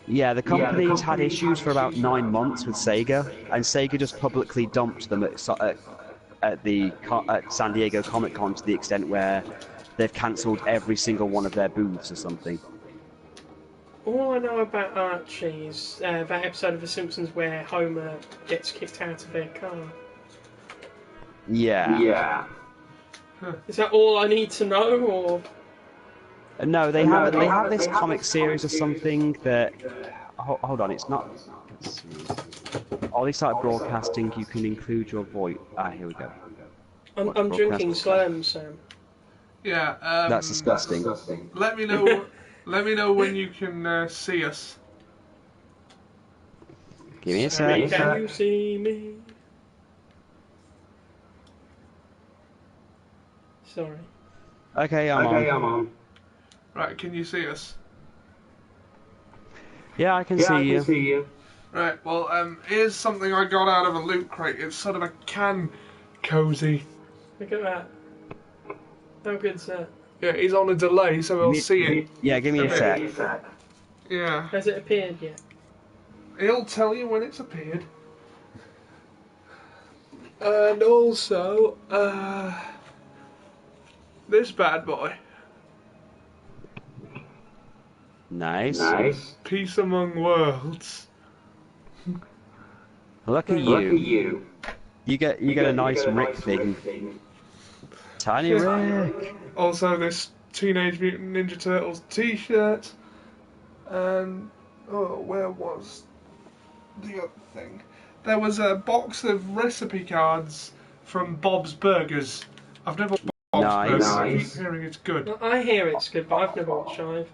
Yeah, the company's had issues for about 9 months with Sega, and Sega just publicly dumped them at San Diego Comic Con to the extent where they've cancelled every single one of their booths or something. All I know about Archie is that episode of The Simpsons where Homer gets kicked out of their car. Yeah. Is that all I need to know, or...? No, they have this comic series or something that... Hold on, it's not... Let's see. Oh, they started broadcasting, you can include your voice... Ah, here we go. I'm drinking Slam, Sam. Yeah, That's disgusting. Let me know. Let me know when you can see us. Give me a sec. Can you see me? Sorry. Okay, I'm on. Right, can you see us? Yeah, I can see you. Right, well, here's something I got out of a loot crate. It's sort of a can cozy. Look at that. How good's that? Yeah, he's on a delay, so we'll see it. Yeah, give me a sec. Yeah. Has it appeared yet? He'll tell you when it's appeared. And also, this bad boy. Nice. Peace Among Worlds. Look at you. You get a nice Rick thing. Tiny Rick. Also, this Teenage Mutant Ninja Turtles T-shirt. And where was the other thing? There was a box of recipe cards from Bob's Burgers. I've never watched Bob's Burgers. I keep hearing it's good. Well, I hear it's good, but I've never watched either.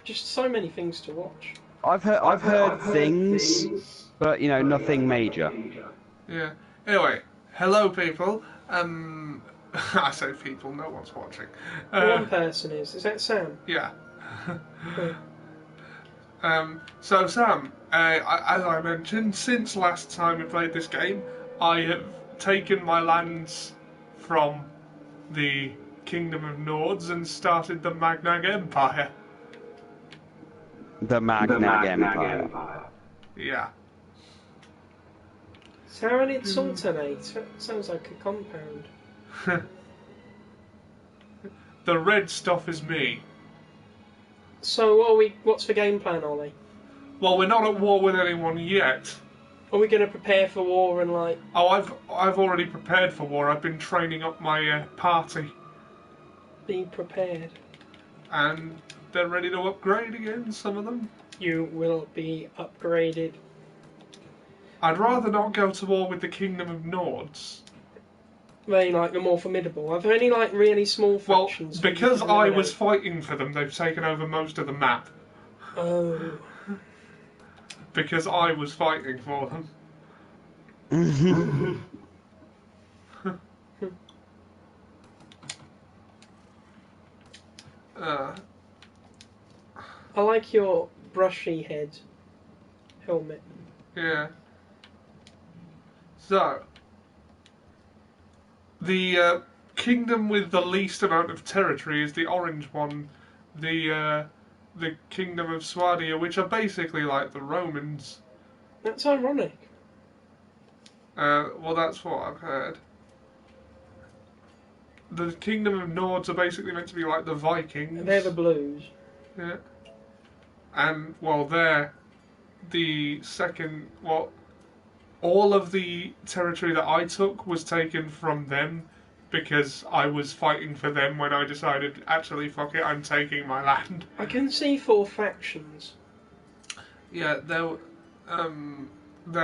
Just so many things to watch. I've heard things, but you know, nothing major. Yeah. Anyway, hello people. I say people, no one's watching. One person is. Is that Sam? Yeah. Okay. So Sam, as I mentioned, since last time we played this game, I have taken my lands from the Kingdom of Nords and started the Magnag Empire. The Magnag Empire. Yeah. Saranid Sultanate. That sounds like a compound. The red stuff is me. So what's the game plan, Ollie? Well, we're not at war with anyone yet. Are we going to prepare for war and like... Oh, I've already prepared for war. I've been training up my party. Be prepared. And they're ready to upgrade again, some of them. You will be upgraded. I'd rather not go to war with the Kingdom of Nords. They like the more formidable. Are there any like really small factions? Well, because I was fighting for them, they've taken over most of the map. Oh. Because I was fighting for them. I like your brushy head helmet. Yeah. So, the kingdom with the least amount of territory is the orange one. The kingdom of Swadia, which are basically like the Romans. That's ironic. Well, that's what I've heard. The kingdom of Nords are basically meant to be like the Vikings. They're the blues. Yeah. And, well, they're the second... Well, all of the territory that I took was taken from them because I was fighting for them when I decided, actually, fuck it, I'm taking my land. I can see 4 factions. Yeah, there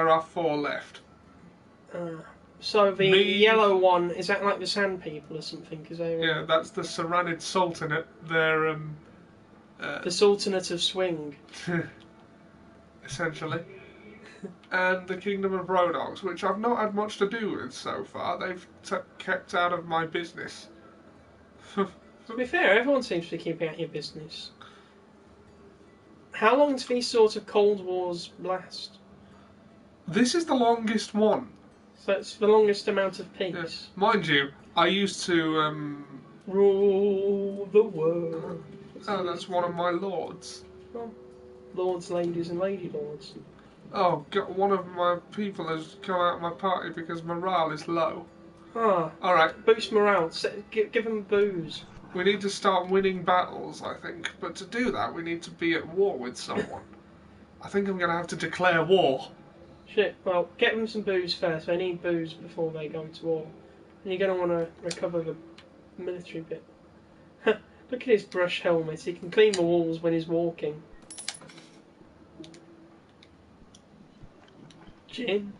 are 4 left. So the yellow one, is that like the Sand People or something? Yeah, that's the Saranid Sultanate. They're, the Sultanate of Swing. Essentially. And the Kingdom of Rhodoks, which I've not had much to do with so far. They've kept out of my business. To be fair, everyone seems to be keeping out of your business. How long do these sort of Cold Wars last? This is the longest one. So it's the longest amount of peace. Yeah. Mind you, I used to... Rule the world. Oh, that's one of my lords. Oh. lords, ladies, and lady lords. Oh, one of my people has come out of my party because morale is low. Ah. Alright. Boost morale. Give them booze. We need to start winning battles, I think. But to do that, we need to be at war with someone. I think I'm going to have to declare war. Shit, well, get them some booze first. They need booze before they go to war. And you're going to want to recover the military bit. Look at his brush helmet. He can clean the walls when he's walking. Gin.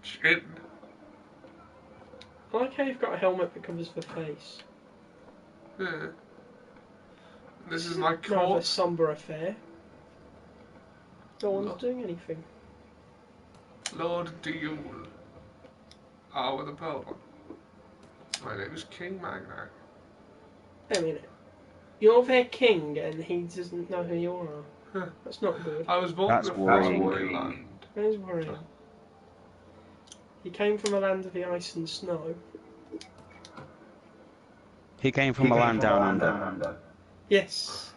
Gin. I like how you've got a helmet that covers the face. Yeah. This is my Rather court. sombre affair. No one's doing anything. Lord Diul. Ah, with a pearl one. My name is King Magna. Wait a minute. You're their king and he doesn't know who you are. Huh. That's not good. I was born That's in the worrying. Holy Land. That is worrying. He came from a land of the ice and snow. He came from a land down under. Yes.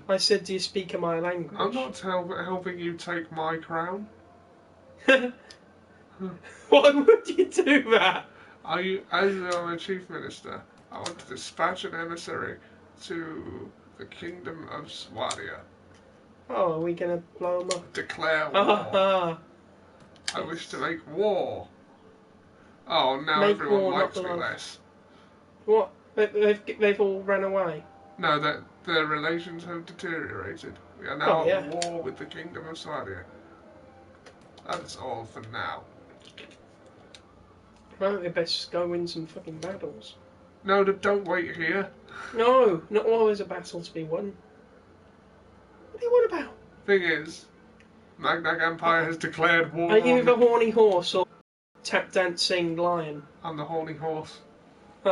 I said, do you speak in my language? I'm not helping you take my crown. Why would you do that? Are you, as I'm a chief minister, I want to dispatch an emissary to the kingdom of Swadia. Oh, are we going to blow him up? Declare war. Ah, I wish to make war. Oh, now Make everyone war, likes not me love. less. what? They've all ran away. No, their relations have deteriorated. We are now Oh, yeah. at war with the kingdom of Swadia. That's all for now. I think we best go win some fucking battles. No, don't wait here. No, not while there's a battle to be won. What are you on about? Thing is, Magnac Empire has declared war Are you on the horny horse or tap dancing lion? I'm the horny horse.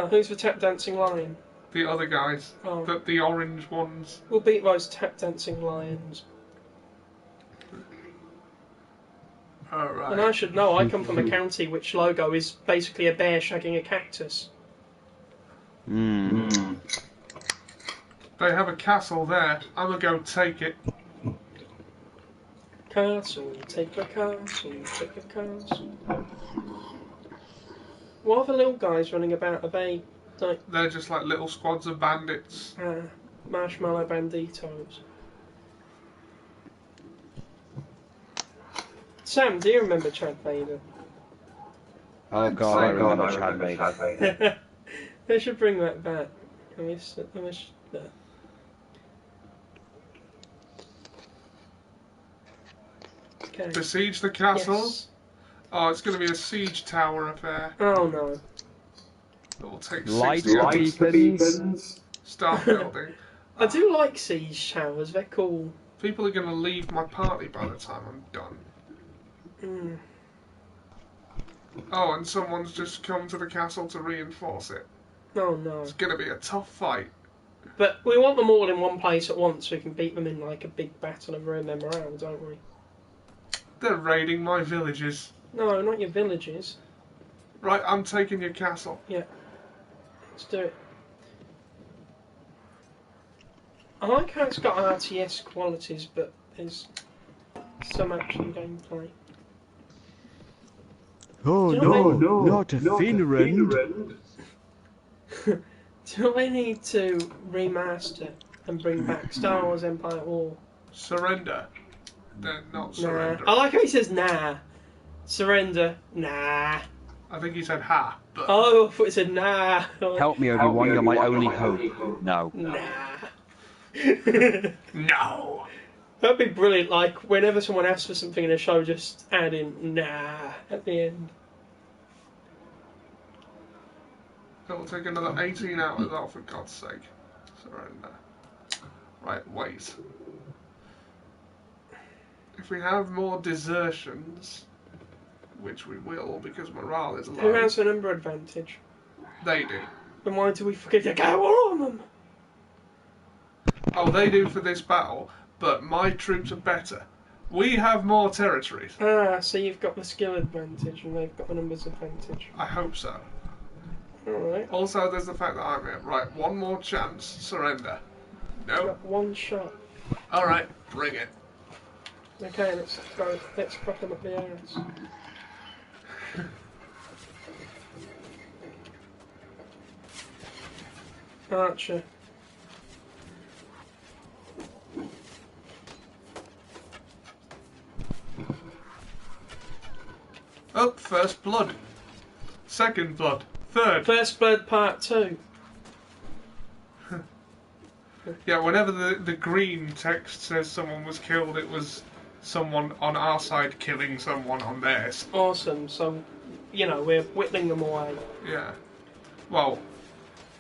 Who's the tap dancing lion? The other guys. Oh. The orange ones. We'll beat those tap dancing lions. Alright. And I should know, I come from a county which logo is basically a bear shagging a cactus. Mm. They have a castle there. I'm gonna go take it. Castle, take the castle, take the castle. What are the little guys running about? Are they like They're just like little squads of bandits. marshmallow banditos? Sam, do you remember Chad Vader? Oh god, I remember Chad Vader. They should bring that back. Okay. Besiege the castle? Yes. Oh, it's going to be a siege tower affair. Oh no. It will take Light 60 beacons. Start building. I do like siege towers, they're cool. People are going to leave my party by the time I'm done. Mm. Oh, and someone's just come to the castle to reinforce it. Oh no. It's going to be a tough fight. But we want them all in one place at once so we can beat them in like a big battle and ruin them around, don't we? They're raiding my villages. No, not your villages. Right, I'm taking your castle. Yeah. Let's do it. I like how it's got RTS qualities, but there's some action gameplay. Oh Do you know what no, not a Finrend. Do you know what they need to remaster and bring back Star Wars Empire War? Surrender. They're not Nah. surrender. I like how he says nah. Surrender. Nah. I think he said ha, but Oh, I thought he said nah. Help me, Obi-Wan, you're my only hope. No. Nah. no. That'd be brilliant, like, whenever someone asks for something in a show, just add in nah at the end. It'll take another 18 hours, oh, for God's sake. Surrender. Right, wait. If we have more desertions, which we will because morale is Who low, has the number advantage? they do. Then why do we forget to go on them? Oh, they do for this battle, but my troops are better. We have more territories. Ah, so you've got the skill advantage and they've got the numbers advantage. I hope so. Alright. Also, there's the fact that I'm here. Right, one more chance. Surrender. No. Got one shot. Alright, bring it. Okay, let's go. Let's crack him up the arrows. Archer. Oh, first blood. Second blood. Third. First Blood Part 2. Yeah, whenever the green text says someone was killed, it was someone on our side killing someone on theirs. Awesome. So, you know, we're whittling them away. Yeah. Well,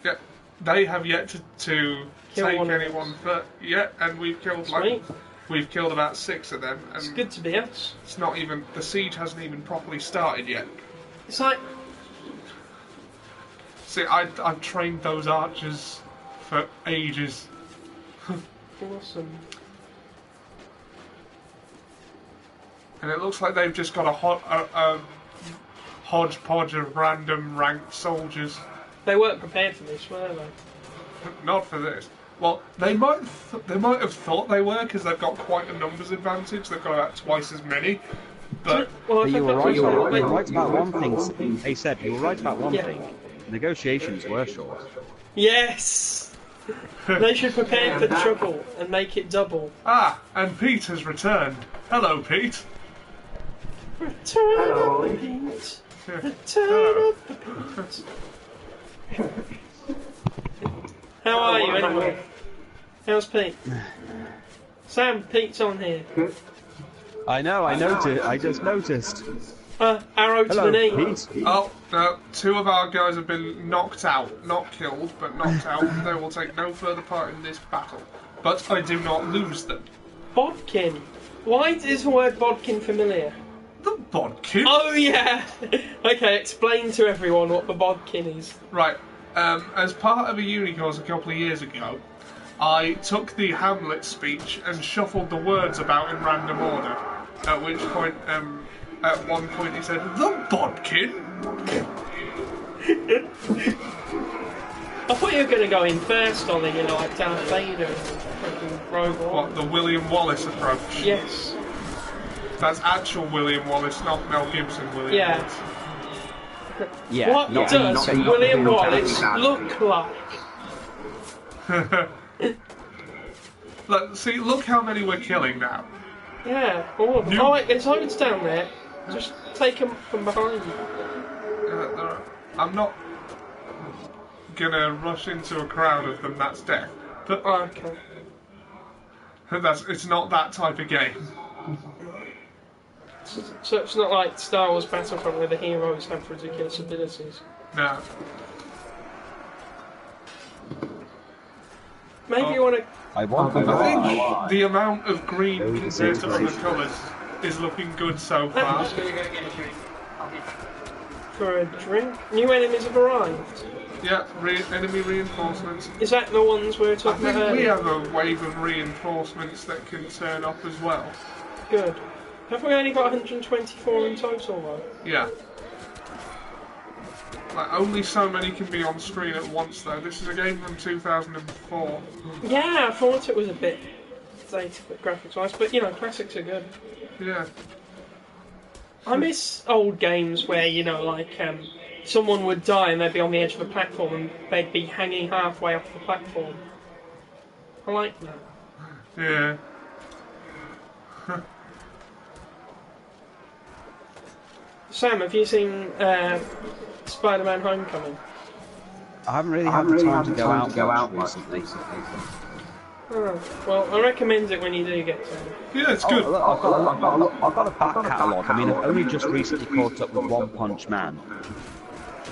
yeah, they have yet to Kill take one of anyone yet, and we've killed Sweet. we've killed about 6 of them, and It's good to be us. it's not even, the siege hasn't even properly started yet. It's like, See, I've trained those archers for ages. awesome. And it looks like they've just got a hodgepodge of random ranked soldiers. They weren't prepared for this, were they? Not for this. Well, they might have thought they were, because they've got quite a numbers advantage. They've got about twice as many. But Well, But if you they've were got right. You twice were as many- right about one thing. He said you were right about one Yeah. thing. Negotiations were short. Yes! They should prepare for trouble and make it double. ah, and Pete has returned. Hello, Pete. Return of the Pete. Return Hello. of the Pete. How are you anyway? How's Pete? Sam, Pete's on here. I know. I noticed. I just noticed. Arrow to Hello, the knee. Pete. Oh, no, 2 of our guys have been knocked out. Not killed, but knocked out. They will take no further part in this battle. But I do not lose them. Bodkin. Why is the word bodkin familiar? The bodkin? Oh yeah! Okay, explain to everyone what the bodkin is. Right, as part of a uni course a couple of years ago, I took the Hamlet speech and shuffled the words about in random order. At which point, at one point he said, "The bodkin?" I thought you were going to go in first on it, you know, like Darth Vader and fucking robot. What, the William Wallace approach? Yes. That's actual William Wallace, not Mel Gibson William Yeah. Wallace. Yeah. What not- does not- William not- Wallace look like? Look how many we're killing now. Yeah, all of them. You- Oh, wait, there's loads down there. Just take them from behind. I'm not gonna rush into a crowd of them, that's death. But Oh, okay. it's not that type of game. So it's not like Star Wars Battlefront where the heroes have ridiculous abilities. No. Maybe you want to... I want. I think the amount of green Those compared to other inspiration. colours is looking good so far. For a drink? New enemies have arrived. Yeah, enemy reinforcements. Is that the ones we were I talking think about we earlier? have a wave of reinforcements that can turn up as well. Good. Have we only got 124 in total though? Yeah. Like, only so many can be on screen at once though. This is a game from 2004. Yeah, I thought it was a bit dated graphics wise, but you know, classics are good. Yeah. I miss old games where, you know, like, someone would die and they'd be on the edge of a platform and they'd be hanging halfway off the platform. I like that. Yeah. Sam, have you seen Spider-Man Homecoming? I haven't really had the time to go out much recently. Oh, well, I recommend it when you do get to it. Yeah, it's good. Oh, look, I've got a back catalogue. I mean, I've only just recently caught up with One Punch Man.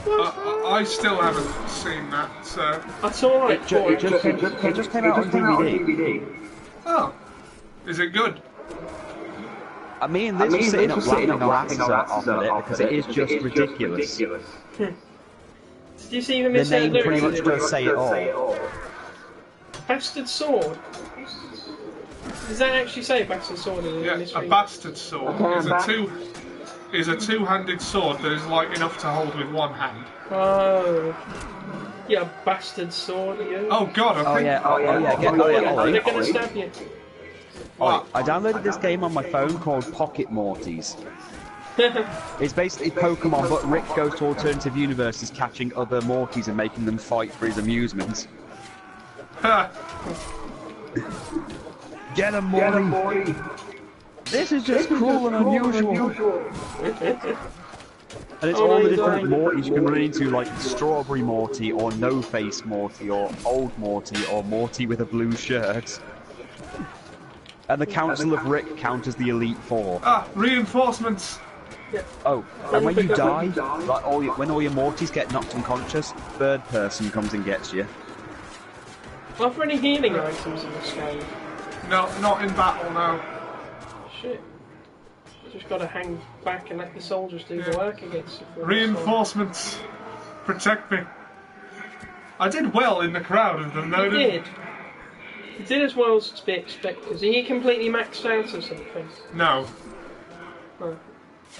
I still haven't seen that, so... That's alright for It just came out on DVD. Oh. Is it good? Me and Liz were sitting up laughing our asses off at it because it is just ridiculous. Did you see the The misheard name pretty lyrics? much does say it all. Bastard sword? Does that actually say bastard sword in Yeah, this a thing? bastard sword is a two-handed sword that is light enough to hold with one hand. Oh. You bastard sword, you. Oh God! I think. They're gonna stab you. Oh, I downloaded this game on my phone called Pocket Mortys. It's basically Pokemon, but Rick goes to alternative universes catching other Mortys and making them fight for his amusement. Get him, Morty! This is just cruel and unusual! And it's all the different Mortys you can run into, like Strawberry Morty, or No Face Morty, or Old Morty, or Morty with a blue shirt. And the Council of Rick count as the Elite Four. Ah, reinforcements! Oh, and when you die, like when all your Mortys get knocked unconscious, third person comes and gets you. Are there any healing items in this game? No, not in battle, no. Shit. Just gotta hang back and let the soldiers do the work against you. Reinforcements! Protect me. I did well in the crowd of them, though. You did. You did as well as to be expected. Are you completely maxed out or something? No. Oh.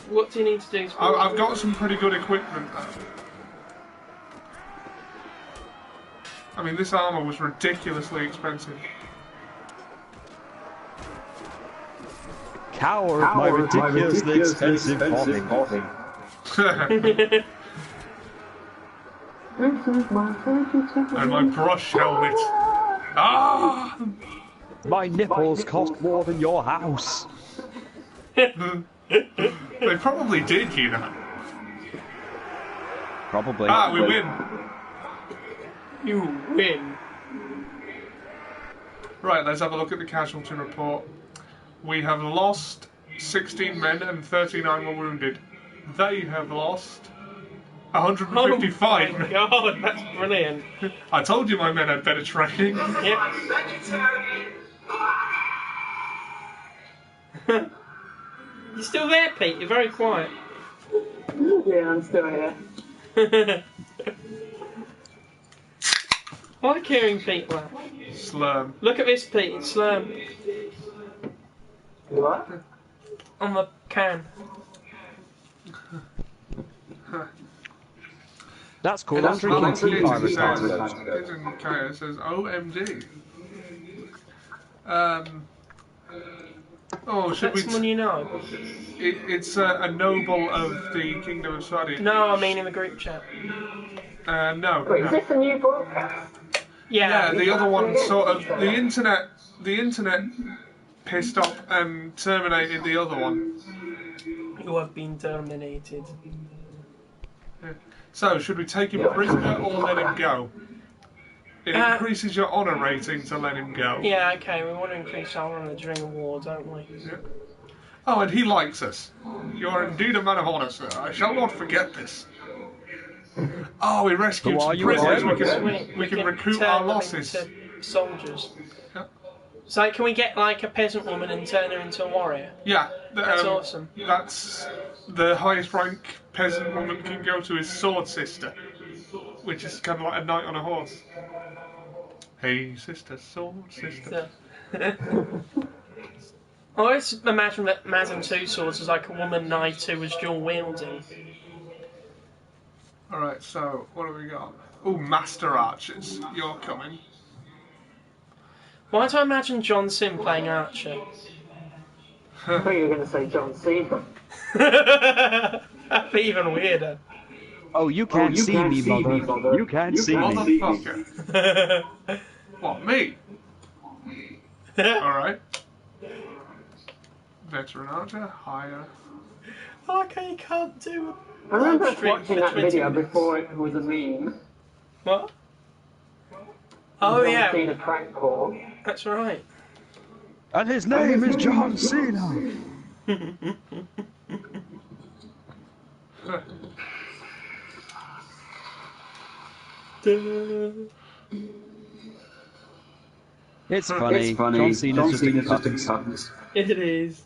What do you need to do to I've got some pretty good equipment, though. I mean, this armour was ridiculously expensive. Coward, my ridiculously expensive hobby. And my brush helmet. Ah! My nipples cost more than your house. They probably did, you know. Probably. Ah, we win. You win. Right, let's have a look at the casualty report. We have lost 16 men and 39 were wounded. They have lost 155 Oh my men. god, that's brilliant. I told you my men had better training. Yep. You're still there, Pete? You're very quiet. Yeah, I'm still here. I like hearing Pete laugh. Slurm. Look at this, Pete. It's Slurm What? on the can. That's cool. I'm drinking tea by the sound of it. It says OMG. Oh, should That's we? someone you know. It's a noble of the Kingdom of Saudi. No, I mean in the group chat. No. Wait, no. is this a new broadcast? Yeah, the other one sort of the internet pissed off and terminated the other one. You have been terminated. Yeah. So, should we take him prisoner or let him go? It increases your honour rating to let him go. Yeah, okay, we want to increase our honour during a war, don't we? Yeah. Oh, and he likes us. You are indeed a man of honour, sir. I shall not forget this. Oh, we rescued some prisoners. We can recoup our losses. Them into soldiers. Yeah. So can we get like a peasant woman and turn her into a warrior? Yeah, That's awesome. That's the highest rank peasant woman can go to is sword sister, which is kind of like a knight on a horse. Hey, sister, sword sister. I always imagine that Mazin Two Swords was like a woman knight who was dual wielding. Alright, so what have we got? Oh, master archers, you're coming. Why do I imagine John Sim playing Archer? I thought you were going to say John Cena. That'd be even weirder. Oh, you can't see me, mother. You can't see me. Motherfucker. What, me? Alright. Veteran archer, higher. Okay, you can't do I remember Live stream watching for that 20 video minutes. before it was a meme. What? Oh John yeah, Cena prank call. that's right. And his name is John Cena. It's funny. John Cena's just a cunt. It is.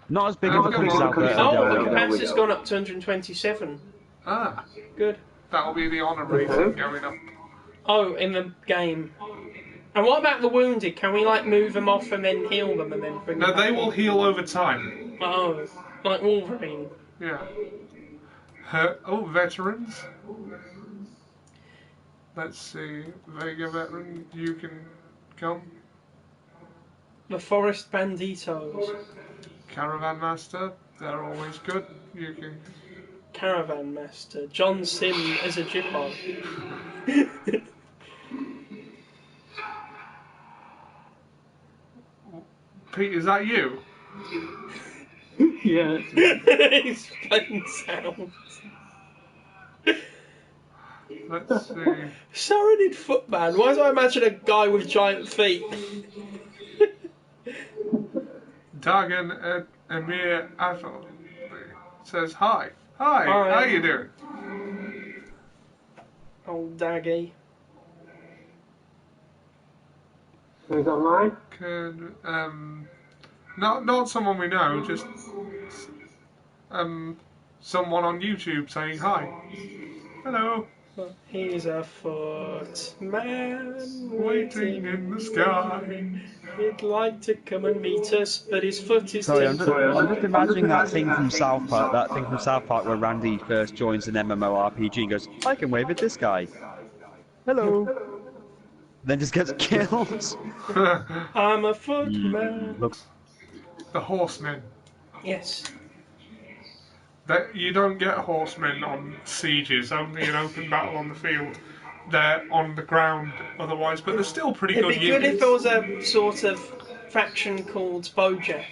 Not as big of a cunt as Alberto Oh, Del the Rio. capacity's gone up to 127. Ah, Good. that'll be the honour rating going up. Oh, in the game. And what about the wounded? Can we like move them off and then heal them and then bring No, them they back? will heal over time. Oh, like Wolverine. Yeah. Oh, veterans. Let's see. Vega veteran, you can come. The Forest Banditos. Caravan master, they're always good. You can. Caravan Master. John Sim as a Jippo. Pete, is that you? Yeah. He's playing sounds. Let's see. Saradid Footman. Why do I imagine a guy with giant feet? Dagan Emir Athol says hi. Hi, Hi. how you doing? Old Daggy. Who's online? Can not someone we know, just someone on YouTube saying hi. Hello. He's a footman Waiting in the sky. He'd like to come and meet us, but his foot is Sorry, I'm too just imagining that thing from South Park. That thing from South Park where Randy first joins an MMORPG and goes, "I can wave at this guy." Hello. Then just gets killed. I'm a footman. Look, The horsemen. Yes. That you don't get horsemen on sieges, only in open battle on the field. They're on the ground otherwise, but they're still pretty It'd good be good units. if there was a sort of faction called Bojack.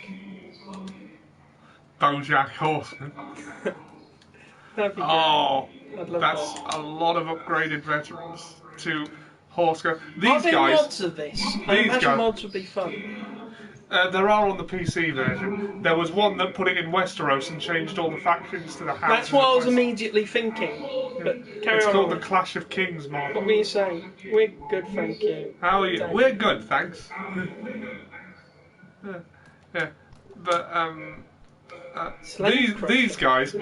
Bojack horsemen. That'd be good. Oh, I'd love that's that. a lot of upgraded veterans to horse go. Are These there guys, mods of this? I these imagine guys- mods would be fun. there are on the PC version. There was one that put it in Westeros and changed all the factions to the house. That's what I was immediately thinking. But carry It's on. called the Clash of Kings mod. What were you saying? We're good, thank you. How are you? We're good, thanks. Yeah, but Slave these guys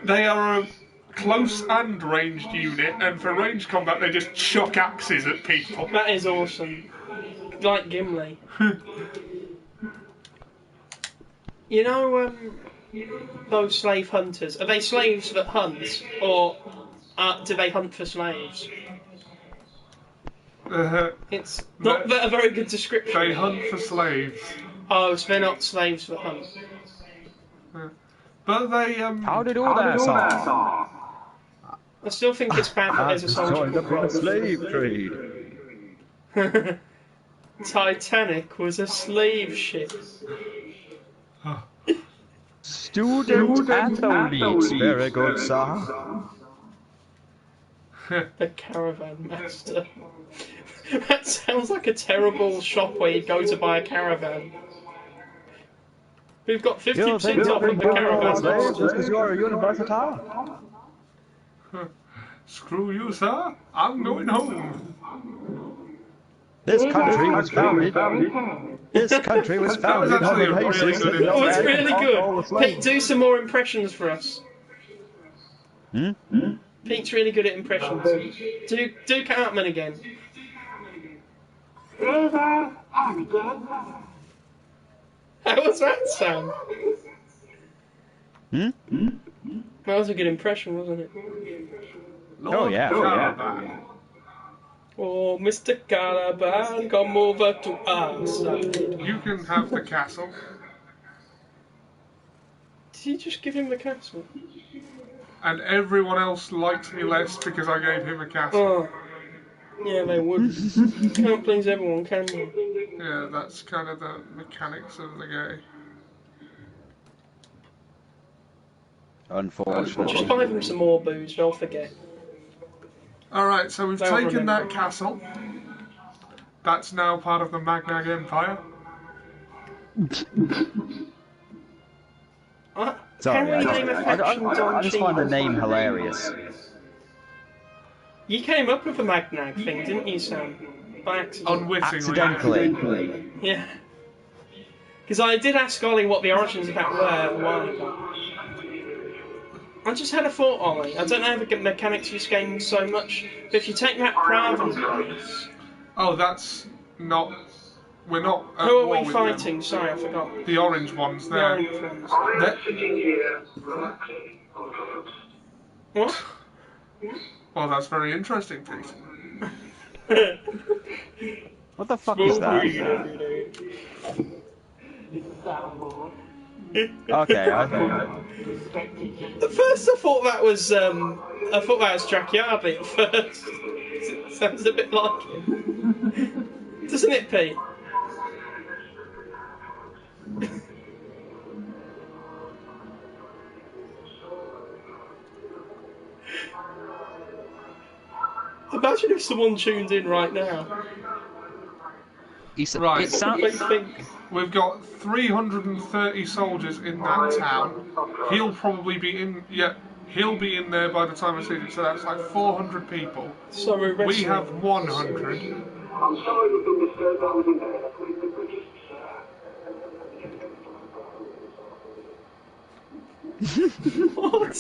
they are a close and ranged unit, and for ranged combat they just chuck axes at people. That is awesome. Like Gimli. You know, those slave hunters, are they slaves that hunt, or do they hunt for slaves? It's not a very good description. They hunt for slaves, Oh, so they're not slaves that hunt. but they how did all that start? I still think it's bad that there's a soldier joined up in a called slave trade. Rose. Titanic was a slave ship. Student athletes, very good, sir. The Caravan Master. That sounds like a terrible shop where you go to buy a caravan. We've got 50% off of the Caravan slaves Master. just because you're a universitar. Screw you, sir. I'm going home. This country was founded. This country was founded on actually the a really basis good that Oh, it's man really conquered all the good. Pete, slaves. do some more impressions for us. Hmm? Pete's really good at impressions. Do Cartman again. How was that sound? Hmm? That was a good impression, wasn't it? Oh yeah. Caravan. Oh, Mr. Caravan, come over to our side. You can have the castle. Did you just give him the castle? And everyone else likes me less because I gave him a castle. Oh. Yeah, they would. Can't please everyone, can you? Yeah, that's kind of the mechanics of the game. Unfortunately. Just buy them some more booze, they'll forget. Alright, so we've They'll taken remember. that castle. That's now part of the Magnag Empire. Sorry, Can we name a faction I just find the name hilarious. You came up with the Magnag thing, didn't you, Sam? By accident. Unwittingly. Accidentally. Yeah. Because I did ask Ollie what the origins of that were a while ago. I just had a thought, Ollie. I don't know the mechanics of this game so much, but if you take that Praven place... Oh, that's not... We're not at Who are war we with fighting? them. Sorry, I forgot. The orange ones The there. orange ones. They're- What? Well, that's very interesting, Pete. What the fuck is that? Okay, I think. At first, I thought that was Jackie Harvey. At first, it sounds a bit like him, doesn't it, Pete? Imagine if someone tuned in right now. Right. It sounds. We've got 330 soldiers in that town. He'll probably be in. Yeah, he'll be in there by the time I see it. So that's like 400 people. So we have 100. I'm sorry to disturb those in there. What?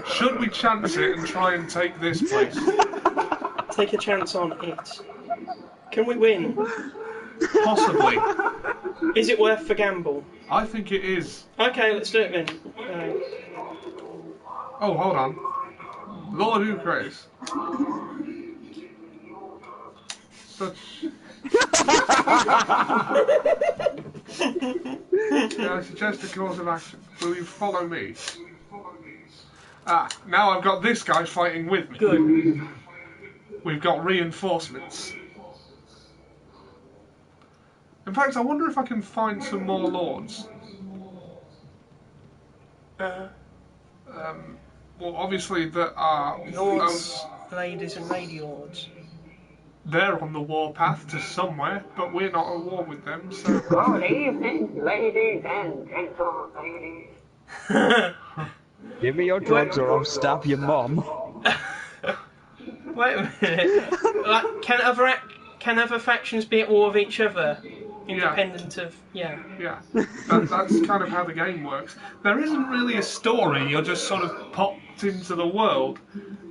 Should we chance it and try and take this place? Take a chance on it. Can we win? Possibly. Is it worth the gamble? I think it is. Okay, let's do it then. Oh, hold on. Lord Ukraine. Such. Can I suggest a course of action? Will you follow me? Ah, now I've got this guy fighting with me. Good. We've got reinforcements. In fact, I wonder if I can find some more lords. Well, obviously there are Lords, ladies and lady lords. They're on the warpath to somewhere, but we're not at war with them, so... Good evening, ladies and gentlemen. Give me your drugs or I'll stab your mum. Wait a minute. Like, can other factions be at war with each other? Independent of... Yeah. Yeah. That's kind of how the game works. There isn't really a story, you're just sort of popped into the world,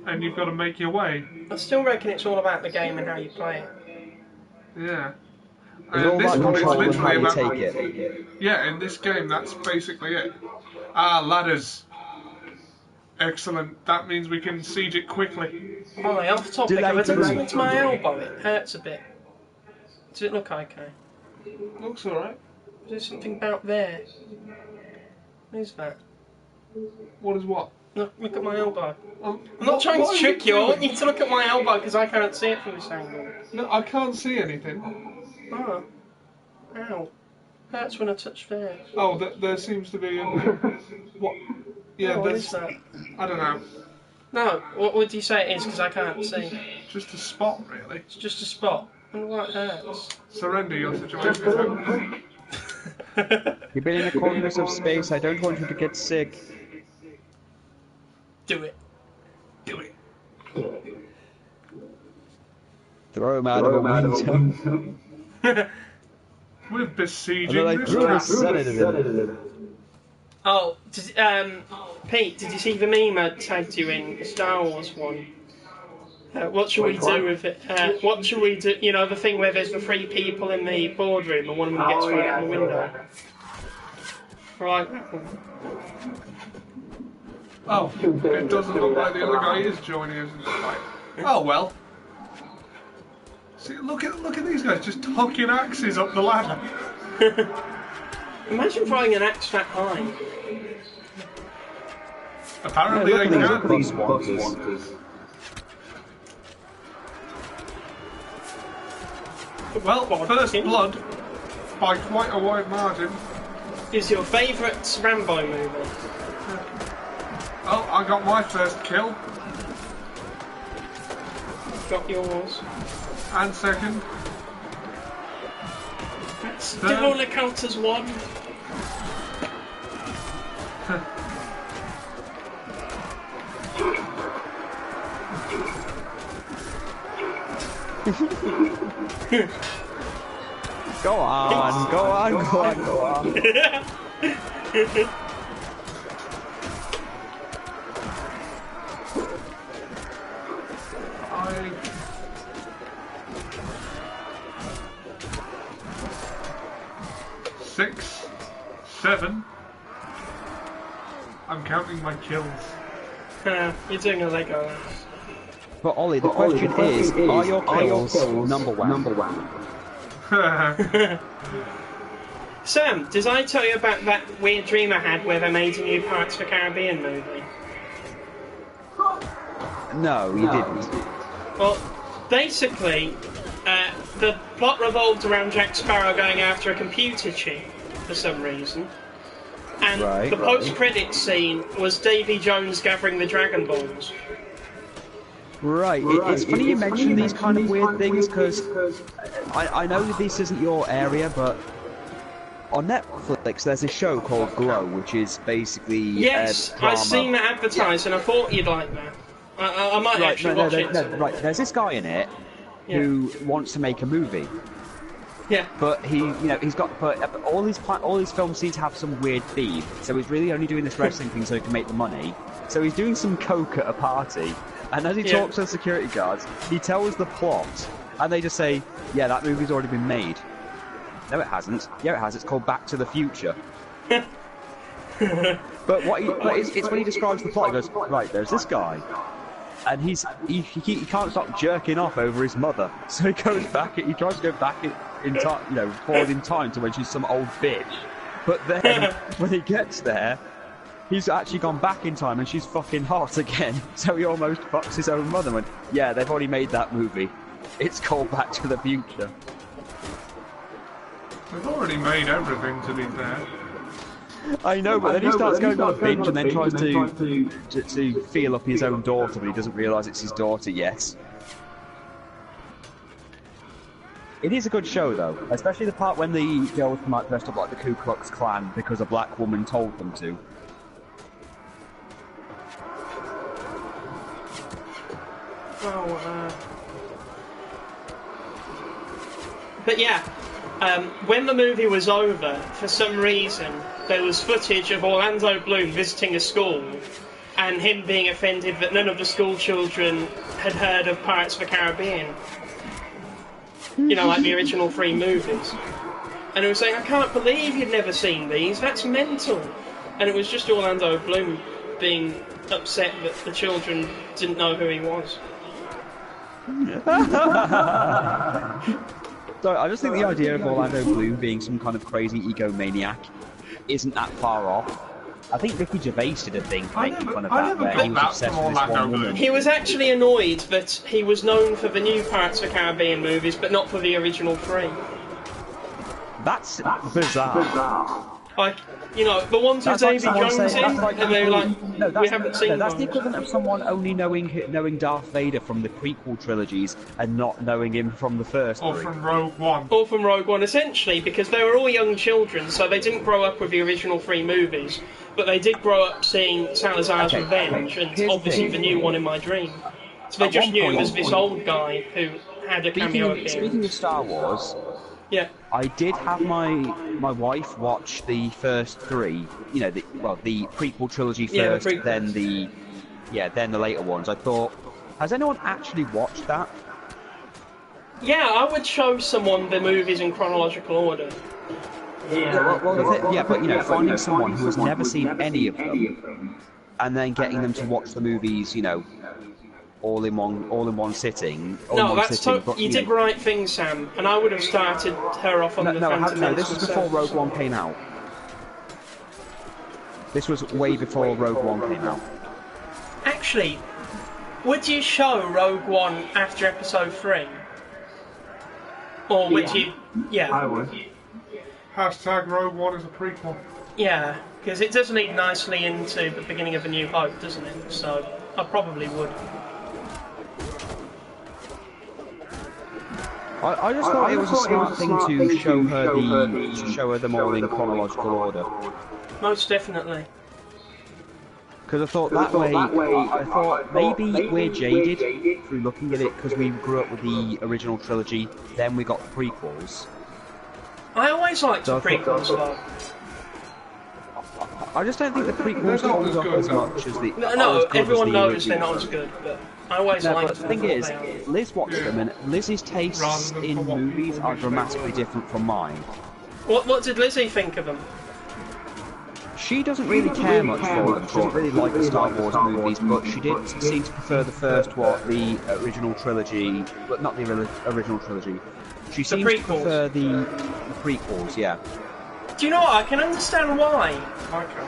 and you've got to make your way. I still reckon it's all about the game and how you play it. Yeah. It's all this about one is control and how literally you about... take it. Yeah, in this game, that's basically it. Ah, ladders. Excellent. That means we can siege it quickly. Ollie, off topic, have I done something to my elbow? It hurts a bit. Does it look okay? Looks alright. Is there something about there? What is that? What is what? Look at my elbow. I'm I'm not trying to trick you, I want you to look at my elbow because I can't see it from this angle. No, I can't see anything. Oh. Ow. Hurts when I touch there. Oh, there seems to be a... What? Yeah, What there's... is that? I don't know. No, what would you say it is because I can't see? Just a spot, really. It's just a spot. I wonder why it hurts. Surrender your situation. You've been in a corners of space, I don't want you to get sick. Do it. Do it. Throw him out of a window. We're besieging And then I this threw a castle. sedative in it. Oh, Pete, did you see the meme I tagged you in, the Star Wars one? What should we do with it? What should we do? You know, the thing where there's the three people in the boardroom and one of them gets thrown out the window. Right. Oh, it doesn't look like the other guy is joining us in the fight. Oh well. See, look at these guys just hucking axes up the ladder. Imagine throwing an axe that high. Apparently they can. These monsters. Well, first blood by quite a wide margin. Is your favourite Rambo movie? Oh, I got my first kill. Got yours. And second. Still only count as one. Go on, go on, go on, go on. 6, 7. I'm counting my kills. You're doing a Lego. But Ollie, the question is, are your kills number one? Sam, did I tell you about that weird dream I had where they made a new Pirates of the Caribbean movie? No, you didn't. Well, basically, the plot revolved around Jack Sparrow going after a computer chip for some reason. And the post-credits scene was Davy Jones gathering the Dragon Balls. Right, it's funny you mention these kind of weird things, because I know this isn't your area, but on Netflix there's a show called Glow, which is basically yes, I've seen that advertised, and I thought you'd like that. I might actually watch it. Right, there's this guy in it who wants to make a movie. Yeah. But he's got all his films seem to have some weird theme. So he's really only doing this wrestling thing so he can make the money. So he's doing some coke at a party, and as he talks to the security guards, he tells the plot, and they just say, "Yeah, that movie's already been made." No, it hasn't. Yeah, it has. It's called Back to the Future. But it's when he describes the plot. He goes, "Right, there's this guy, and he can't stop jerking off over his mother. So he goes back. He tries to go back in time, forward in time to when she's some old bitch. But then when he gets there, he's actually gone back in time and she's fucking hot again. So he almost fucks his own mother. And went, yeah, they've already made that movie. It's called Back to the Future." They've already made everything, to be fair. I know, but then he starts going on a binge and then tries to feel up his own daughter, but he doesn't realise it's his daughter yet. It is a good show, though, especially the part when the girls come out dressed up like the Ku Klux Klan because a black woman told them to. But yeah, when the movie was over, for some reason, there was footage of Orlando Bloom visiting a school and him being offended that none of the school children had heard of Pirates of the Caribbean. Like the original 3 movies. And he was saying, "I can't believe you've never seen these, that's mental." And it was just Orlando Bloom being upset that the children didn't know who he was. So I just think the idea of Orlando Bloom being some kind of crazy egomaniac isn't that far off. I think Ricky Gervais did a thing making fun of that, where he was obsessed with this one woman. He was actually annoyed that he was known for the new Pirates of the Caribbean movies, but not for the original 3. That's bizarre. Like, the ones with Davy Jones in, and they're like, we haven't seen that's those. the equivalent of someone only knowing Darth Vader from the prequel trilogies and not knowing him from the first Or 3. from Rogue One. Or from Rogue One, essentially, because they were all young children, so they didn't grow up with the original 3 movies, but they did grow up seeing Salazar's Revenge, and obviously the new one in my dream. So they just knew him as this old guy who had a cameo appearance. Speaking of Star Wars, yeah, I did have my wife watch the first 3. The prequel trilogy first, then the later ones. I thought, has anyone actually watched that? Yeah, I would show someone the movies in chronological order. But finding someone who has never seen any of them, and then getting them to watch the movies, all in one sitting. You did the right thing, Sam, and I would have started her off on the Phantom Menace. This was before Rogue One came out. This was way before Rogue One came out. Actually, would you show Rogue One after Episode 3? Or would you... Yeah. I would. Hashtag Rogue One is a prequel. Yeah, because it does lead nicely into the beginning of A New Hope, doesn't it? So, I probably would. I just thought it was a smart thing to show her them all in chronological order. Most definitely. Because I thought that way, I thought maybe we're jaded through looking at it because we grew up with the original trilogy, then we got the prequels. I always liked the prequels, though. I just don't think the prequels hold up as much as the... No, everyone knows they're not as good, but I always liked them. The thing is, Liz watched them, and Lizzie's tastes in movies are dramatically different from mine. What did Lizzie think of them? She doesn't really care much for them. She doesn't really like the Star Wars movies, but she did seem to prefer the first one, the original trilogy, but not the original trilogy. She seems to prefer the prequels, yeah. Do you know what? I can understand why. I can.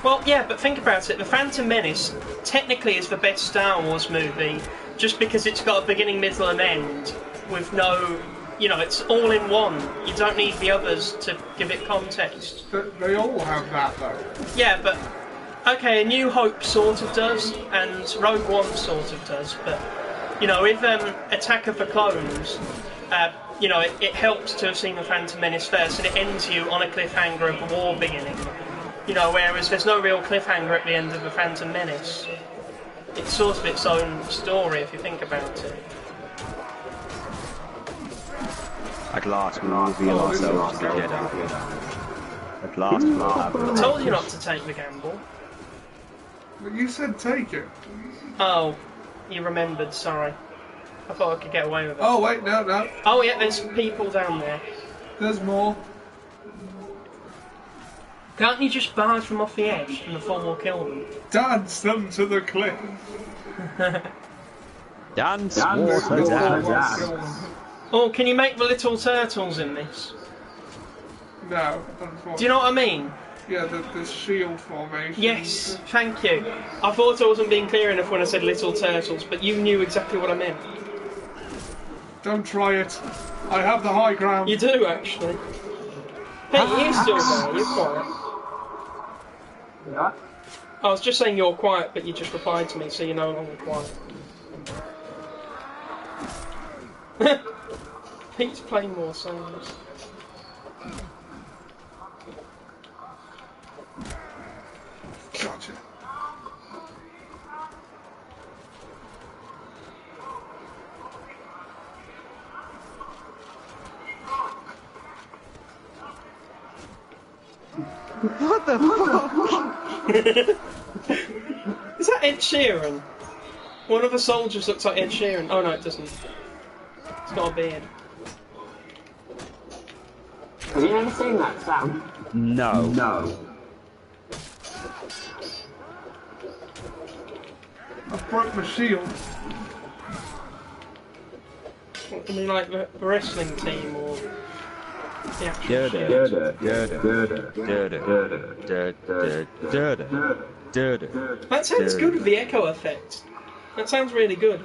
Well, yeah, but think about it. The Phantom Menace technically is the best Star Wars movie just because it's got a beginning, middle, and end with no... You know, it's all in one. You don't need the others to give it context. They all have that, though. Yeah, but... Okay, A New Hope sort of does, and Rogue One sort of does, but... You know, with Attack of the Clones, you know, it helps to have seen the Phantom Menace first, and it ends you on a cliffhanger of the war beginning. You know, whereas there's no real cliffhanger at the end of the Phantom Menace. It's sort of its own story, if you think about it. At last we will reveal ourselves to the Jedi. At last we will have... I told you not to take the gamble. But you said take it. Oh, you remembered, sorry. I thought I could get away with it. Oh, wait, no. Oh yeah, there's people down there. There's more. Can't you just barge them off the edge and the fall will kill them? Dance them to the cliff. Dance water dance. Oh, can you make the little turtles in this? No, unfortunately. Do you know what I mean? Yeah, the shield formation. Yes, thank you. I thought I wasn't being clear enough when I said little turtles, but you knew exactly what I meant. Don't try it. I have the high ground. You do, actually. Hey, you're still there, you're quiet. Yeah. I was just saying you're quiet, but you just replied to me, so you're no longer quiet. Pete's playing more songs. Gotcha. What the fuck? Is that Ed Sheeran? One of the soldiers looks like Ed Sheeran. Oh no, it doesn't. It's got a beard. Have you ever seen that, Sam? No. I broke my shield. I mean, like the wrestling team or the actual shit. That sounds good with the echo effect. That sounds really good.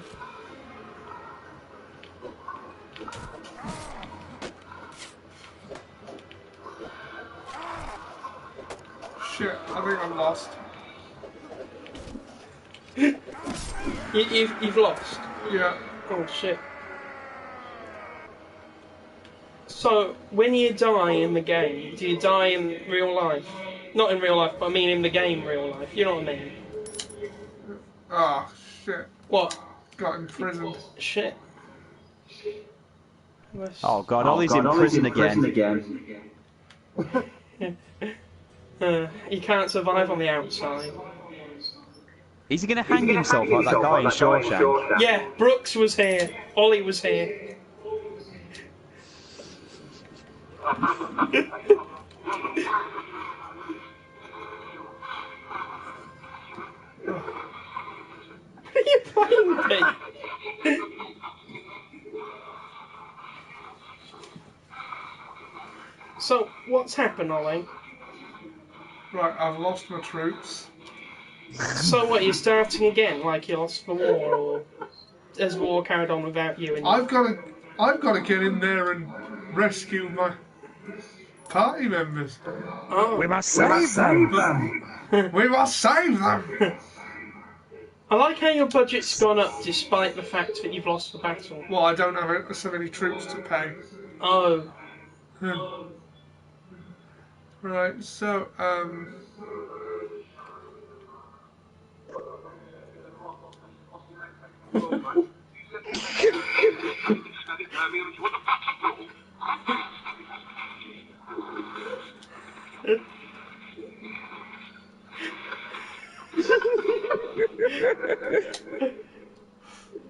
Shit, I think I'm lost. You've lost. Yeah. Oh shit. So, when you die in the game, do you die in real life? Not in real life, but I mean in the game real life. You know what I mean? Ah, shit. What? Got imprisoned. Shit. Oh god, Ollie's in prison again. He can't survive on the outside. Is he going to hang himself like that guy in Shawshank? Yeah, Brooks was here. Ollie was here. Are you playing me? So, what's happened, Ollie? Right, I've lost my troops. So what, you're starting again, like you lost the war, or has the war carried on without you? And I've got to get in there and rescue my party members. Oh. We must save them! We must save them! I like how your budget's gone up despite the fact that you've lost the battle. Well, I don't have so many troops to pay. Oh. Right, so, I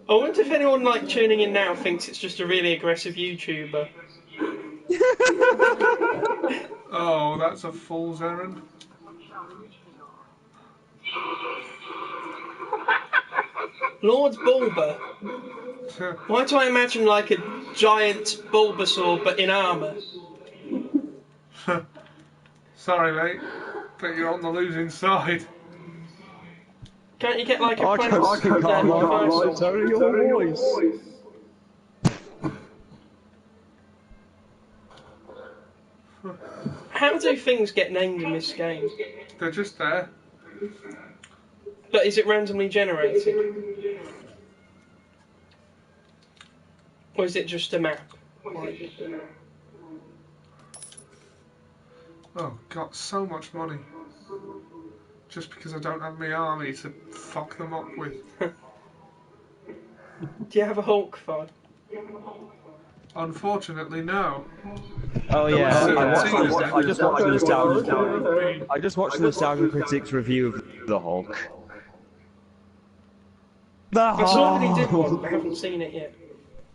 wonder if anyone like tuning in now thinks it's just a really aggressive YouTuber. oh, that's a fool's errand. Lord Bulba. Why do I imagine like a giant Bulbasaur but in armour? Sorry, mate, but you're on the losing side. Can't you get like a I plant? can't tell your voice. How do things get named in this game? They're just there. But is it randomly generated? Or is it just a map? Oh, got so much money. Just because I don't have my army to fuck them up with. Do you have a Hulk fight? Unfortunately, no. Oh yeah, I just watched the nostalgia. I just watched the Nostalgia Critics review of the Hulk. The I saw that he did Hulk. one, but I haven't seen it yet.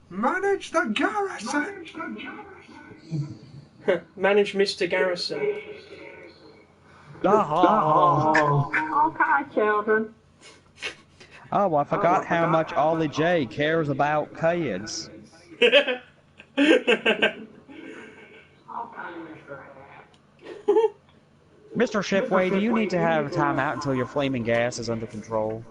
Manage the garrison! Manage Mr. Garrison. The Hulk. Okay, children. Oh, I forgot how much Ollie J cares about kids. Mr. Shipway, do you need to have a timeout until your flaming gas is under control?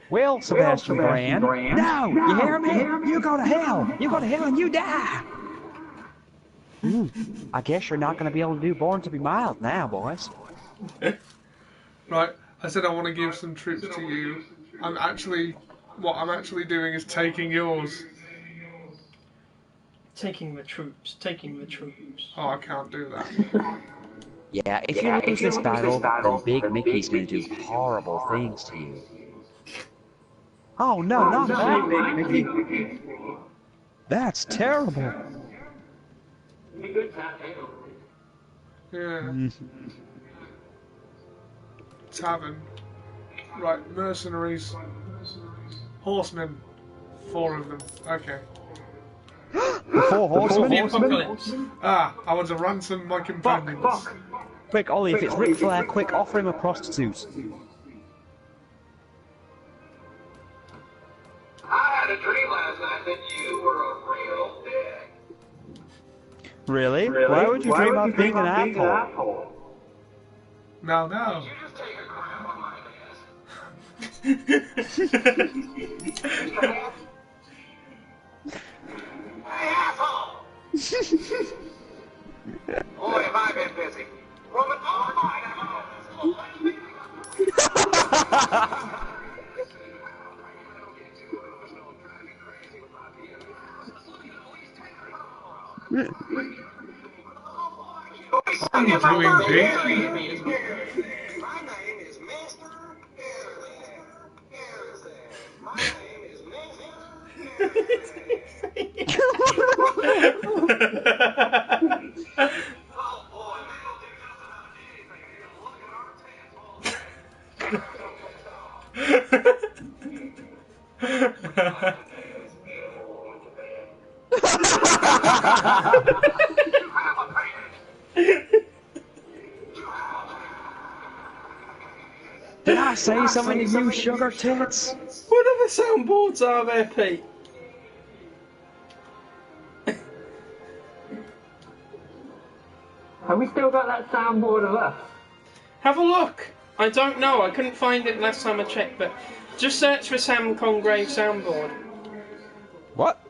Well, Sebastian Brand. No! You hear me? You go to hell! You go to hell and you die! I guess you're not going to be able to do Born to be Mild now, boys. Right, I said I want to give some troops to you. What I'm actually doing is taking yours. Taking the troops, taking the troops. Oh, I can't do that. Yeah, if you lose this battle, then Big Mickey's going to do horrible things to you. Oh no, not that, Big Mickey. That's terrible. Yeah. Tavern. Right, mercenaries. Horsemen. 4 of them. Okay. The 4 horsemen? Ah, I want to ransom my companions. Quick, Ollie, if it's Ric Flair, quick, offer him a prostitute. I had a dream last night that you were a real dick. Really? Why would you dream of being an asshole? No. You just take a crap on my ass. Hey, asshole! Boy, have I been busy. Roman all night, I'm What are you doing, Pete? My name is Mr. Harrison. My name is Oh boy, man, don't do just about anything. Look at our Did I say something to you, sugar tits? What other soundboards are there, Pete? Have we still got that soundboard of us? Have a look. I don't know. I couldn't find it last time I checked, but just search for Sam Congrave soundboard. What?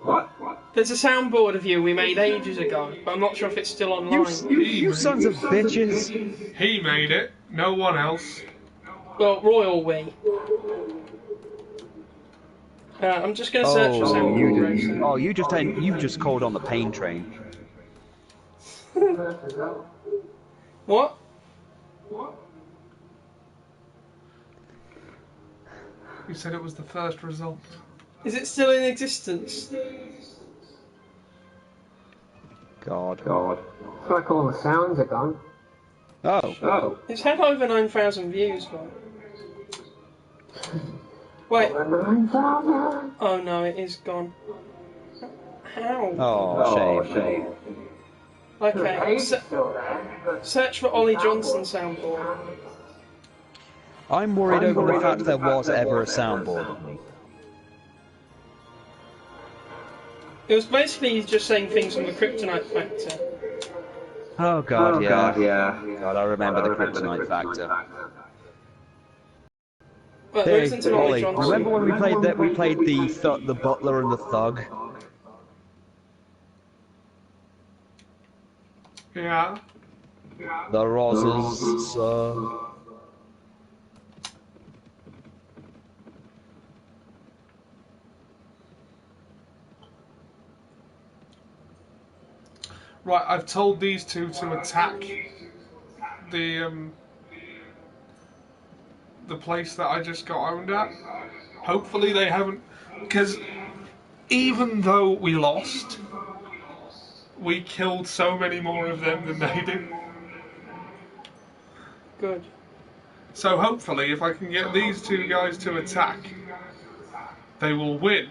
There's a soundboard of you we made ages ago, but I'm not sure if it's still online. You sons of bitches. He made it, no one else. Well, Royal we. I'm just going to search for Sam Congrave. Oh, you just called on the pain train. What? You said it was the first result. Is it still in existence? God. It's like all the sounds are gone. Oh. It's had over 9,000 views, though. Wait. Oh no, it is gone. How? Oh, shame. Okay, Dave's still there, but search for Ollie Johnson soundboard. I'm worried over the fact there was ever a soundboard. It was basically just saying things from the Kryptonite Factor. Oh god, yeah. God, I remember the Kryptonite Factor. But there Hey, isn't an Ollie Ollie, Johnson. remember when we played that? We played the Butler and the Thug. Yeah. The Roses. Right, I've told these two to attack the place that I just got owned at. Hopefully they haven't, because even though we lost, we killed so many more of them than they did. Good. So hopefully, if I can get these two guys to attack, they will win.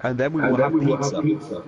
And then we will have pizza.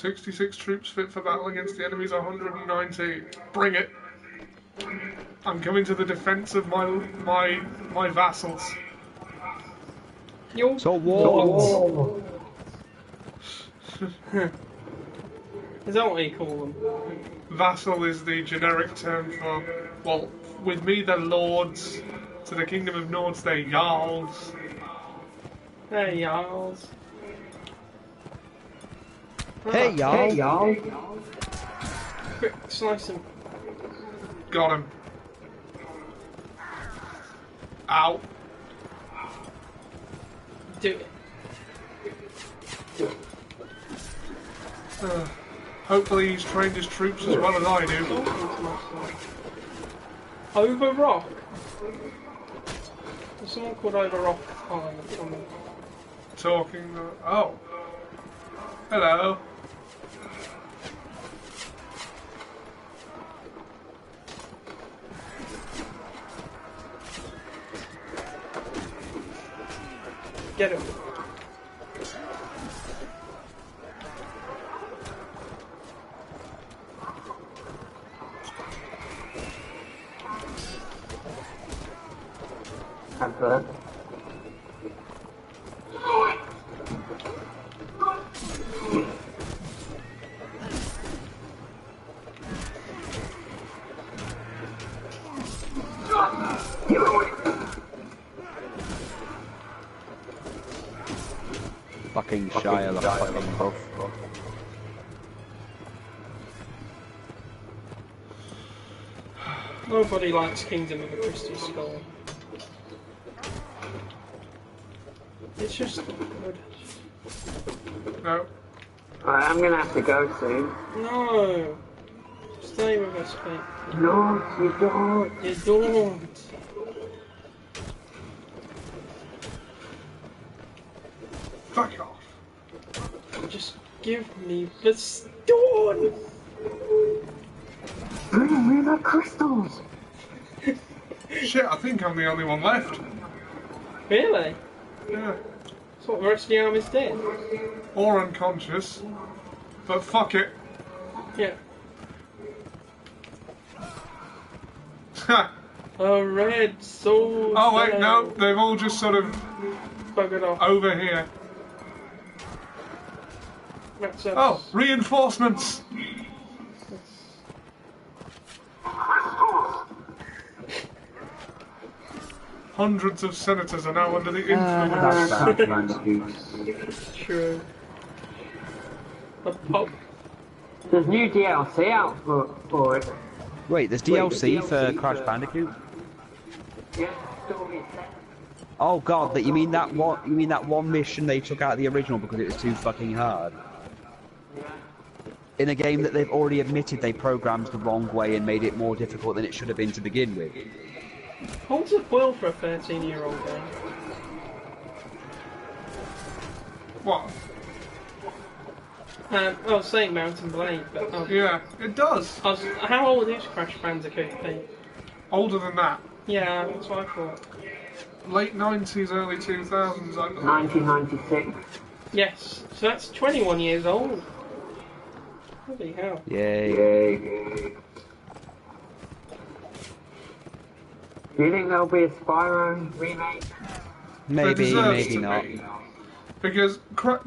"66 troops fit for battle against the enemy's 119. Bring it. I'm coming to the defense of my vassals." Yo. So what? Is that what you call them? Vassal is the generic term for, well, with me they're lords, to the kingdom of Nords they're jarls. Hey, y'alls. Hey, y'all. Quick, slice him. Got him. Ow. Do it. Hopefully he's trained his troops as well as I do. Over Rock. There's someone called Over Rock on the Talking. Oh. Hello. Get him. Hamper. Fucking Shia, the fucking buff. Nobody likes Kingdom of the Crystal Skull. It's just not good. No. Right, I'm gonna have to go soon. No! Stay with us, mate. No, you don't. You don't! Fuck off. Just give me the stone! Bring me the crystals. Shit, I think I'm the only one left. Really? Yeah. So what, the rest of the army's dead? Or unconscious. But fuck it. Yeah. Ha. A red sword! Oh wait, no, they've all just sort of Buggered off. over here. That's us. Oh, reinforcements! Hundreds of senators are now under the influence. True. A pop. There's new DLC out for it. Wait, there's DLC for Crash Bandicoot? Yeah, still be set. Oh god, that you mean that one? You mean that one mission they took out of the original because it was too fucking hard? In a game that they've already admitted they programmed the wrong way and made it more difficult than it should have been to begin with. Holds up well for a 13-year-old game. What? I was saying Mountain Blade, but Yeah, it does. how old is Crash Bandicoot, Pete? Older than that. Yeah, that's what I thought. Late 90s, early 2000s, I believe. 1996. Yes, so that's 21 years old. Holy hell. Yay. Do you think there'll be a Spyro remake? Maybe, deserves maybe to not. be. Because,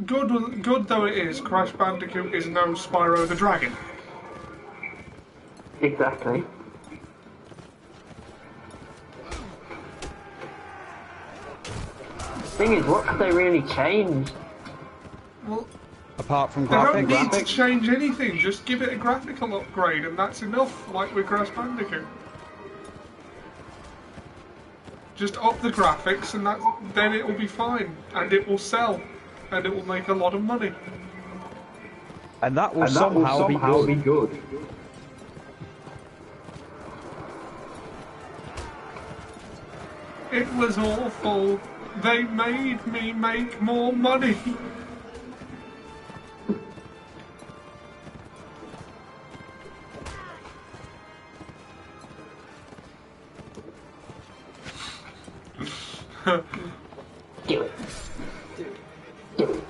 good though it is, Crash Bandicoot is no Spyro the Dragon. Exactly. Thing is, what have they really changed? Well, Apart from they don't graphics. need to change anything, just give it a graphical upgrade and that's enough, like with Crash Bandicoot. Just up the graphics and then it will be fine, and it will sell, and it will make a lot of money. And that will somehow be good. It was awful. They made me make more money. Do it. Do it.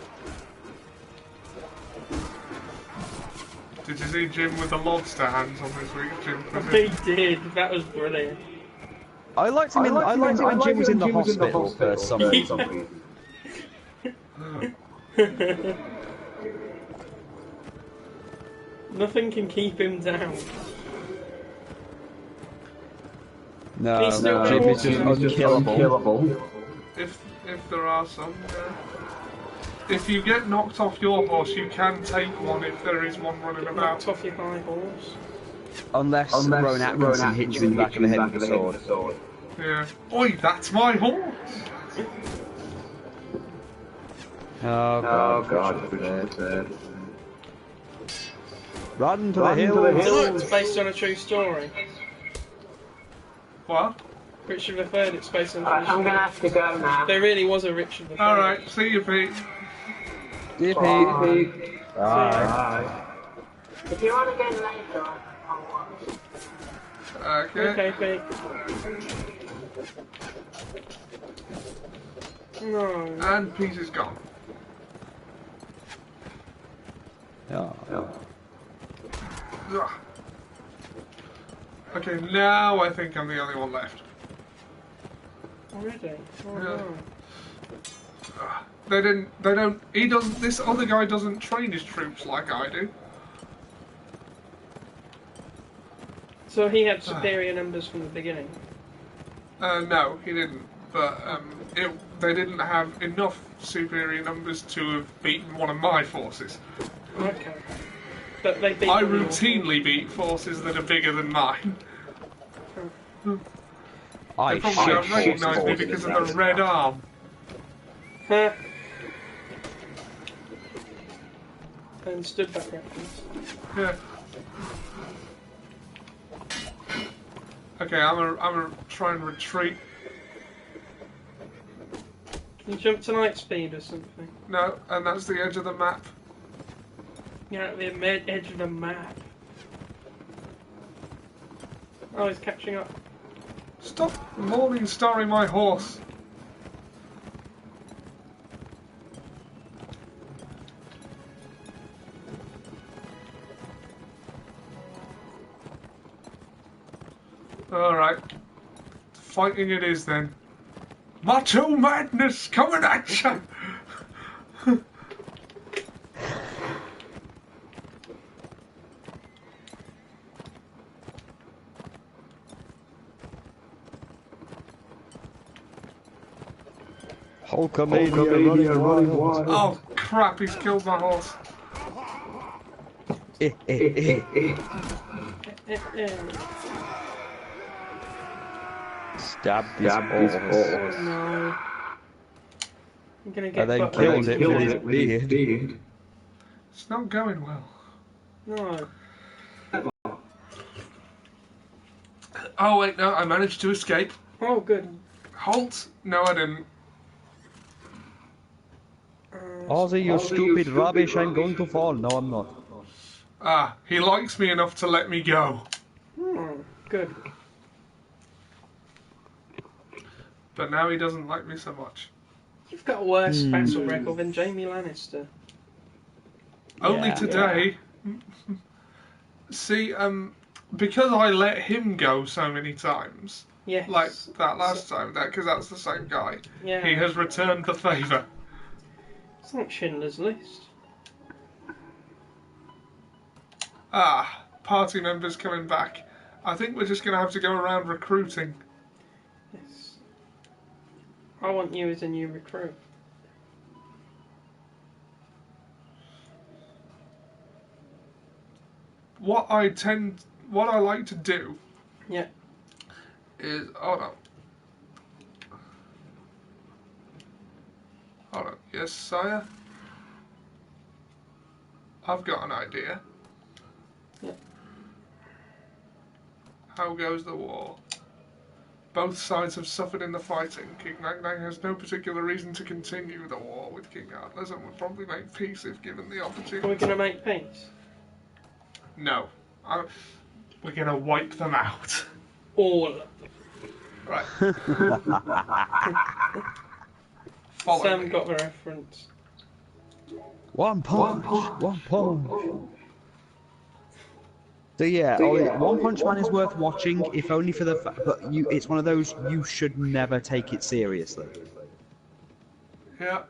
Did you see Jim with the lobster hands on this week's Jim? He did, that was brilliant. I liked him when Jim was in the hospital for some reason. Nothing can keep him down. No, He's still Jim is talking. just unkillable. If there are some, if you get knocked off your horse, you can take one if there is one running about. Knocked off your high horse. Unless Rowan Atkinson hits you in the back of the head with a sword. Yeah. Oi, that's my horse! Oh god. Run to the hills. It's based on a true story. What? Richard III, it's based on a true I'm story. gonna have to go now. There really was a Richard III. Alright, see you, Pete. Yippee. Bye. If you want to go later, I'll watch. Okay. Okay, Pete. No. And Pete is gone. Oh. Ugh. Okay, now I think I'm the only one left. Already? Oh, Yeah. no. This other guy doesn't train his troops like I do. So he had superior numbers from the beginning? No, he didn't. But they didn't have enough superior numbers to have beaten one of my forces. Okay. But they beat I all your routinely beat forces that are bigger than mine. I They probably don't shit recognise me forces because in of the that. red arm. Huh. And stood back reference. Yeah. Okay, I'm gonna try and retreat. Can you jump to light speed or something? No, and that's the edge of the map. You're at the edge of the map. Oh, he's catching up. Stop morning starring my horse. Alright. Fighting it is then. Macho madness coming at you! Hulkamania running wild. Oh crap, he's killed my horse. Stab this horse. No. You're gonna get And then butt killed raped. it with his beard. It's not going well. No. Oh wait, no, I managed to escape. Oh, good. Halt! No, I didn't. Ozzy, you stupid rubbish, I'm going to fall. No, I'm not. Ah, he likes me enough to let me go. Good. But now he doesn't like me so much. You've got a worse battle record than Jamie Lannister. Only Yeah. today. See, because I let him go so many times, Yes. like that last time, because that's the same guy, Yeah. he has returned the favour. It's not Schindler's List. Ah, party members coming back. I think we're just going to have to go around recruiting. Yes. I want you as a new recruit. What I like to do. Yeah. Is hold on. Yes, sire. I've got an idea. Yeah. How goes the war? Both sides have suffered in the fighting. King Nang Nang has no particular reason to continue the war with King Atlas and would probably make peace if given the opportunity. Are we going to make peace? No. We're going to wipe them out. All of them. Right. Follow Sam me. got the reference. One punch. So yeah, One Punch Man is worth watching, if only for the fact, but it's one of those you should never take it seriously. Yeah.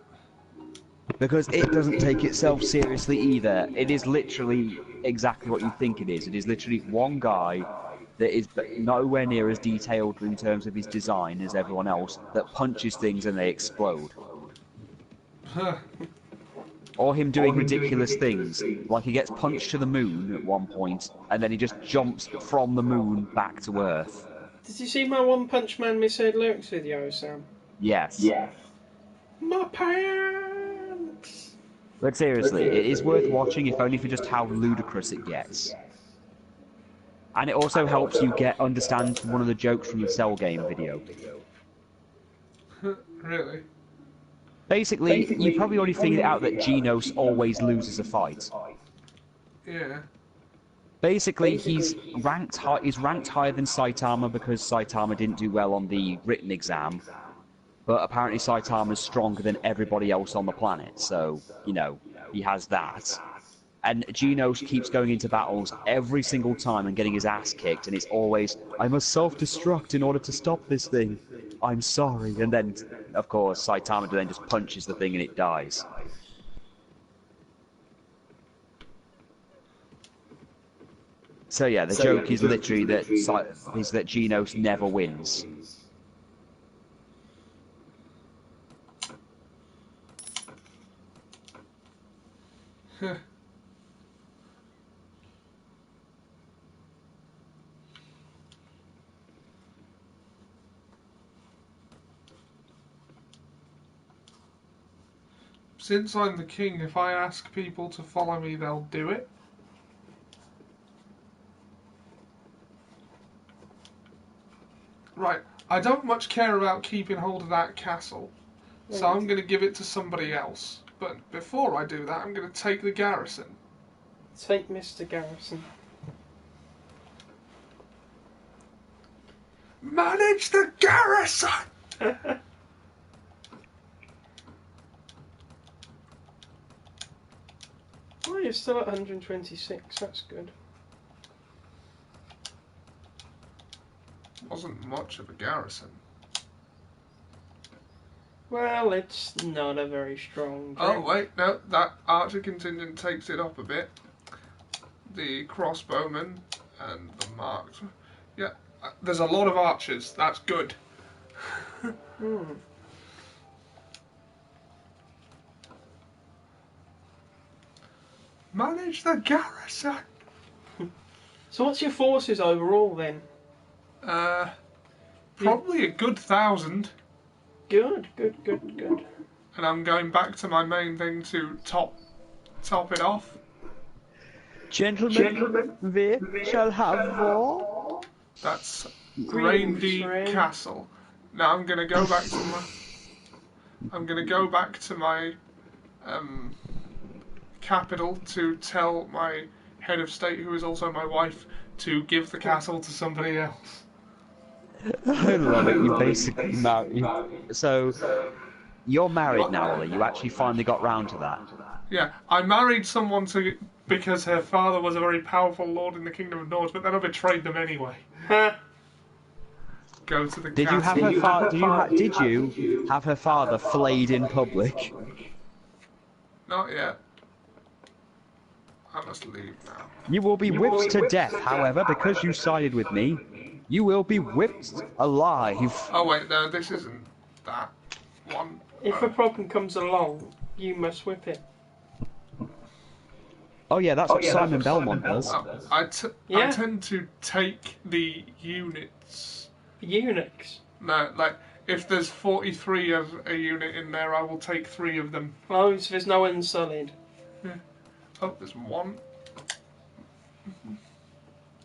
Because it doesn't take itself seriously either. It is literally exactly what you think it is. It is literally one guy that is nowhere near as detailed in terms of his design as everyone else, that punches things and they explode. Or him doing ridiculous things, like he gets punched to the moon at one point, and then he just jumps from the moon back to Earth. Did you see my One Punch Man misheard lyrics video, Sam? Yes. My pants! But seriously, it is worth watching, if only for just how ludicrous it gets. And it also helps you understand one of the jokes from the Cell Game video. Really? Basically, you probably already figured out that Genos always loses a fight. Yeah. Basically, he's ranked higher than Saitama because Saitama didn't do well on the written exam. But apparently Saitama's stronger than everybody else on the planet, so, you know, he has that. And Genos keeps going into battles every single time and getting his ass kicked, and it's always, I must self-destruct in order to stop this thing. I'm sorry. And then, of course, Saitama then just punches the thing and it dies. So yeah, the joke is literally that Genos never wins. Since I'm the king, if I ask people to follow me, they'll do it. Right, I don't much care about keeping hold of that castle, so I'm going to give it to somebody else. But before I do that, I'm going to take the garrison. Take Mr. Garrison. Manage the garrison! Oh, you're still at 126, that's good. Wasn't much of a garrison. Well, it's not a very strong Oh, drink. wait, no, that archer contingent takes it up a bit. The crossbowmen and the marks. Yeah, there's a lot of archers, that's good. Manage the garrison! So what's your forces overall then? Probably a good 1,000. Good. And I'm going back to my main thing to top it off. Gentlemen, we shall have war. That's Greetings, Randy friend. Castle. Now I'm gonna go back to my. I'm gonna go back to my capital to tell my head of state, who is also my wife, to give the castle to somebody else. I love it. You basically married. So you're married now, Ollie. You actually finally got round to that. Yeah, I married someone because her father was a very powerful lord in the Kingdom of Nords, but then I betrayed them anyway. Go to the Did you have castle. her father? Did you have her father flayed in public? Not yet. I must leave now. You will be whipped to death, however, because you sided with me. You will be whipped alive. Oh wait, no, this isn't that one. If a problem comes along, you must whip it. Oh yeah, that's what Simon Belmont does. I Yeah. tend to take the units. Eunuchs. No, like, if there's 43 of a unit in there, I will take 3 of them. Oh, so there's no Unsullied. Oh, there's one.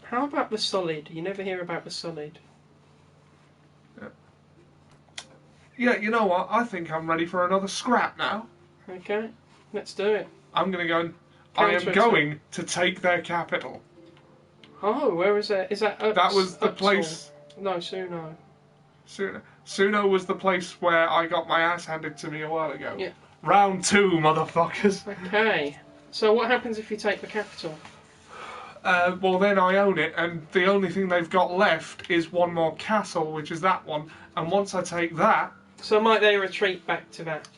How about the Solid? You never hear about the Solid. Yeah, you know what? I think I'm ready for another scrap now. Okay, let's do it. I'm gonna go and... I am going to take their capital. Oh, where is that? Is that That was the Upsall? place... No, Suno. Suno was the place where I got my ass handed to me a while ago. Yeah. Round 2, motherfuckers. Okay. So what happens if you take the capital? Well, then I own it, and the only thing they've got left is one more castle, which is that one. And once I take that... So might they retreat back to that?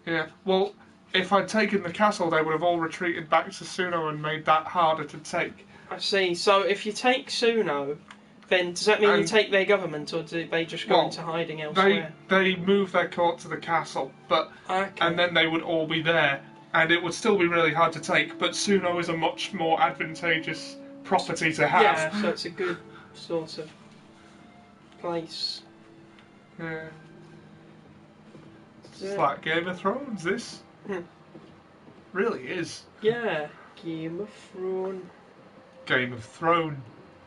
Yeah, well, if I'd taken the castle, they would have all retreated back to Suno and made that harder to take. I see. So if you take Suno, then does that mean you take their government, or do they just go into hiding elsewhere? They move their court to the castle, but and then they would all be there, and it would still be really hard to take. But Suno is a much more advantageous property to have. Yeah, so it's a good sort of place. Yeah. It's like Game of Thrones. This really is. Yeah, Game of Thrones. Game of Thrones.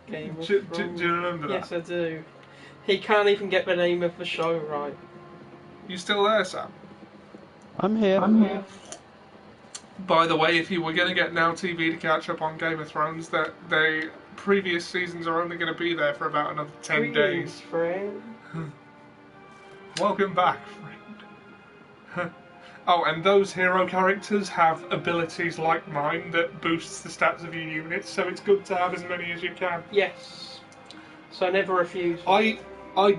Game of Do Thrones. you remember that? Yes, I do. He can't even get the name of the show right. You still there, Sam? I'm here. By the way, if you were going to get Now TV to catch up on Game of Thrones, that the previous seasons are only going to be there for about another 10 Greetings, days. friend. Welcome back, friend. Oh, and those hero characters have abilities like mine that boosts the stats of your units, so it's good to have as many as you can. Yes. So never refuse. I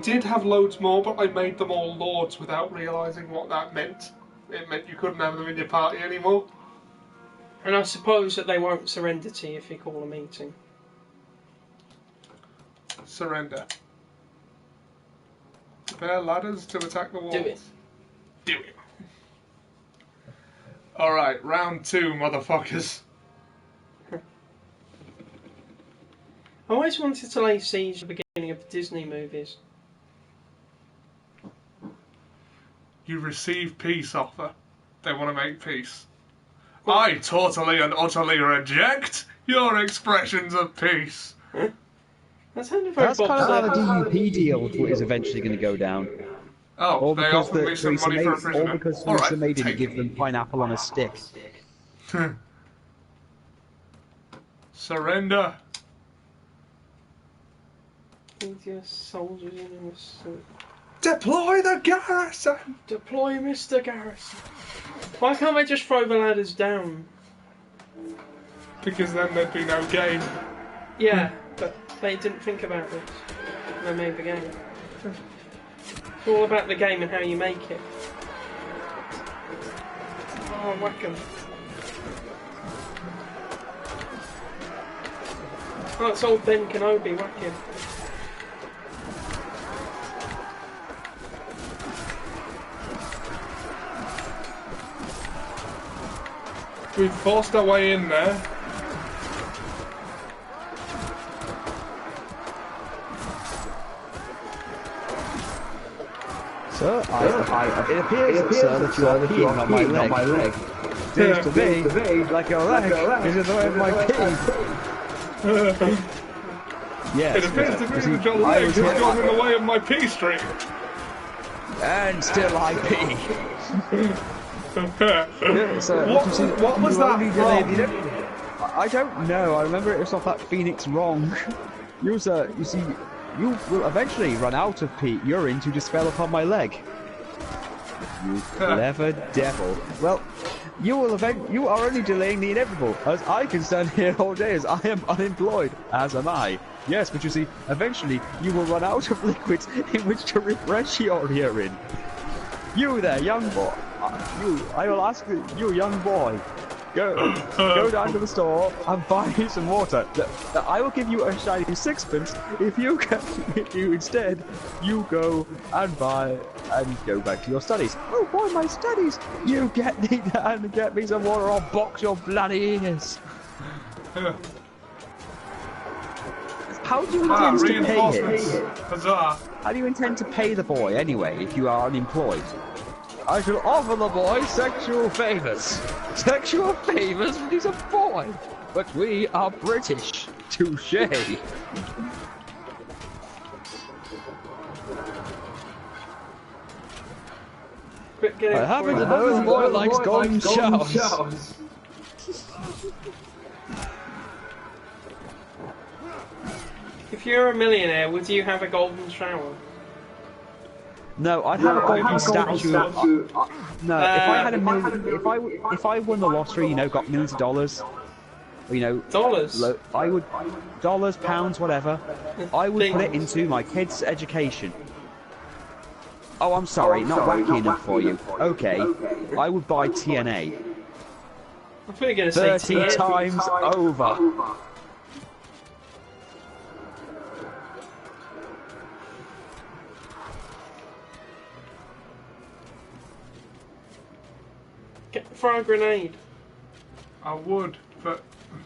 did have loads more, but I made them all lords without realising what that meant. It meant you couldn't have them in your party anymore. And I suppose that they won't surrender to you if you call a meeting. Surrender. Prepare ladders to attack the walls. Do it. Do it. Alright, round 2, motherfuckers. I always wanted to lay siege at the beginning of the Disney movies. You receive peace offer. They want to make peace. I totally and utterly reject your expressions of peace. That sounded very That's kind of how the Bob DUP deal is eventually going to go down. Oh, All they because offered me some Theresa money May, for a prisoner. all because All Theresa right, May didn't take give it. them pineapple on a stick. Surrender. Your soldiers in a suit. Deploy the garrison. Deploy Mr. Garrison. Why can't they just throw the ladders down? Because then there'd be no game. Yeah, but they didn't think about this when they made the game. It's all about the game and how you make it. Oh, whack 'em. Oh, it's old Ben Kenobi, whack him. We've forced our way in there. So Sir, it appears, sir, that you are peeing on my leg. Seems to me like your leg is in the way of my pee. Yes, It appears to me that your leg has gone in the way of my pee stream. And still I pee. So, what was that from? I don't know. I remember it was off that Phoenix Wrong. You see, you will eventually run out of urine to dispel upon my leg. You clever devil. Well, you are only delaying the inevitable, as I can stand here all day as I am unemployed, as am I. Yes, but you see, eventually you will run out of liquids in which to refresh your urine. You there, young boy. I will ask you, young boy. Go down to the store and buy me some water. I will give you a shiny sixpence if you instead you go and buy and go back to your studies. Oh boy, my studies! You get me some water or box your bloody ears. How do you intend to pay him? Huzzah! How do you intend to pay the boy anyway if you are unemployed? I shall offer the boy sexual favours. Sexual favours when he's a boy. But we are British. Touché. I happen to know the boy likes golden showers. If you're a millionaire, would you have a golden shower? No, I'd have a golden statue. No, if I had a million, if I won the lottery, got millions of dollars, dollars. I would dollars, pounds, whatever. I would put it into my kids' education. Oh, I'm sorry, not wacky enough for you. Okay, I would buy TNA. I thought you were going to say 30 times over. Throw a grenade. I would, but...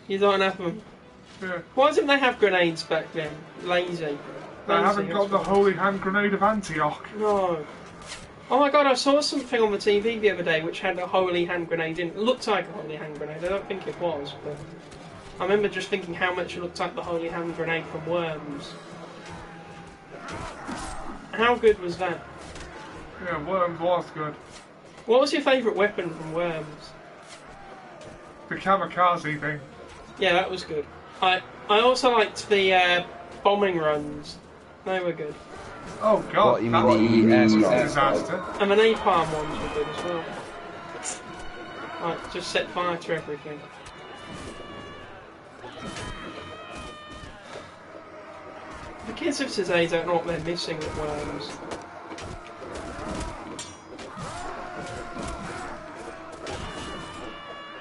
You don't have them. Yeah. Why didn't they have grenades back then? Lazy. They haven't got the holy hand grenade of Antioch. No. Oh my god, I saw something on the TV the other day which had a holy hand grenade in it. It looked like a holy hand grenade. I don't think it was, but... I remember just thinking how much it looked like the holy hand grenade from Worms. How good was that? Yeah, Worms was good. What was your favourite weapon from Worms? The kamikaze thing. Yeah, that was good. I also liked the bombing runs. They were good. Oh god, what, you that mean was the a disaster. And the napalm ones were good as well. Like, just set fire to everything. The kids of today don't know what they're missing with Worms.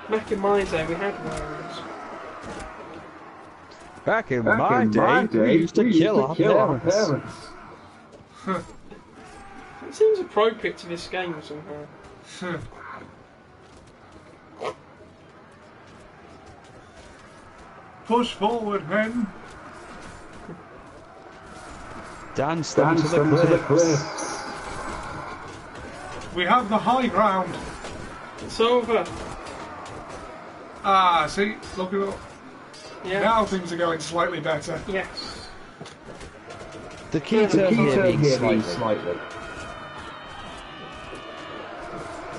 Back in my day, we had Worms. Back in my day, we used to kill our parents. It seems appropriate to this game somehow. Push forward, men. Dance them to the cliffs. We have the high ground. It's over. Ah, see? Look at it. Yeah. Now things are going slightly better. Yes. The key term here being slightly.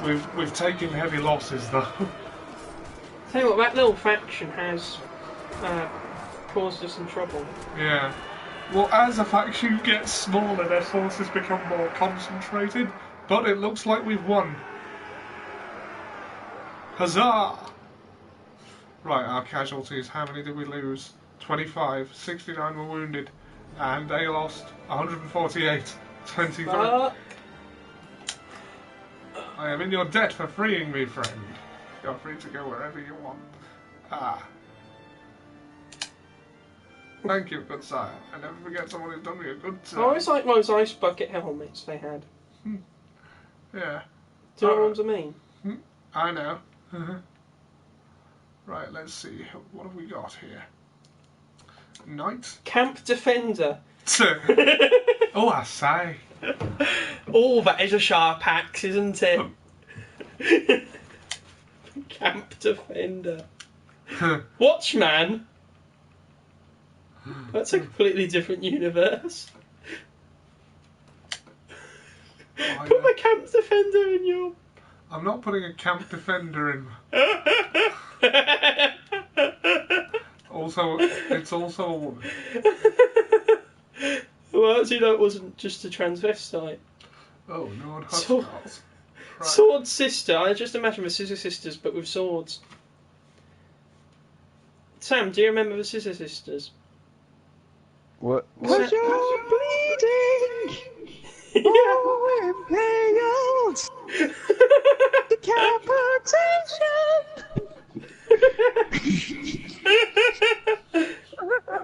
We've taken heavy losses though. Tell you what, that little faction has caused us some trouble. Yeah. Well, as a faction gets smaller, their forces become more concentrated, but it looks like we've won. Huzzah! Right, our casualties, how many did we lose? 25, 69 were wounded, and they lost 148, 23. I am in your debt for freeing me, friend. You're free to go wherever you want. Ah. Thank you, good sire. I never forget someone who's done me a good turn. I always like those ice bucket helmets they had. Yeah. Do you know what ones I mean? I know. Right, let's see. What have we got here? Knight? Camp Defender. Oh, I say. Oh, that is a sharp axe, isn't it? Camp Defender. Watchman? That's a completely different universe. Put the Camp Defender in your... I'm not putting a Camp Defender in. It's also a woman. Well, actually, that wasn't just a transvestite. Oh, no, Sword sister. I just imagine the Scissor Sisters, but with swords. Sam, do you remember the Scissor Sisters? What? Cause you're bleeding! Oh, impaled! Decapitation!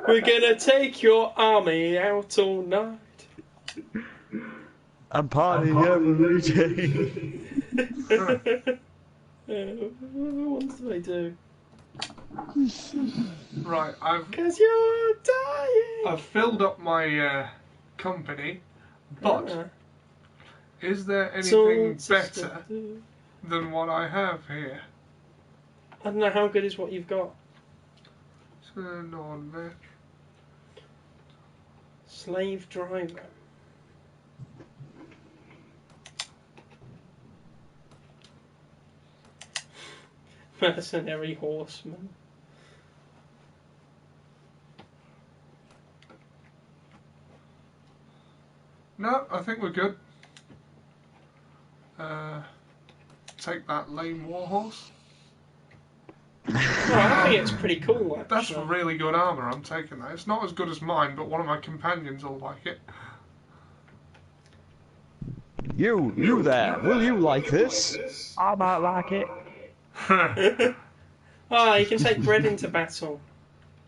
We're gonna take your army out all night. I'm partying every day. What ones do they do? Right, Cause you're dying! I've filled up my company, but is there anything better than what I have here? I don't know, how good is what you've got? Turn on that. Slave driver. Mercenary horseman. No, I think we're good. Take that lame warhorse. Oh, I think it's pretty cool, actually. That's really good armour, I'm taking that. It's not as good as mine, but one of my companions will like it. You there, will you like this? I might like it. Oh, you can take bread into battle.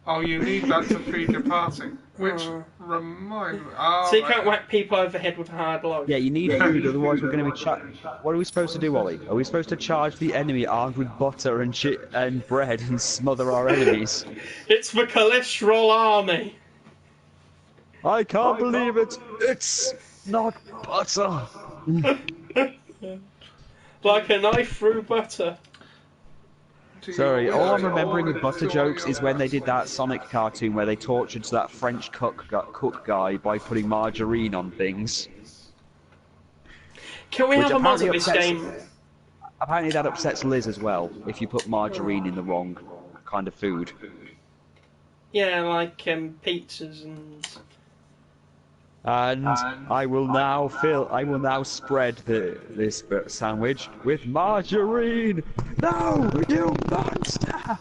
Oh, you need that to feed your party. Which reminds me... Oh, so you can't whack people over the head with a hard load. Yeah, you need food, otherwise we're going to be What are we supposed to do, Ollie? Are we supposed to charge the enemy armed with butter and shit and bread and smother our enemies? It's the cholesterol army. I can't believe it. It's not butter. Like a knife through butter. Sorry, all I'm remembering with butter jokes is when they did that Sonic cartoon where they tortured that French cook guy by putting margarine on things. Can we have a mod of this game? Apparently that upsets Liz as well, if you put margarine in the wrong kind of food. Yeah, like pizzas and... And I will now spread this sandwich with margarine. No, you monster!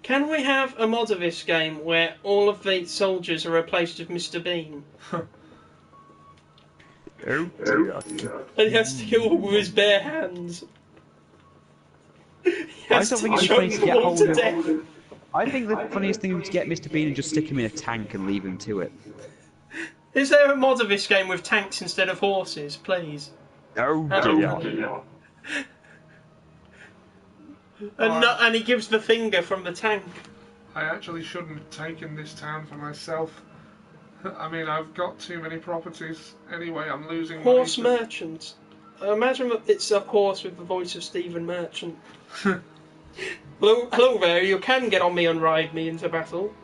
Can we have a mod of this game where all of the soldiers are replaced with Mr. Bean? Oh dear. And he has to kill them with his bare hands. I don't think it's funny to get hold of. I think the funniest thing is to get Mr. Bean and just stick him in a tank and leave him to it. Is there a mod of this game with tanks instead of horses, please? Oh dear. And he gives the finger from the tank. I actually shouldn't have taken this town for myself. I mean, I've got too many properties. Anyway, I'm losing money. Horse merchant. Imagine that it's a horse with the voice of Stephen Merchant. Hello there, you can get on me and ride me into battle.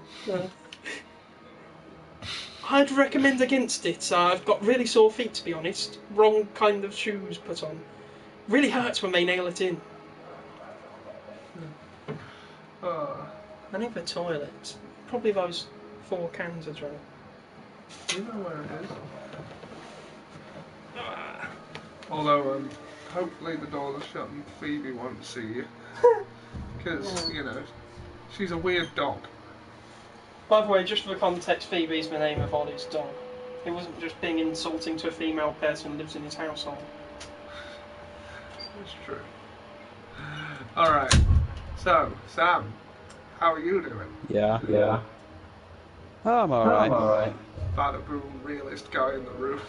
I'd recommend against it. I've got really sore feet, to be honest. Wrong kind of shoes put on. Really hurts when they nail it in. I need the toilet. Probably those 4 cans as well. You know where it is. Although, hopefully the doors are shut and Phoebe won't see you. Because, you know, she's a weird dog. By the way, just for context, Phoebe's the name of Ollie's dog. It wasn't just being insulting to a female person who lives in his household. That's true. Alright, so, Sam, how are you doing? Yeah. I'm alright. Bada boom, realist guy in the room.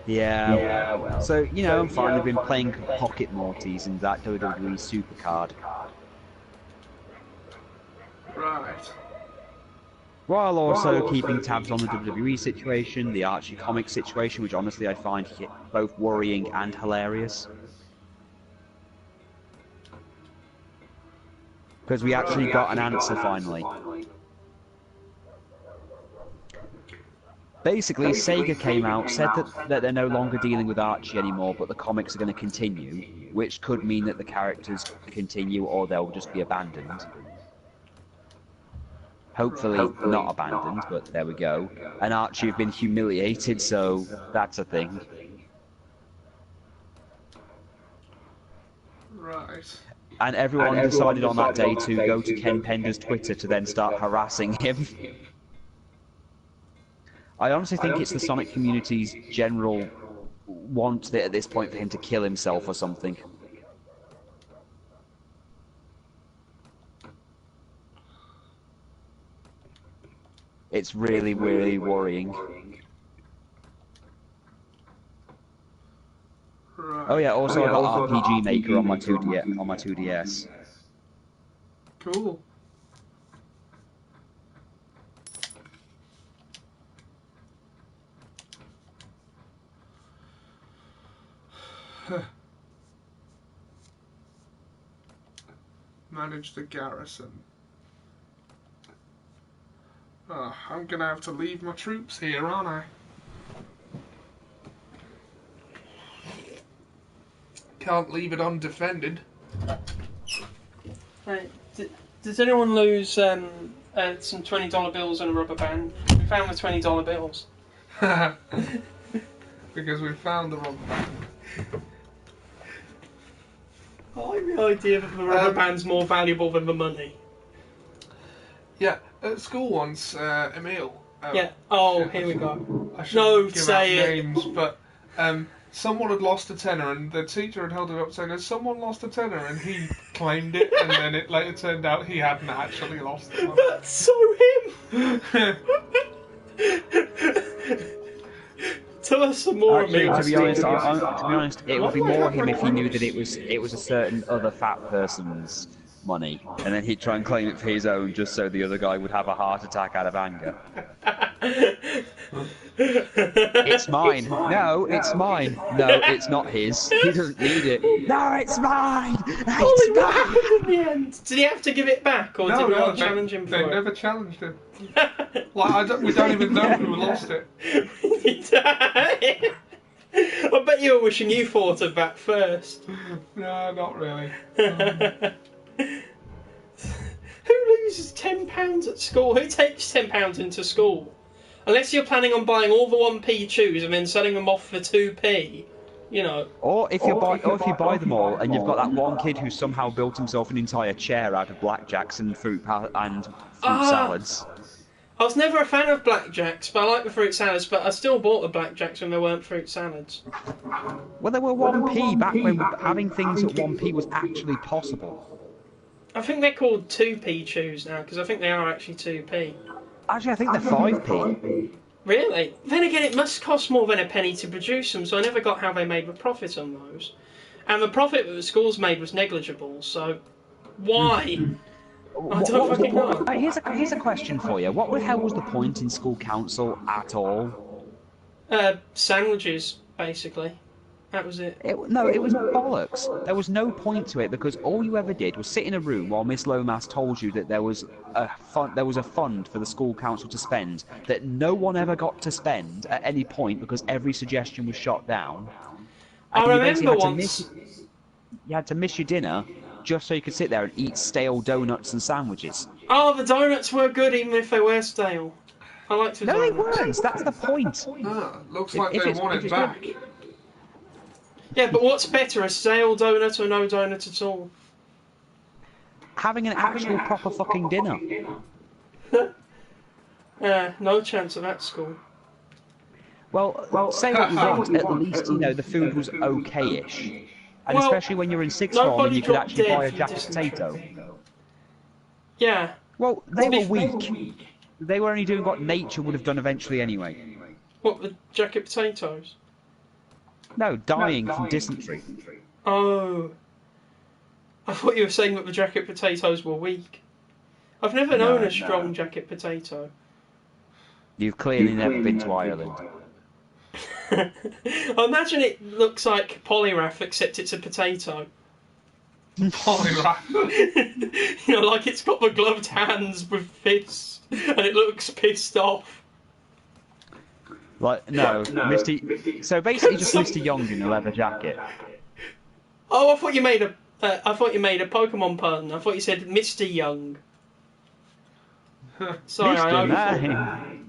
Yeah, well. So, you know, I've finally been playing Pocket Mortys and that WWE Supercard. Right. While also keeping tabs on the WWE situation, the Archie comics situation, which honestly I find both worrying and hilarious. Because we actually got an answer finally. Basically, Sega came out, said that they're no longer dealing with Archie anymore, but the comics are going to continue, which could mean that the characters continue or they'll just be abandoned. Hopefully not abandoned, but there we go. And Archie have been humiliated, so that's a thing. Right. And everyone decided on that day to go to Ken Pender's Twitter to then start harassing him. I honestly think it's the Sonic community's general want at this point for him to kill himself or something. It's really, really worrying. Right. Oh yeah, also I got RPG Maker on my 2DS. Cool. Manage the garrison. Oh, I'm gonna have to leave my troops here, aren't I? Can't leave it undefended. Right. Did anyone lose some $20 bills and a rubber band? We found the $20 bills. Because we found the rubber band. I like the idea that the rubber band's more valuable than the money. Yeah, at school once, Emil. Yeah. Oh, here we go. I shouldn't give out names, it. but someone had lost a tenner, and the teacher had held it up saying, "Has someone lost a tenner?" And he claimed it, and then it later turned out he hadn't actually lost it. That's so him. Tell us some more. Actually, to be honest, it would be more him if he knew that it was a certain other fat person's money, and then he'd try and claim it for his own, just so the other guy would have a heart attack out of anger. It's mine. No, it's mine. No, it's not his. He doesn't need it. No, it's mine. It's mine. What happened in the end? Did he have to give it back, or did no, challenge him for it? They never challenged him. We don't even know who lost it. I bet you were wishing you thought of that first. No, not really. Who loses £10 at school? Who takes £10 into school? Unless you're planning on buying all the 1p chews and then selling them off for 2p, you know. Or if you buy them all and you've got that one kid who somehow built himself an entire chair out of blackjacks and fruit salads. I was never a fan of blackjacks, but I like the fruit salads. But I still bought the blackjacks when there weren't fruit salads. Well, they were 1p back when having things at 1p was actually possible. I think they're called 2p chews now, because I think they are actually 2p. Actually, I think they're 5p. Really? Then again, it must cost more than a penny to produce them, so I never got how they made the profit on those. And the profit that the schools made was negligible, so why? I don't fucking know. Here's a question for you. What the hell was the point in school council at all? Sandwiches, basically. That was it. No, it was bollocks. There was no point to it because all you ever did was sit in a room while Miss Lomas told you that there was a fund for the school council to spend that no one ever got to spend at any point because every suggestion was shot down. And I remember once you had to miss your dinner just so you could sit there and eat stale donuts and sandwiches. Oh, the donuts were good even if they were stale. I liked the donuts. No, they weren't. That's the point. Looks like they want it back. Yeah, but what's better, a stale donut or no donut at all? Having an actual proper fucking dinner. No chance of that school. Well, say what you want, at least, the food was okay-ish. And especially when you're in sixth form and you could actually buy a jacket potato. Yeah. Well, they were weak. They were only doing what nature would have done eventually anyway. What, the jacket potatoes? No, dying from dysentery. Oh. I thought you were saying that the jacket potatoes were weak. I've never known a strong jacket potato. You've clearly never been to Ireland. I imagine it looks like polyrath, except it's a potato. Polyrath. You know, like it's got the gloved hands with fists, and it looks pissed off. Like, no, Misty... So basically just Mr. Young in a leather jacket. Oh, I thought you made a Pokemon pun. I thought you said Mr. Young. Sorry, Mr. I Nine.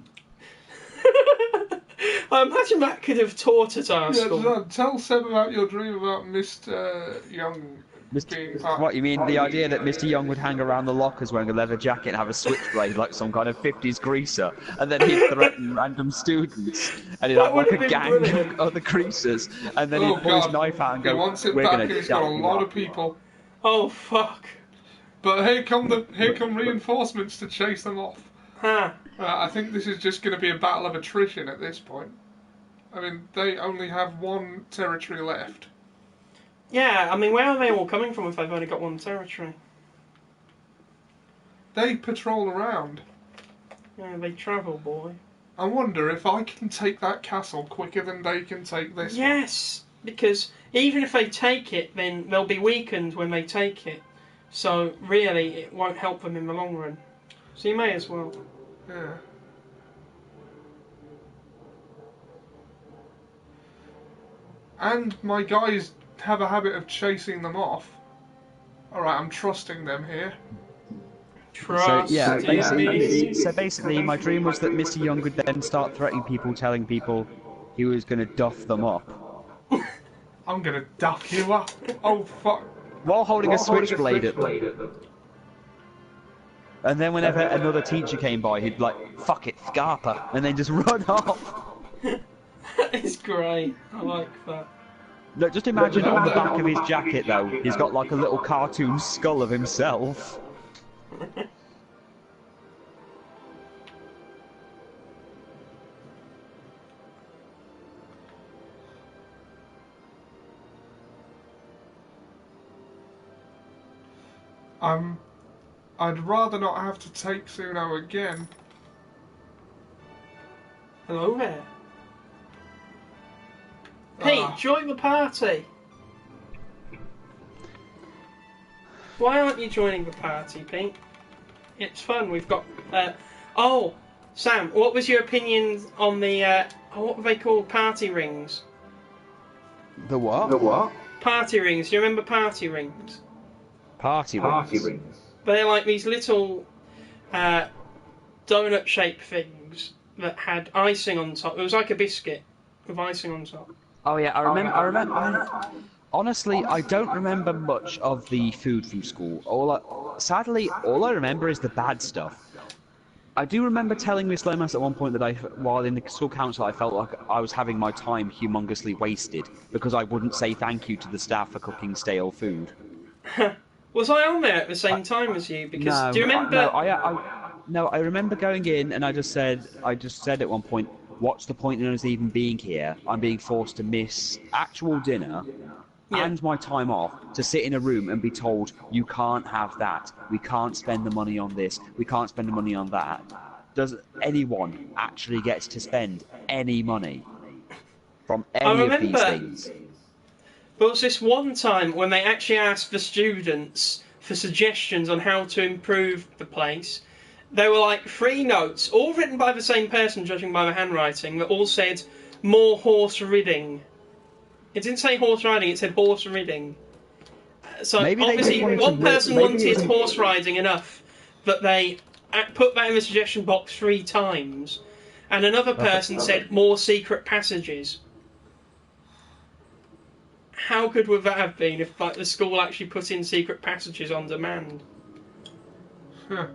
I imagine that could have taught at our school. Yeah, tell Seb about your dream about Mr. Young being part. What, you mean the idea that Mr. Young would hang around the lockers wearing a leather jacket and have a switchblade like some kind of 50s greaser, and then he'd threaten random students, and he'd have like a gang of other greasers, and then he'd pull his knife out and go, he wants it "We're back, gonna and he's got a shut you lot up." of people. Oh fuck! But here come reinforcements to chase them off. Huh. I think this is just going to be a battle of attrition at this point. I mean, they only have one territory left. Yeah, I mean, where are they all coming from if they've only got one territory? They patrol around. Yeah, they travel, boy. I wonder if I can take that castle quicker than they can take this one. Yes, because even if they take it, then they'll be weakened when they take it. So, really, it won't help them in the long run. So you may as well. Yeah. And my guys have a habit of chasing them off. Alright, I'm trusting them here. Trust So basically, my dream was that Mr. Young would then start threatening people, telling people he was going to duff them up. I'm gonna duff you up. Oh fuck. While holding a switchblade at them. And then whenever another teacher came by, he'd be like, "Fuck it, Scarpa," and then just run off. That is great. I like that. Look, just imagine on the back of his jacket, though, he's got like a little cartoon skull of himself. I'd rather not have to take Suno again. Hello there. Pete, join the party. Why aren't you joining the party, Pete? It's fun. We've got. Oh, Sam, what was your opinion on the? What were they called? Party rings. The what? The what? Party rings. Do you remember party rings? Party rings. They're like these little donut-shaped things that had icing on top. It was like a biscuit with icing on top. Oh yeah, I remember. Honestly, I don't remember much of the food from school. Sadly, all I remember is the bad stuff. I do remember telling Miss Lomas at one point that while in the school council, I felt like I was having my time humongously wasted because I wouldn't say thank you to the staff for cooking stale food. Was I on there at the same time as you? Because do you remember? No, I remember going in and I just said at one point, "What's the point in us even being here? I'm being forced to miss actual dinner." Yeah. And my time off to sit in a room and be told, "You can't have that. We can't spend the money on this. We can't spend the money on that." Does anyone actually get to spend any money from any of these things? There was this one time when they actually asked the students for suggestions on how to improve the place. There were like 3 notes, all written by the same person, judging by the handwriting, that all said, "More horse riding." It didn't say horse riding, it said horse riding. So Maybe obviously one person wanted horse riding enough that they put that in the suggestion box 3 times, and another person said more secret passages. How good would that have been if like the school actually put in secret passages on demand? Huh.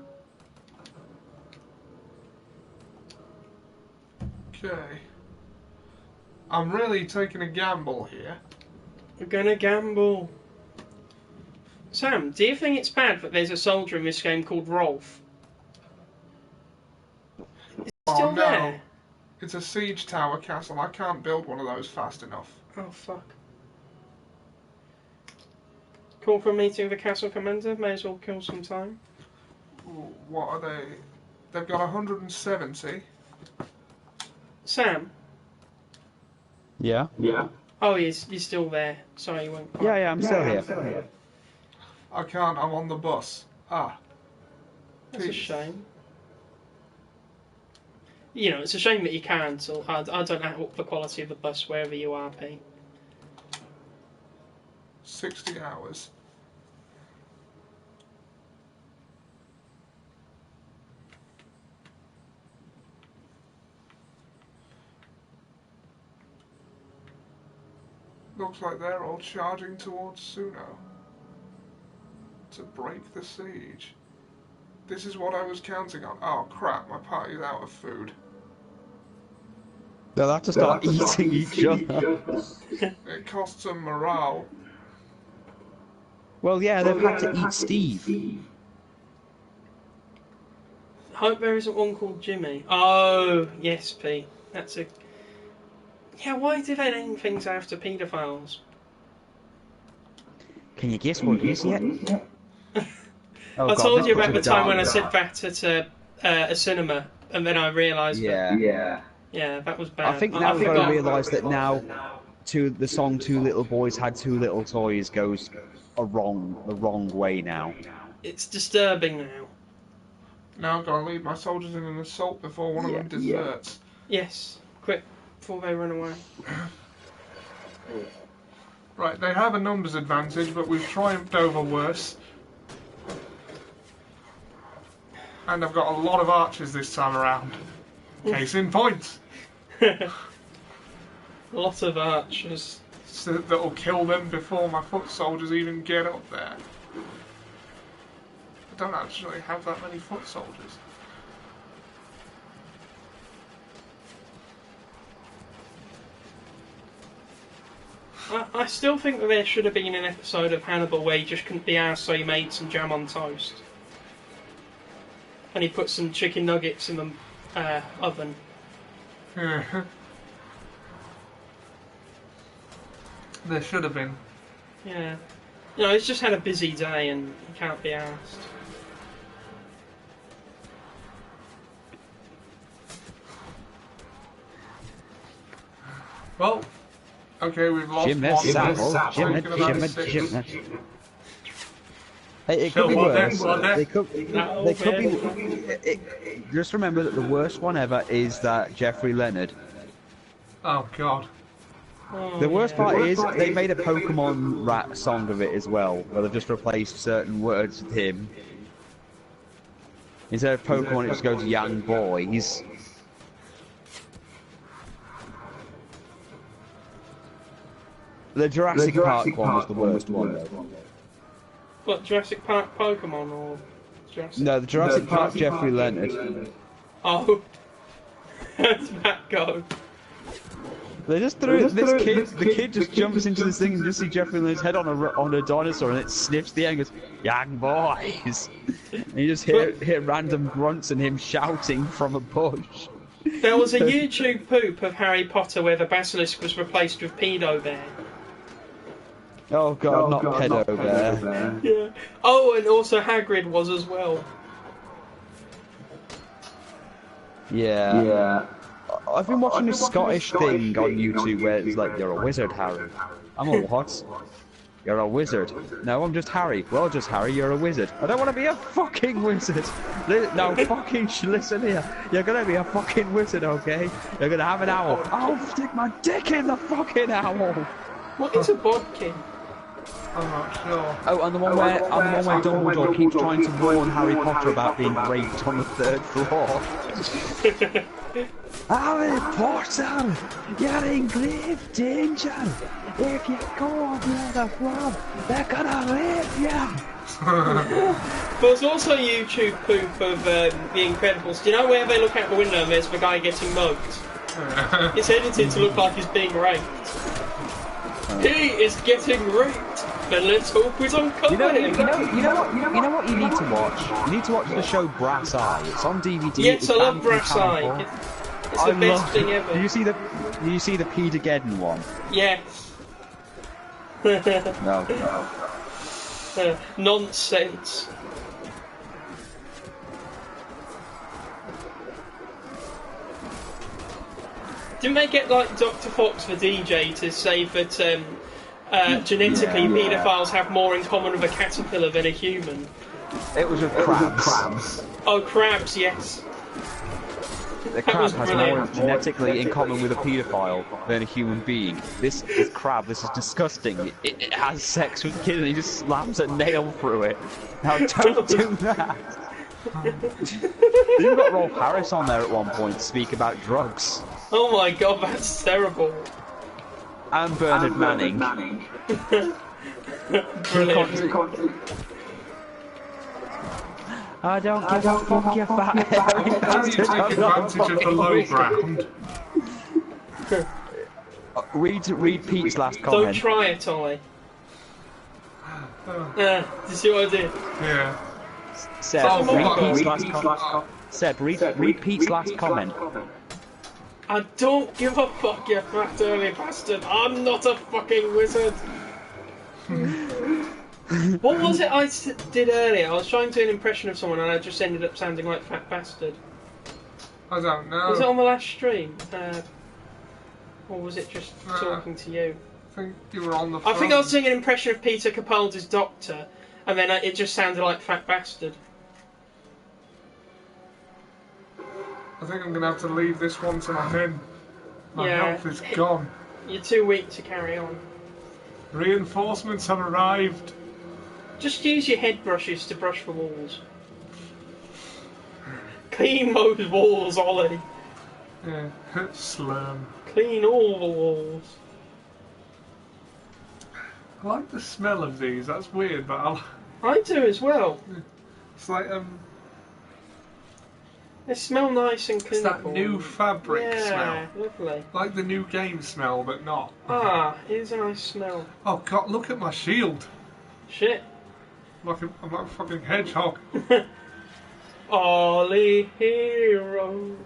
Okay. I'm really taking a gamble here. We're gonna gamble. Sam, do you think it's bad that there's a soldier in this game called Rolf? Is he still there? It's a siege tower castle. I can't build one of those fast enough. Oh fuck. Call for a meeting with the castle commander. May as well kill some time. What are they? They've got 170. Sam? Yeah? Oh, you're still there. Sorry, you went quiet. Yeah, I'm still here. I can't, I'm on the bus. Ah. That's a Peace. shame. You know, it's a shame that you can't. I don't know what the quality of the bus wherever you are, Pete. 60 hours. Looks like they're all charging towards Suno to break the siege. This is what I was counting on. Oh crap, my party's out of food. They'll have to start eating each other. It costs them morale. Well, yeah, they've had to eat Steve. Hope there isn't one called Jimmy. Oh, yes, Pete. That's a... Yeah, why do they name things after paedophiles? Can you guess what it is yet? Oh, I God, told this you puts about the it time down. when I said that at a cinema, and then I realised that... Yeah, that was bad. I think now we've got to realise that now the song Two Little Boys Had Two Little Toys goes the wrong way now. It's disturbing now. Now I've got to lead my soldiers in an assault before one of them deserts. Yes, quick, before they run away. Right, they have a numbers advantage, but we've triumphed over worse. And I've got a lot of archers this time around. Case in point. Lots of archers. So that'll kill them before my foot soldiers even get up there. I don't actually have that many foot soldiers. I still think that there should have been an episode of Hannibal where he just couldn't be arsed, so he made some jam on toast. And he put some chicken nuggets in the oven. There should have been. Yeah. You know, he's just had a busy day and he can't be arsed. Well, okay, we've lost Jim one. Jim. Hey, it could be worse. They could be. Just remember that the worst one ever is that Jeffrey Leonard. Oh God. Oh, The worst part is they made a Pokemon rap song of it as well, where they've just replaced certain words with him. Instead of Pokemon, it just goes young boys. The Jurassic Park one was the worst one, though. What, Jurassic Park Pokemon or Jurassic... No, the Jurassic Park Jeffrey Leonard. Oh. How's that go? They just threw this kid. The kid just jumps into this thing and just see Jeffrey Leonard's head on a dinosaur, and it sniffs the air and goes, "Young boys!" And you just hear random grunts and him shouting from a bush. There was a YouTube poop of Harry Potter where the basilisk was replaced with Pedo Bear. Oh God, not pedo bear. Yeah. Oh, and also Hagrid was as well. Yeah. I've been watching this Scottish thing on YouTube where it's like, "You're a wizard, Harry." I'm a what? "You're a wizard." "No, I'm just Harry." "Well, just Harry, you're a wizard." "I don't want to be a fucking wizard." "No, fucking listen here. You're gonna be a fucking wizard, okay? You're gonna have an owl." "I'll stick my dick in the fucking owl." What is a bodkin? I'm not sure. Oh, and the one where Dumbledore keeps trying to warn Harry Potter about being raped on the 3rd floor. "Harry Potter, you're in grave danger. If you go on the other floor, they're gonna rape you." There's also a YouTube poop of The Incredibles. Do you know where they look out the window and there's the guy getting mugged? It's edited to look like he's being raped. He is getting raped. Then let's hope we don't cover him. You know what you need to watch? You need to watch the show Brass Eye. It's on DVD. Yes, I love banned from Brass Channel Eye. 4. It's the best thing ever. Do you see the Petergeddon one? Yes. No. Nonsense. Didn't they get like Dr. Fox, the DJ, to say that genetically paedophiles have more in common with a caterpillar than a human? It was with crabs. Oh, crabs, yes. The crab has more genetically in common with a paedophile than a human being. This is crab. This is disgusting. It has sex with a kid and he just slams a nail through it. Now, don't do that. You got Rolf Harris on there at one point to speak about drugs. Oh my god, that's terrible. And Bernard Manning. Brilliant. I don't give a fuck, you fat hairy How do you bastard. take advantage of the low ground? Read Pete's last Don't comment. try it, Ollie. Do you see what I did? Yeah. Seb, read Pete's last comment. I don't give a fuck, you fat early bastard. I'm not a fucking wizard. What was it I did earlier? I was trying to do an impression of someone and I just ended up sounding like fat bastard. I don't know. Was it on the last stream? Or was it just talking to you? I think you were on the phone. I think I was doing an impression of Peter Capaldi's Doctor, and then it just sounded like fat bastard. I think I'm going to have to leave this one to my bin. My Yeah. health is gone. You're too weak to carry on. Reinforcements have arrived. Just use your head brushes to brush the walls. Clean those walls, Ollie. Yeah. Slurm. Clean all the walls. I like the smell of these. That's weird, but I do as well. it's like They smell nice and it's clinical. that new fabric Yeah, smell. lovely. Like the new game smell, but not. Ah, it is a nice smell. Oh god, look at my shield. Shit. I'm like a fucking hedgehog. Ollie heroes.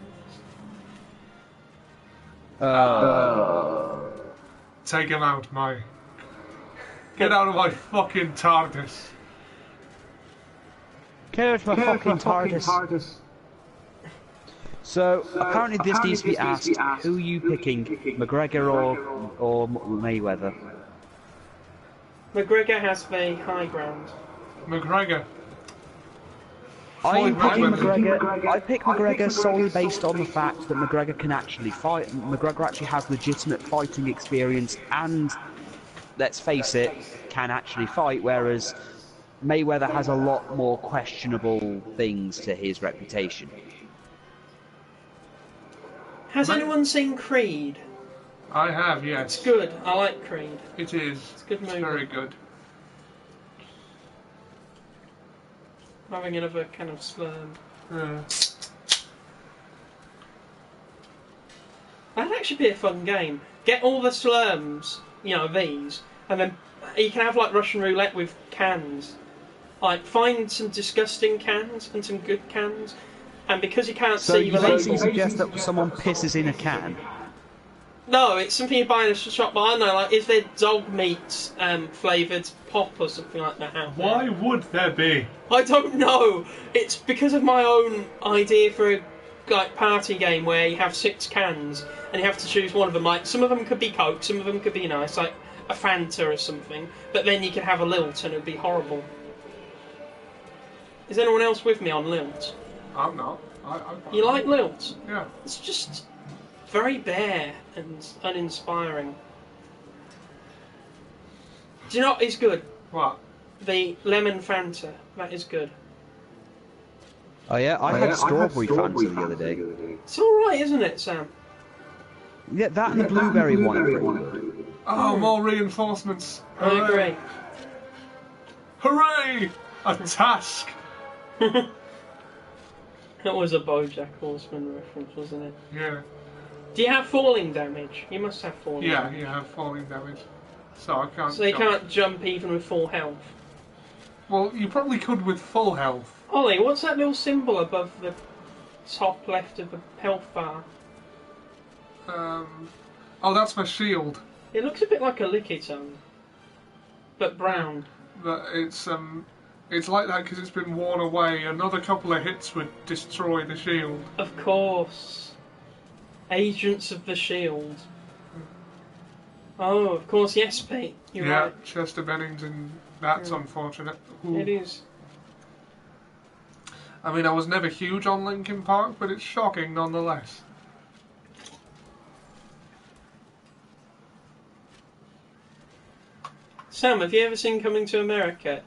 Take him out, my. Get out of my fucking TARDIS. Get out of my fucking TARDIS. So, apparently this needs to be asked, who are you picking, McGregor or Mayweather? McGregor has the high ground. McGregor. I'm picking Mayweather. McGregor. I pick McGregor solely based on the fact that McGregor can actually fight. McGregor actually has legitimate fighting experience and, let's face it, can actually fight, whereas Mayweather has a lot more questionable things to his reputation. Has anyone seen Creed? I have, yes. It's good. I like Creed. It is. It's a good movie. Very good. Having another kind of slurm. That'd actually be a fun game. Get all the slurms, you know, these, and then you can have like Russian roulette with cans. Like, find some disgusting cans and some good cans, and because you can't So see you the basically label... suggest that someone pisses in a can? No, it's something you buy in a shop, but I don't know, like, is there dog meat flavoured pop or something like that out there? Why would there be? I don't know. It's because of my own idea for a like party game where you have 6 cans and you have to choose one of them. Like, some of them could be Coke, some of them could be nice, like a Fanta or something. But then you could have a Lilt and it would be horrible. Is anyone else with me on Lilt? I'm not. You like Lilt? Yeah. It's just very bare and uninspiring. Do you know what is good? What? The lemon Fanta. That is good. Oh yeah, I had strawberry Fanta the other day. It's alright, isn't it, Sam? Yeah, that and the blueberry one are pretty good. Oh, more reinforcements. I agree. Hooray! A task. That was a BoJack Horseman reference, wasn't it? Yeah. Do you have falling damage? You must have falling Yeah, damage. you have falling damage. So I can't So you jump. can't jump even with full health. Well, you probably could with full health. Ollie, what's that little symbol above the top left of the health bar? Oh, that's my shield. It looks a bit like a licky tongue, but brown. But it's like that because it's been worn away. Another couple of hits would destroy the shield. Of course. Agents of the Shield. Oh, of course, yes, Pete. You're Yeah, right. Chester Bennington. That's unfortunate. Ooh. It is. I mean, I was never huge on Linkin Park, but it's shocking nonetheless. Sam, have you ever seen Coming to America?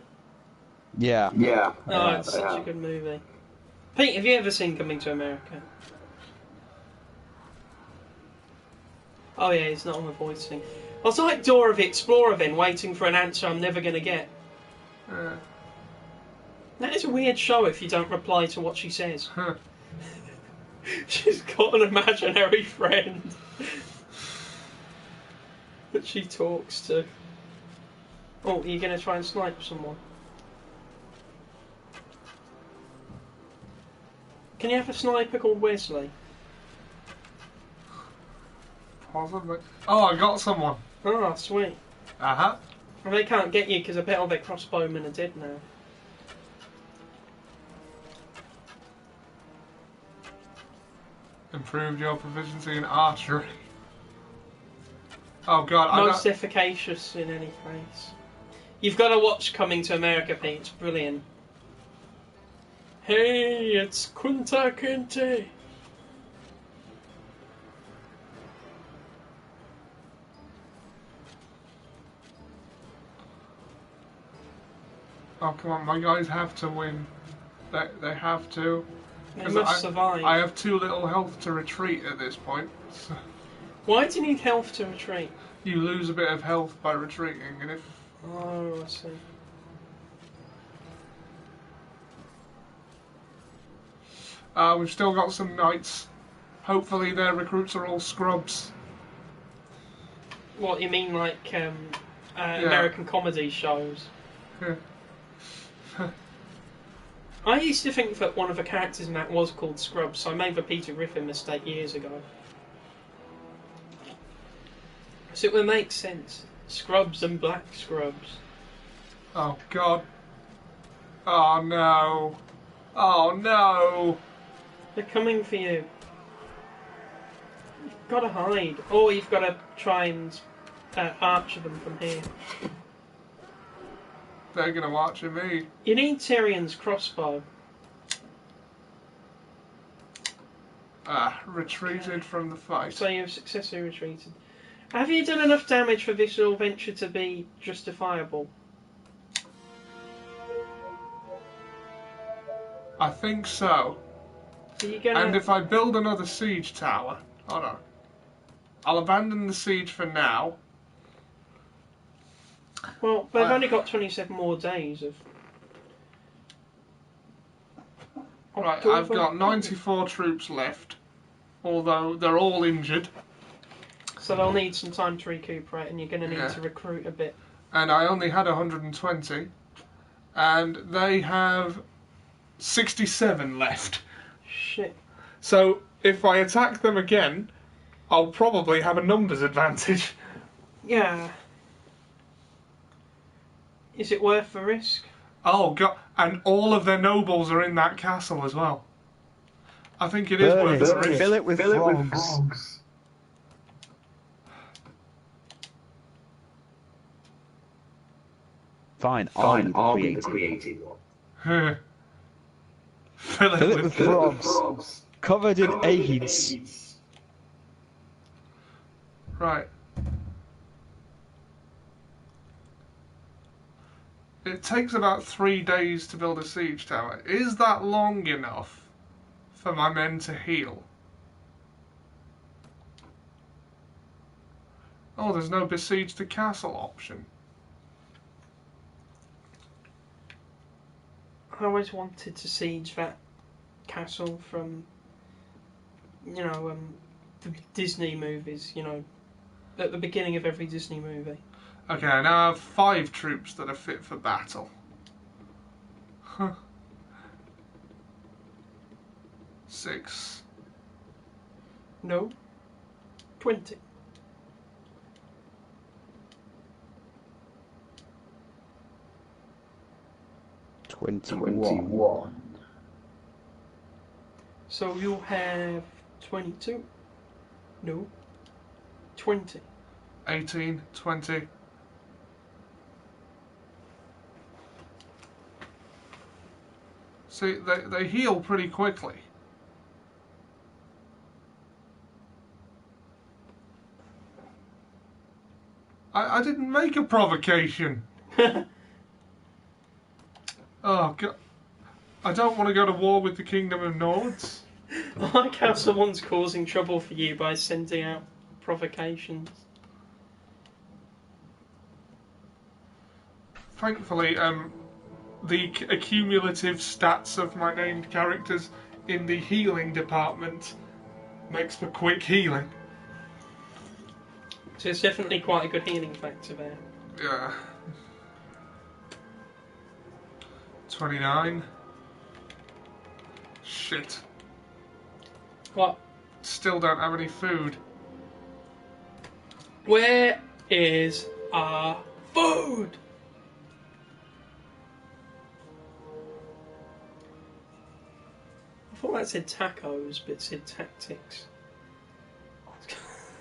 Yeah. Yeah. Oh, it's such a good movie. Pete, have you ever seen Coming to America? Oh yeah, he's not on the voice thing. I was like Dora the Explorer then, waiting for an answer I'm never going to get. That is a weird show if you don't reply to what she says. Huh. She's got an imaginary friend that she talks to. Oh, are you going to try and snipe someone? Can you have a sniper called Wesley? Possibly. Oh, I got someone. Oh, sweet. Uh-huh. Well, they can't get you because a bit of their crossbowmen are dead now. Improved your proficiency in archery. Oh god, Most efficacious in any case. You've got to watch Coming to America, Pete. It's brilliant. Hey, it's Kunta Kinte. Oh come on, my guys have to win. They have to. They must survive. I have too little health to retreat at this point. So Why do you need health to retreat? you lose a bit of health by retreating, and if Oh, I see. we've still got some knights. Hopefully their recruits are all scrubs. What, you mean like American comedy shows? Yeah. I used to think that one of the characters in that was called Scrubs, so I made the Peter Griffin mistake years ago. So it would make sense. Scrubs and black scrubs. Oh god. Oh no. Oh no. They're coming for you. You've got to hide. Or you've got to try and archer them from here. They're gonna watch me. You need Tyrion's crossbow. Retreated from the fight. So you've successfully retreated. Have you done enough damage for this little venture to be justifiable? I think so. Are you gonna... And if I build another siege tower, hold on. I'll abandon the siege for now. Well, they've only got 27 more days of... Right, I've got 94 troops left, although they're all injured. So they'll need some time to recuperate, and you're going to need Yeah. to recruit a bit. And I only had 120, and they have 67 left. Shit. So if I attack them again, I'll probably have a numbers advantage. Yeah. Is it worth the risk? Oh god, and all of their nobles are in that castle as well. I think it is worth the risk. Fill it with frogs. Fine, I'll be the creative one. Fill Fill it with frogs. Covered in AIDS. Right. It takes about 3 days to build a siege tower. Is that long enough for my men to heal? Oh, there's no besiege the castle option. I always wanted to siege that castle from, you know, the Disney movies, you know, at the beginning of every Disney movie. Okay, I now have 5 troops that are fit for battle. Huh. 6. No. 20. So you'll have 22. No. 20. 18, 20. See, they heal pretty quickly. I didn't make a provocation. Oh, God. I don't want to go to war with the Kingdom of Nords. I like how someone's causing trouble for you by sending out provocations. Thankfully, the accumulative stats of my named characters in the healing department makes for quick healing. So it's definitely quite a good healing factor there. Yeah. 29. Shit. What? Still don't have any food. Where is our food? I thought that said tacos, but it said tactics. I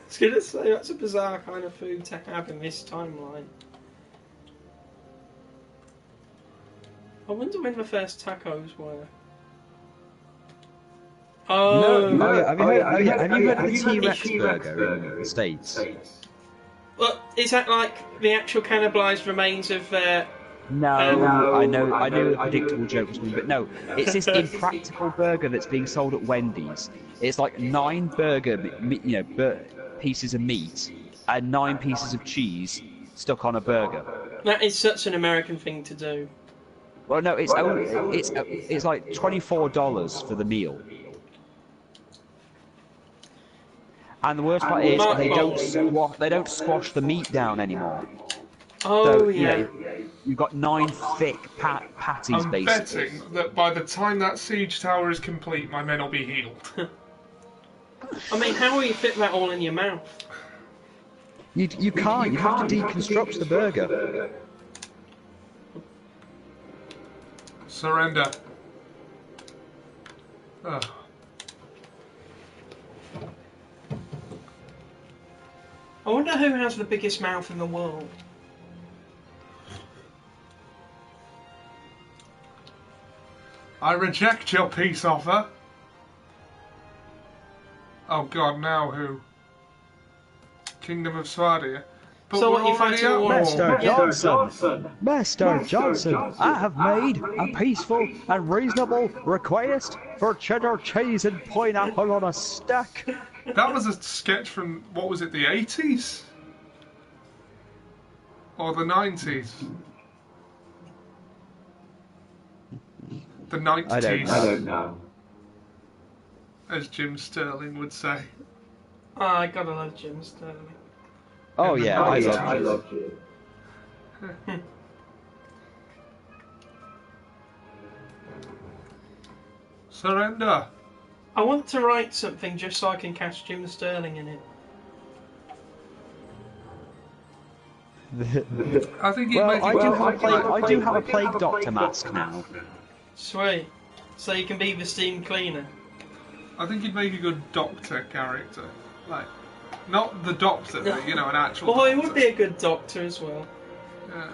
was going to say, that's a bizarre kind of food to have in this timeline. I wonder when the first tacos were. Oh, Have you heard of the T-Rex burger in the States? well, is that like the actual cannibalised remains of? No, I know the predictable joke was coming, but no, it's this impractical burger that's being sold at Wendy's. It's like 9 pieces of meat and 9 pieces of cheese stuck on a burger. That is such an American thing to do. Well, no, it's like $24 for the meal. And the worst part is they don't squash the meat down anymore. Oh, So, yeah. You've got 9 thick patties, I'm basically. betting that by the time that siege tower is complete, my men will be healed. I mean, how will you fit that all in your mouth? You can't. You have to deconstruct the burger. Surrender. Ugh. I wonder who has the biggest mouth in the world. I reject your peace offer. Oh God, now who? Kingdom of Swadia. But So we're what, you already fighting at war? war. Master Johnson, Master Johnson, I have made a peaceful and reasonable request for cheddar cheese and pineapple on a stack. That was a sketch from, what was it, the 80s? Or the 90s? The 90s. I don't know. As Jim Sterling would say. Oh, I gotta love Jim Sterling. Oh yeah, I I love you. Surrender. I want to write something just so I can cast Jim Sterling in it. I think he'd Well, make I it do have a plague doctor mask now. Sweet. So you can be the steam cleaner. I think he'd make a good doctor character. Like, not the doctor, but, you know, an actual Well, he doctor. would be a good doctor as well. Yeah.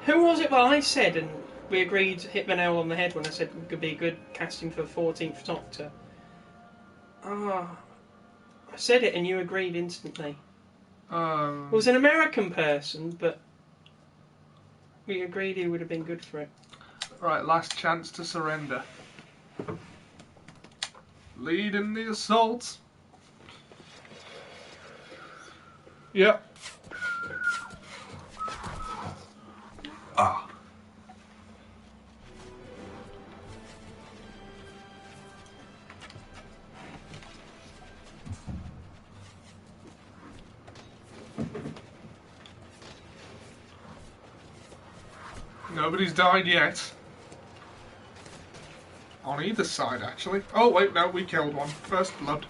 Who was it that I said, and we agreed, hit the nail on the head when I said it could be a good casting for the 14th Doctor? Ah, I said it and you agreed instantly. It was an American person, but we agreed he would have been good for it. Right, last chance to surrender. Lead in the assault. Yep. Ah. Nobody's died yet. On either side, actually. Oh, wait, no, we killed one. First blood.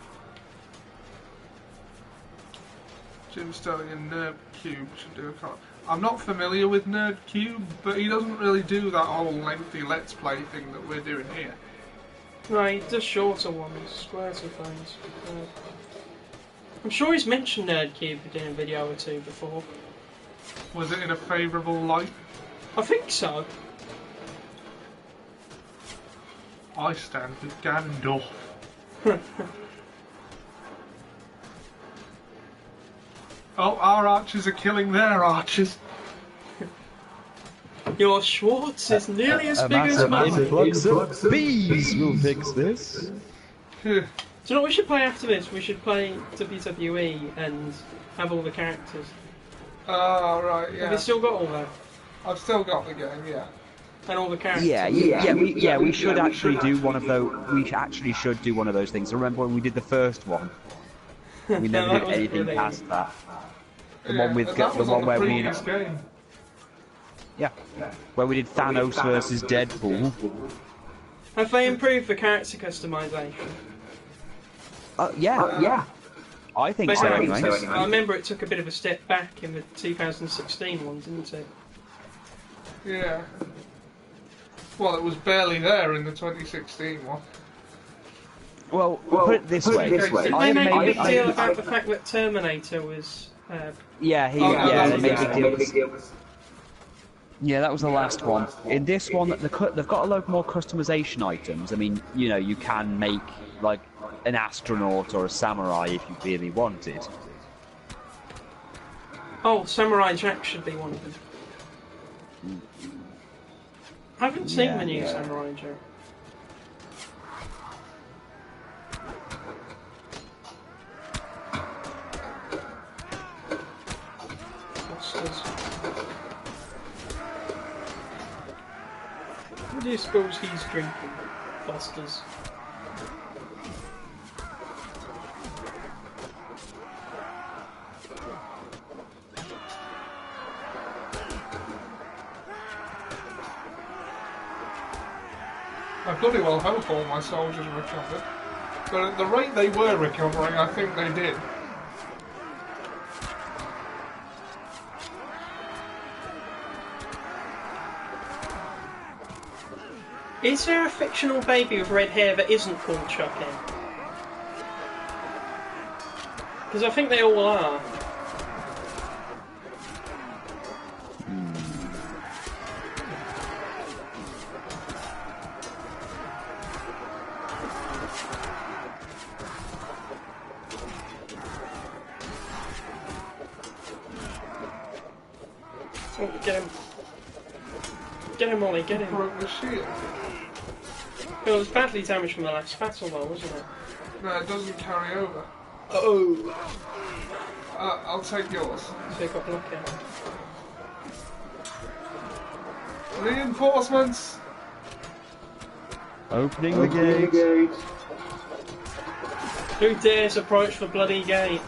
Jim Sterling and Nerd Cube should do a card. I'm not familiar with Nerd Cube, but he doesn't really do that whole lengthy Let's Play thing that we're doing here. Right, just shorter ones, squares of things. I'm sure he's mentioned Nerdcube in a video or two before. Was it in a favourable light? I think so. I stand with Gandalf. Oh, our archers are killing their archers. Your Schwartz is nearly as A big as massive mine. influx of bees will fix this. Do you know what we should play after this? We should play WWE and have all the characters. Oh, right, Have yeah. you still got all that? I've still got the game, yeah. And all the characters? We should actually do one of those. We actually should do one of those things. Remember when we did the first one? We never That did was anything brilliant. past that. The Yeah, one with and that the was one on where the we previous game. where we did Thanos versus Deadpool. Have they improved the character customization? Yeah. I think They so have. anyway. I remember it took a bit of a step back in the 2016 one, didn't it? Yeah. Well, it was barely there in the 2016 one. Well, put it this way. Did I they make a big made- deal about the fact that Terminator was... Yeah, Oh, they that made was a big deal. Yeah, that was the last one. In this one, they've got a load more customization items. I mean, you know, you can make like an astronaut or a samurai if you really wanted. Oh, Samurai Jack should be one of them. I haven't seen the new Samurai Jack. What do you suppose he's drinking? Fosters. I bloody well hope all my soldiers recovered. But at the rate they were recovering, I think they did. Is there a fictional baby with red hair that isn't called Chucky? Because I think they all are. Oh, get him. Get him, Ollie, get him. Broke the shield. It was badly damaged from the last battle though, wasn't it? No, it doesn't carry over. Oh! I'll take yours. So you got lucky. Reinforcements! Opening the gate. Who dares approach the bloody gate?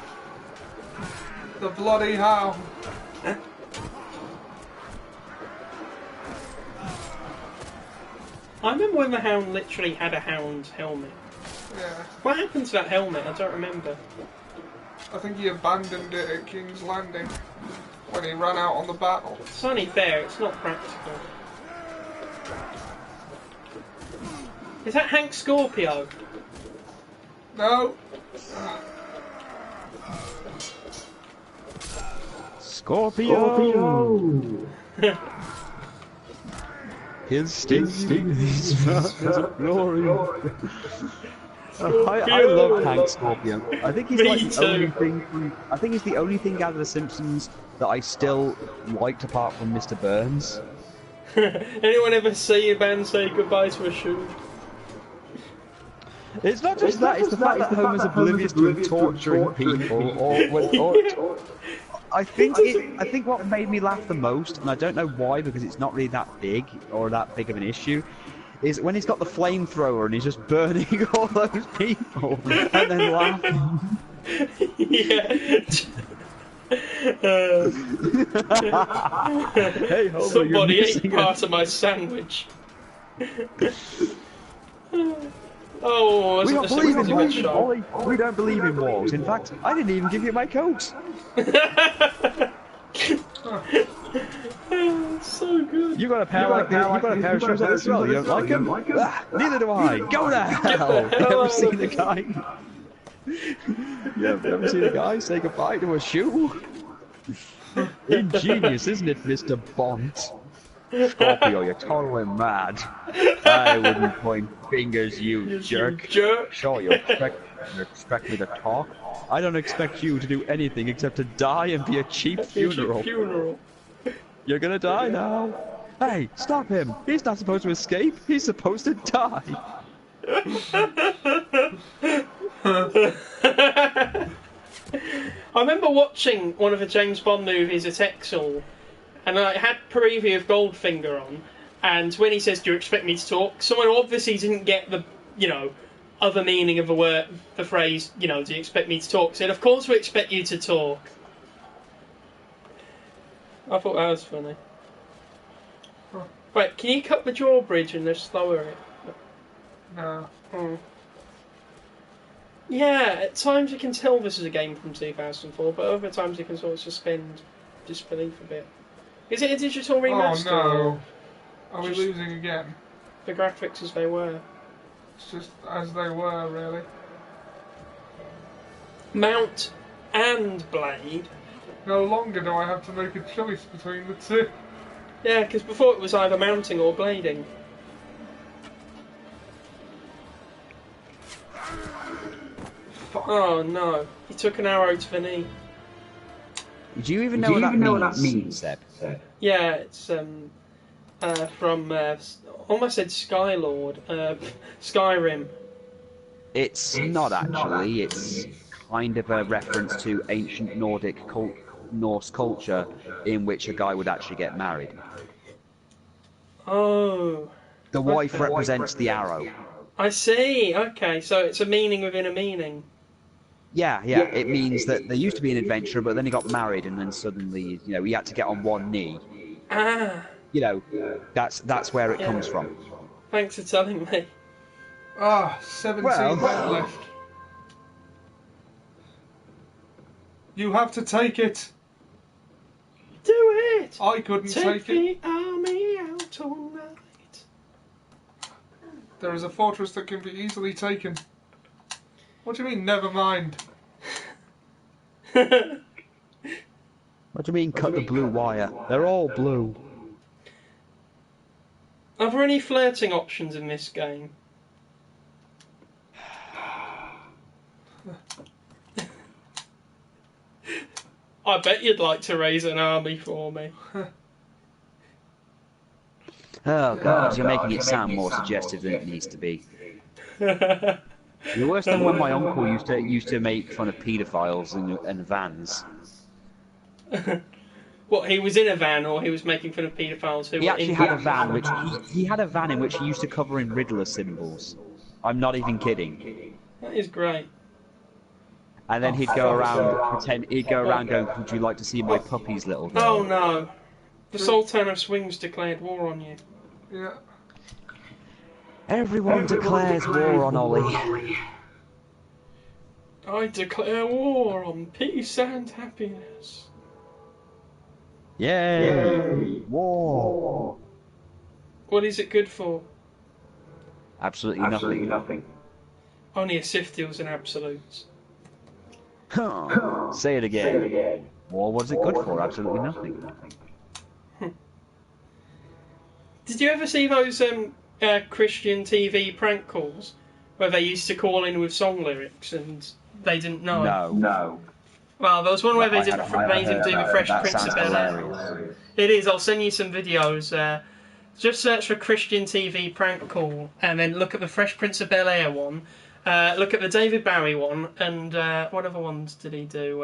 The bloody how. I remember when the Hound literally had a Hound helmet. Yeah. What happened to that helmet? I don't remember. I think he abandoned it at King's Landing when he ran out on the battle. It's only fair, it's not practical. Is that Hank Scorpio? No! Scorpio. His sting is of glory. I love Hank Scorpio. I think he's Me like the too. only thing. I think he's the only thing out of The Simpsons that I still liked, apart from Mr. Burns. Anyone ever see a band say goodbye to a shoe? It's not just that; it's the fact that Homer's oblivious to him torturing people, or I think what made me laugh the most, and I don't know why, because it's not really that big or that big of an issue, is when he's got the flamethrower and he's just burning all those people and then laughing. Yeah. Hey, Homer, Somebody you're ate missing part of my sandwich. Oh, We wasn't don't the believe in Simpsons a good wars, show? Ollie. We don't believe in wars. In fact, I didn't even give you my coat. So good. You got a pair like this. You got a pair of shoes like this as well. You don't like them? Ah, neither do I. Go to hell. hell Ever out seen of a guy? You ever seen a guy say goodbye to a shoe? Ingenious, isn't it, Mr. Bond? Scorpio, you're totally mad. I wouldn't point fingers, you jerk. Sure, you expect me to talk? I don't expect you to do anything except to die and be a cheap funeral. You're gonna die now. Hey, stop him. He's not supposed to escape. He's supposed to die. I remember watching one of the James Bond movies at Exel, and I had preview of Goldfinger on, and when he says, "Do you expect me to talk?" someone obviously didn't get the, other meaning of the phrase, "Do you expect me to talk?" said, "Of course we expect you to talk." I thought that was funny. Right, can you cut the drawbridge and just lower it? No. Yeah, at times you can tell this is a game from 2004, but other times you can sort of suspend disbelief a bit. Is it a digital remaster? Oh no. Are we losing again? The graphics as they were. It's just as they were, really. Mount and blade. No longer do I have to make a choice between the two. Yeah, because before it was either mounting or blading. Fuck. Oh no, he took an arrow to the knee. Do you even know what that means, Seb? Yeah, it's from, almost said Skylord, Skyrim. It's not actually, it's kind of a reference to ancient Norse culture in which a guy would actually get married. Oh. The wife represents the arrow. I see, okay, so it's a meaning within a meaning. Yeah, it means that there used to be an adventurer, but then he got married, and then suddenly, he had to get on one knee. Ah. That's where it comes from. Thanks for telling me. 17 men left. You have to take it. Do it. I couldn't take it. the army out all night. There is a fortress that can be easily taken. What do you mean, never mind? What do you mean, cut the blue wire? They're all blue. Are there any flirting options in this game? I bet you'd like to raise an army for me. Oh God, you're making it sound more suggestive than it needs to be. You're worse than when my uncle used to make fun of paedophiles and vans. What, he was in a van, or he was making fun of paedophiles who He were actually in had a van he had a van in which he used to cover in Riddler symbols. I'm not even kidding. That is great. And then he'd go around going, "Would you like to see my puppy's little girl?" Oh no. The Sultan of Swings declared war on you. Yeah. Everyone declares war on Ollie. I declare war on peace and happiness. Yay! War! What is it good for? Absolutely nothing. Only a Sith deals in absolutes. Say it again. War, what is it good for? Absolutely nothing. Did you ever see those Christian TV prank calls where they used to call in with song lyrics and they didn't know? No. Well, there was one where they didn't do the Fresh Prince of Bel-Air. It is. I'll send you some videos. Just search for Christian TV prank call and then look at the Fresh Prince of Bel-Air one. Look at the David Bowie one, and what other ones did he do?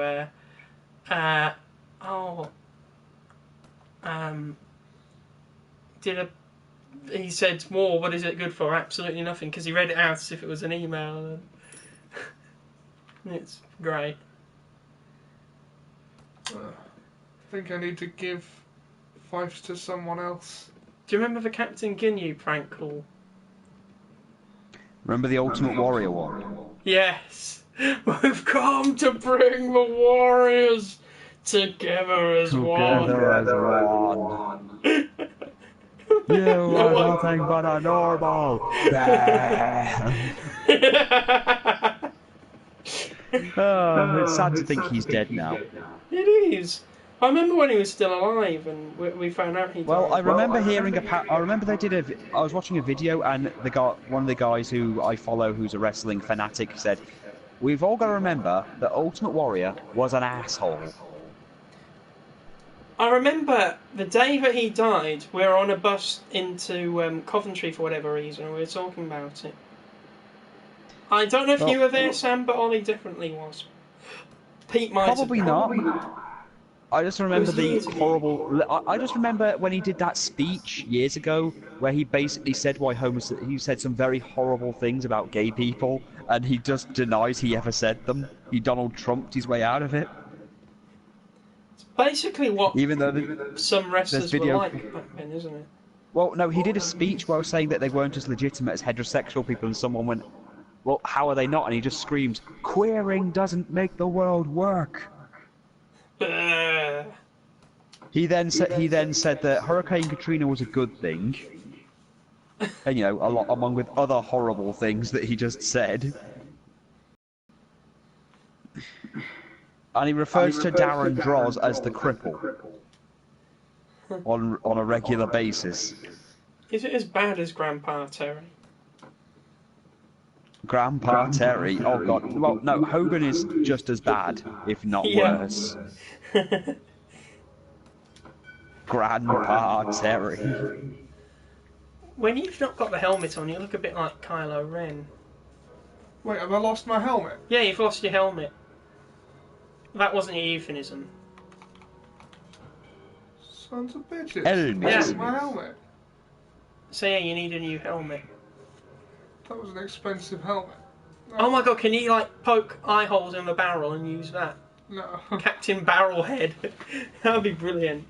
He said, "War, what is it good for? Absolutely nothing," because he read it out as if it was an email. And it's great. I think I need to give fifes to someone else. Do you remember the Captain Ginyu prank call? Remember the Ultimate Warrior one? Yes. We've come to bring the warriors together as one. You are nothing but a normal. Oh, it's sad to think he's dead now. It is. I remember when he was still alive, and we found out he died. Well, I remember hearing I remember they did I was watching a video, and one of the guys who I follow, who's a wrestling fanatic, said, "We've all got to remember that Ultimate Warrior was an asshole." I remember the day that he died, we were on a bus into Coventry for whatever reason, and we were talking about it. I don't know if you were there, Sam, but Ollie definitely was. Pete might Probably not. I just remember the horrible. I just remember when he did that speech years ago, where he basically said he said some very horrible things about gay people, and he just denies he ever said them. He Donald Trumped his way out of it. Basically, what Even though some wrestlers were like back then, isn't it? Well, no, he did a speech while saying that they weren't as legitimate as heterosexual people, and someone went, "Well, how are they not?" And he just screamed, "Queering doesn't make the world work." He then said that Hurricane Katrina was a good thing, and along with other horrible things that he just said. And he refers to Darren Droz as the cripple on a regular basis. Is it as bad as Grandpa Terry? Grandpa Terry? Oh god. Well, no, Hogan is just as bad, if not worse. Grandpa Terry. When you've not got the helmet on, you look a bit like Kylo Ren. Wait, have I lost my helmet? Yeah, you've lost your helmet. That wasn't a euphemism. Sons of bitches. Helmet. I lost my helmet. So yeah, you need a new helmet. That was an expensive helmet. No. Oh my god, can you poke eye holes in the barrel and use that? No. Captain Barrelhead. That'd be brilliant.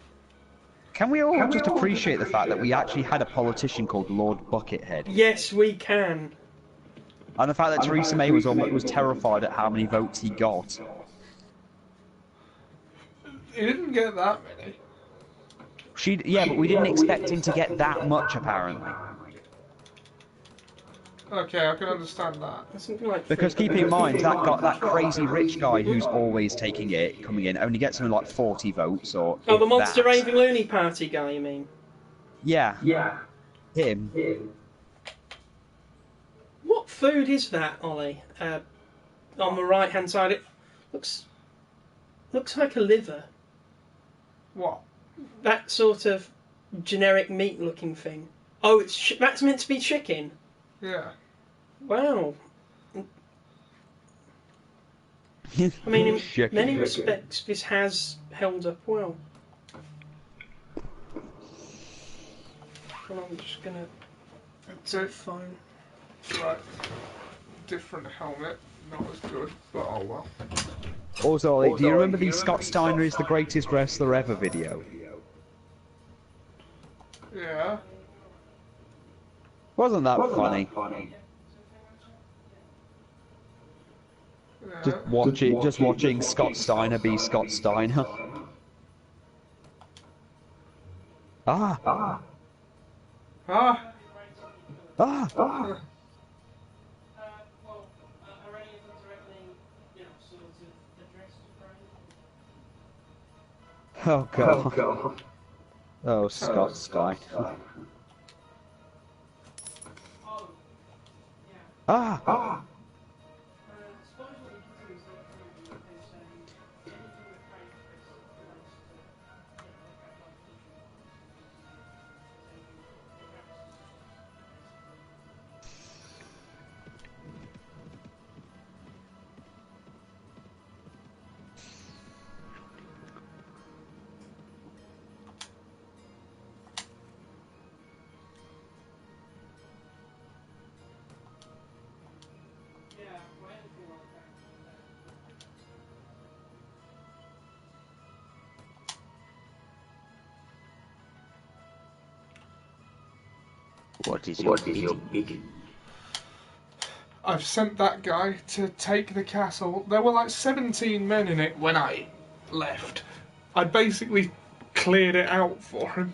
Can we all just appreciate the fact that we actually had a politician called Lord Buckethead? Yes, we can. And the fact that Theresa May was terrified at how many votes he got. He didn't get that many. Yeah, but we didn't expect him to get that much, apparently. Okay, I can understand that. Something like Because keep in mind, that crazy rich guy who's always coming in, only gets something like 40 votes, or... Oh, the Monster that. Raving Loony Party guy, you mean? Yeah. Him. What food is that, Ollie? On the right-hand side, it looks like a liver. What? That sort of generic meat-looking thing. Oh, that's meant to be chicken? Yeah. Wow. I mean, in many respects, this has held up well. Well, I'm just gonna... So, phone. right. Different helmet. Not as good, but oh well. Also, Ollie, do you remember the Scott Steiner is the greatest wrestler ever video? Yeah. Wasn't that funny? Yeah. Just watching Scott Steiner be Scott Steiner. Ah! Ah. Ah! Oh god. Oh, Scott Steiner. Ah! What is your bidding? I've sent that guy to take the castle. There were like 17 men in it when I left. I basically cleared it out for him.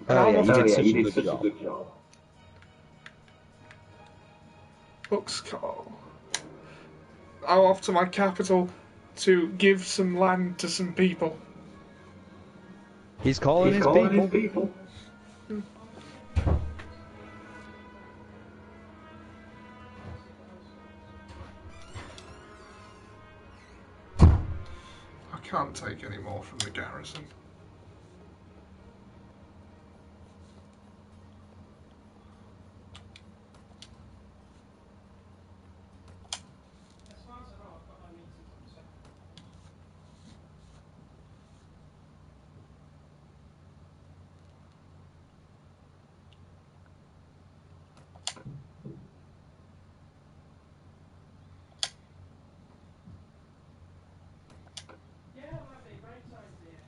Oh yeah, you did such a good job. Books call. I'm off to my capital to give some land to some people. He's calling his people. I can't take any more from the garrison. As far as I know, I've got no meetings on the second. Yeah, that'd be a great idea.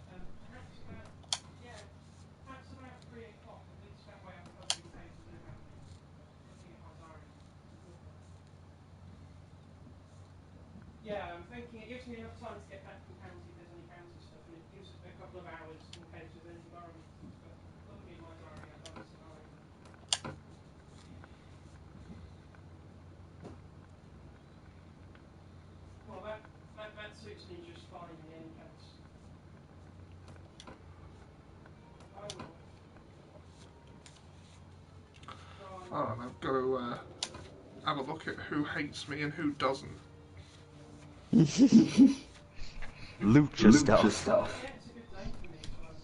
Perhaps about 3 o'clock. At least that way I'm covering cases and around me. Looking at my diary. Yeah, I'm thinking it gives me enough time to get back from county if there's any county stuff, and it gives a couple of hours in case there's any borough meetings. But looking at my diary, I don't see either. Well, that suits me just fine in any case. I will. Oh, and I've got to have a look at who hates me and who doesn't. Lucha stuff. Yeah, it's a good day for me as far as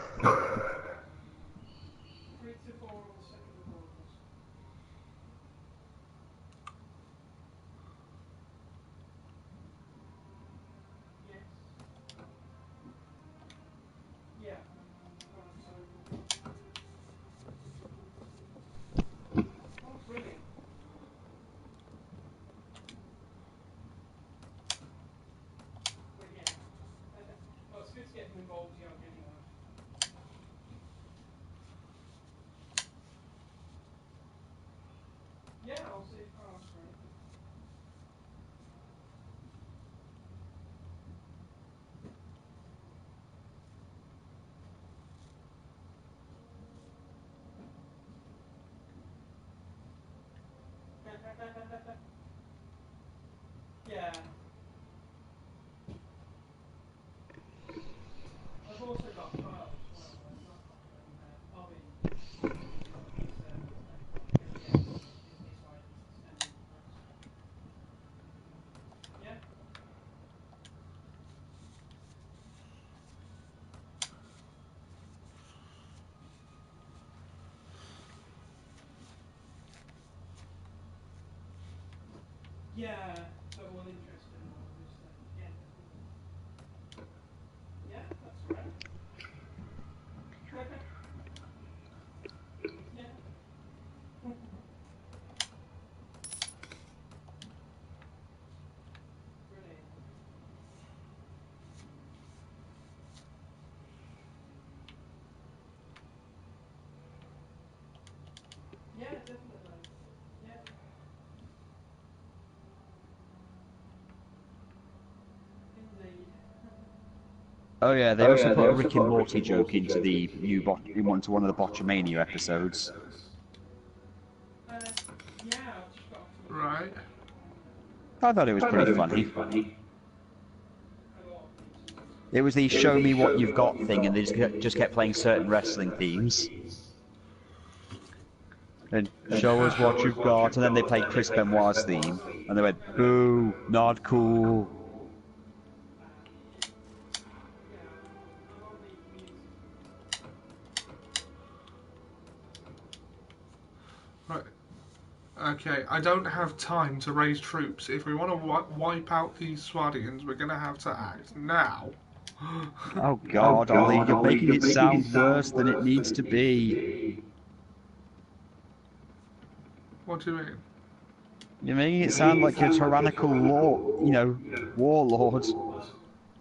I know. 3 to 4 on the 2nd of August. Yes. Yeah. Oh, brilliant. But yeah. Well, it's good to get them involved young anyway. Yeah, I'll see if Carl's free. Yeah. I've also got Carl as well. Not Owen. He's again, his wife is extending the press. Yeah. Yeah, but all interested in all of this stuff. Yeah, definitely. Yeah, that's right. Yeah. Brilliant. Yeah, definitely. Yeah. Indeed. Oh yeah, they also put a Rick and Morty joke into the into one of the Botchamania episodes. Yeah, I've just got off to look Right. I thought it was pretty funny. a lot of meetings. It was the "Show me what you've got" thing, and they just kept playing certain wrestling themes. And show us what you've got, and then they played Chris Benoit's theme, and they went, "Boo, not cool." Yeah, I'm on the community. Right. Okay, I don't have time to raise troops. If we want to wipe out these Swadians, we're going to have to act now. Oh God, Ollie, you're making it sound worse than it needs to be. What do you mean? You're making it sound like you're a tyrannical warlord.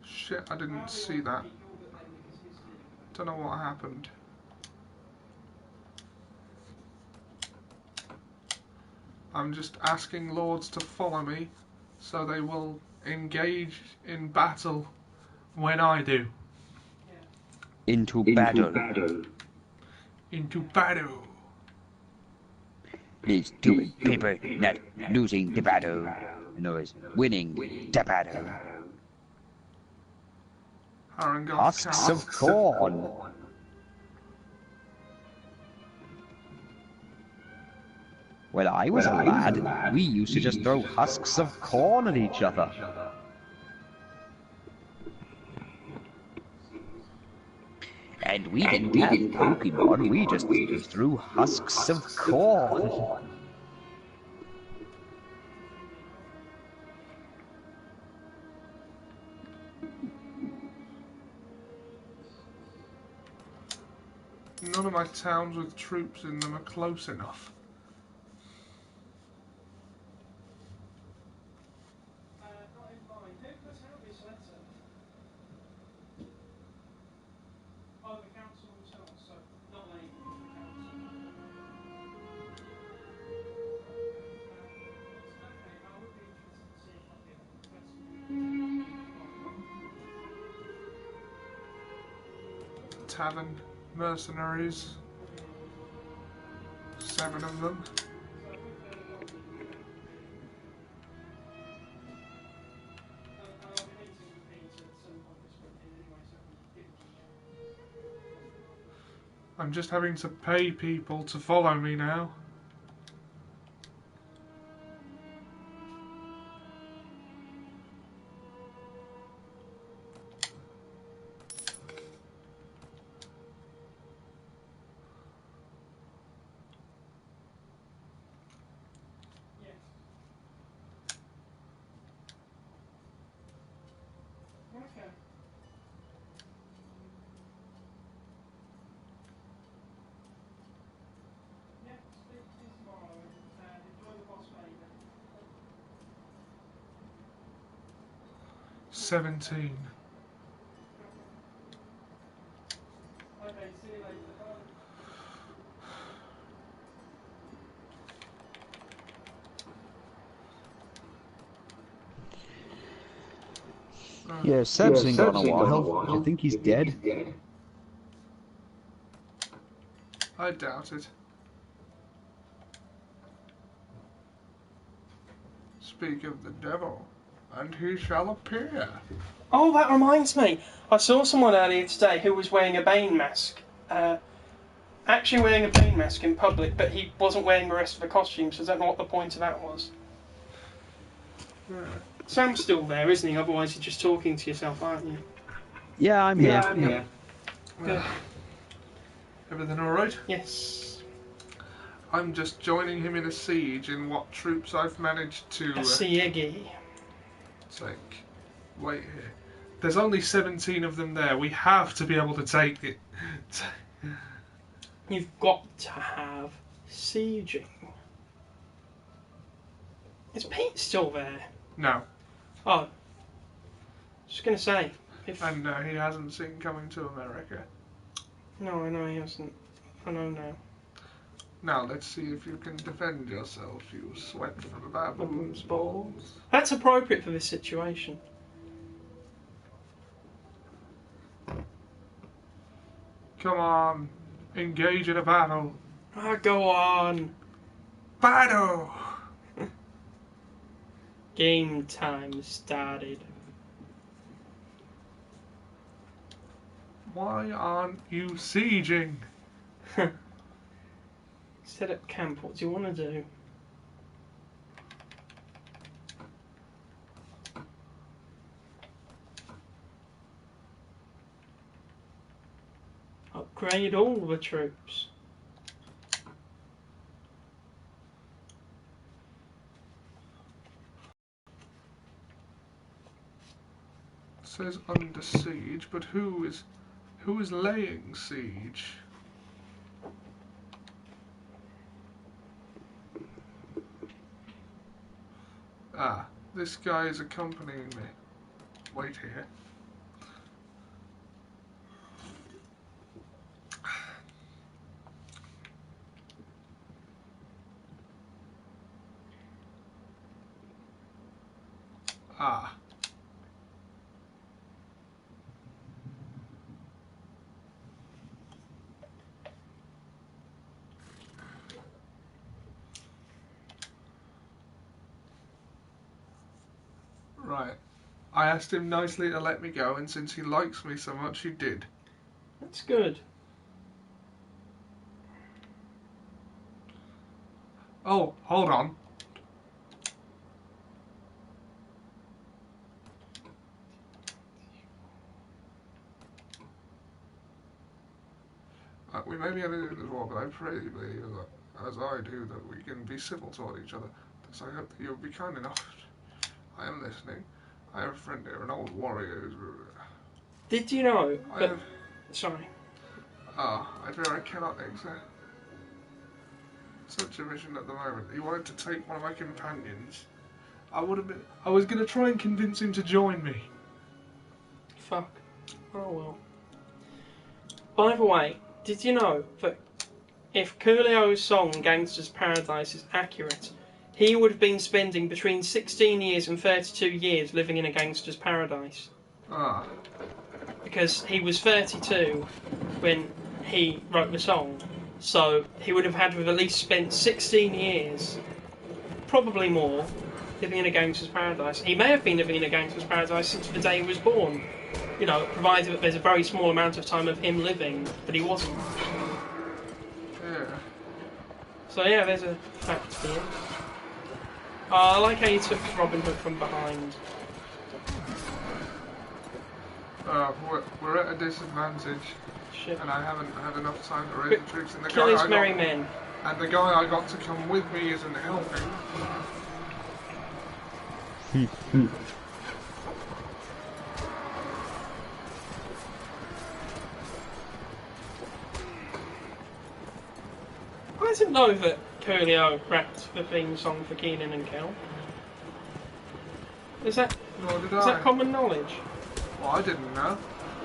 Shit, I didn't see that. Don't know what happened. I'm just asking lords to follow me, so they will engage in battle when I do. Into battle. into battle. Please do paper not losing the battle. No, it's winning the battle. Husks of corn. When I was a lad, we used to just throw husks of corn at each other. And we didn't have Pokemon, we just Threw husks of corn. None of my towns with troops in them are close enough. Not in mine. Who put out this letter? Oh, the council themselves, so not me, the council. Okay, I would be interested to see a copy of it. That's Tavern mercenaries. 7 of them. I'm just having to pay people to follow me now. Okay. Yeah, speak to you tomorrow and enjoy the boss Vader. 17. Okay, see you later. Bye. Yeah, Seb's been gone a while. Do you think he's dead? I doubt it. Speak of the devil, and he shall appear. Oh, that reminds me. I saw someone earlier today who was wearing a Bane mask. Actually wearing a Bane mask in public, but he wasn't wearing the rest of the costume, so I don't know what the point of that was. Yeah. Sam's still there, isn't he? Otherwise you're just talking to yourself, aren't you? Yeah, I'm here. Good. Everything alright? Yes. I'm just joining him in a siege in what troops I've managed to A Siegi. take. Wait here. There's only 17 of them there. We have to be able to take it. You've got to have sieging. Is Pete still there? No. Oh. Just gonna say. If... And he hasn't seen Coming to America. No, I know he hasn't. I know now. Now let's see if you can defend yourself, you sweat from baboon's balls. That's appropriate for this situation. Come on, engage in a battle. Ah, go on. Battle! Game time started. Why aren't you sieging? Set up camp. What do you want to do? Upgrade all the troops. It says under siege, but who is laying siege? Ah, this guy is accompanying me. Wait here. Ah. I asked him nicely to let me go, and since he likes me so much, he did. That's good. Oh, hold on. We may be editing as well, but I pray you believe that, as I do, that we can be civil toward each other. Thus I hope that you'll be kind enough. I am listening. I have a friend here, an old warrior who's... Did you know? I have... Sorry. I fear I cannot exert such a mission at the moment. He wanted to take one of my companions. I was going to try and convince him to join me. Fuck. Oh well. By the way, did you know that if Coolio's song Gangster's Paradise is accurate, he would have been spending between 16 years and 32 years living in a gangster's paradise? Ah. Because he was 32 when he wrote the song, so he would have had to have at least spent 16 years, probably more, living in a gangster's paradise. He may have been living in a gangster's paradise since the day he was born. You know, provided that there's a very small amount of time of him living, but he wasn't. Yeah. So yeah, there's a fact here. I like how you took Robin Hood from behind. We're at a disadvantage. Shit. And I haven't had enough time to raise the troops. And the Kill guy his merry men. And the guy I got to come with me isn't helping. I didn't know that Coolio rapped the theme song for Keenan and Kel. Is that common knowledge? Well, I didn't know.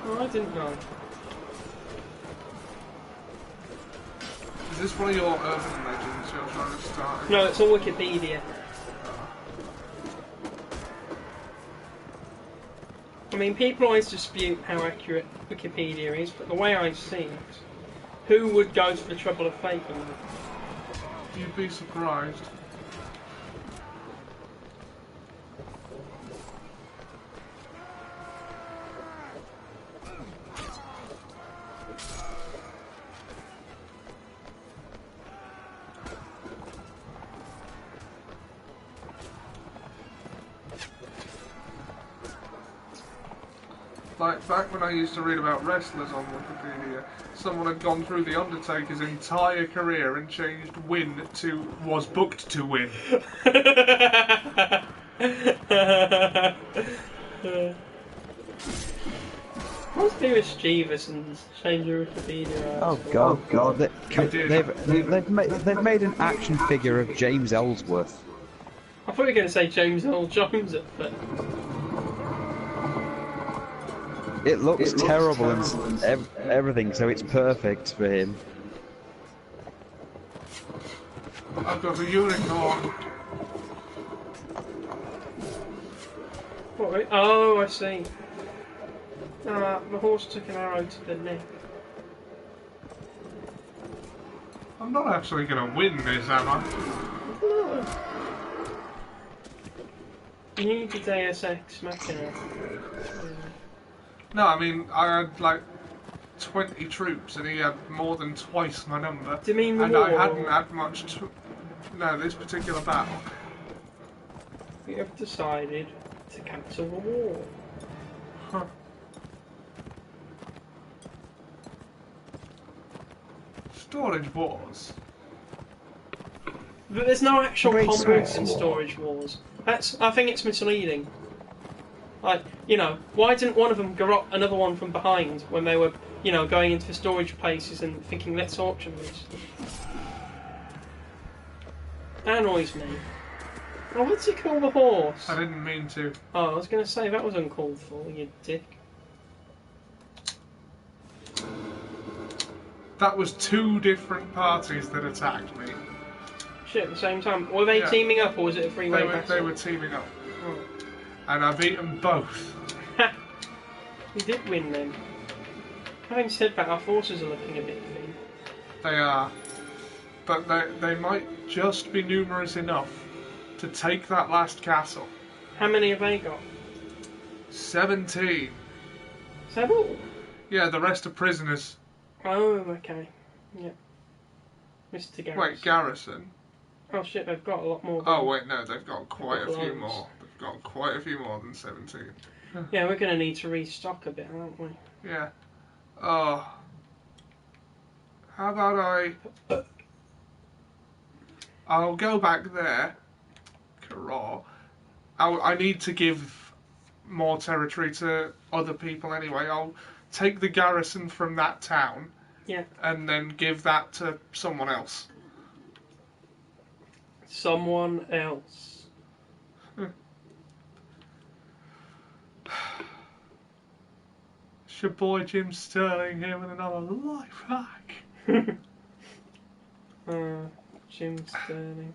Oh, I didn't know. Is this one of your urban legends you're trying to start? No, it's on Wikipedia. I mean, people always dispute how accurate Wikipedia is, but the way I see it, who would go to the trouble of faking it? You'd be surprised. Like, back when I used to read about wrestlers on Wikipedia, someone had gone through The Undertaker's entire career and changed win to was booked to win. What's the mischievous and change your Wikipedia? Oh god, they've made an action figure of James Ellsworth. I thought you were going to say James Earl Jones at first. It looks terrible and everything, so it's perfect for him. I've got a unicorn. What? Oh, I see. The horse took an arrow to the neck. I'm not actually going to win this, am I? No. You need the Deus Ex Machina. No, I mean, I had like 20 troops and he had more than twice my number. Do you mean the and war? I hadn't had much no, this particular battle. We have decided to cancel the war. Huh. Storage wars. But there's no actual Great combat in War. Storage Wars. I think it's misleading. Like, you know, why didn't one of them garrot another one from behind when they were, you know, going into storage places and thinking, let's auction this? That annoys me. Oh, what's he call the horse? I didn't mean to. Oh, I was going to say, that was uncalled for, you dick. That was two different parties that attacked me. Shit, at the same time. Were they teaming up or was it a three-way battle? They were teaming up. Oh. And I beat them both. Ha! We did win then. Having said that, our forces are looking a bit thin. They are. But they might just be numerous enough to take that last castle. How many have they got? 17. 7? Yeah, the rest are prisoners. Oh, okay. Yeah. Mr. Garrison. Wait, Garrison? Oh shit, they've got a lot more. Oh wait, no, they've got quite a few loads. more. They've got quite a few more than 17. Yeah, we're going to need to restock a bit, aren't we? Yeah. Oh. How about I'll go back there. Carol. I need to give more territory to other people anyway. I'll take the garrison from that town. Yeah. And then give that to someone else. Someone else. It's your boy Jim Sterling here with another life hack. Jim Sterling.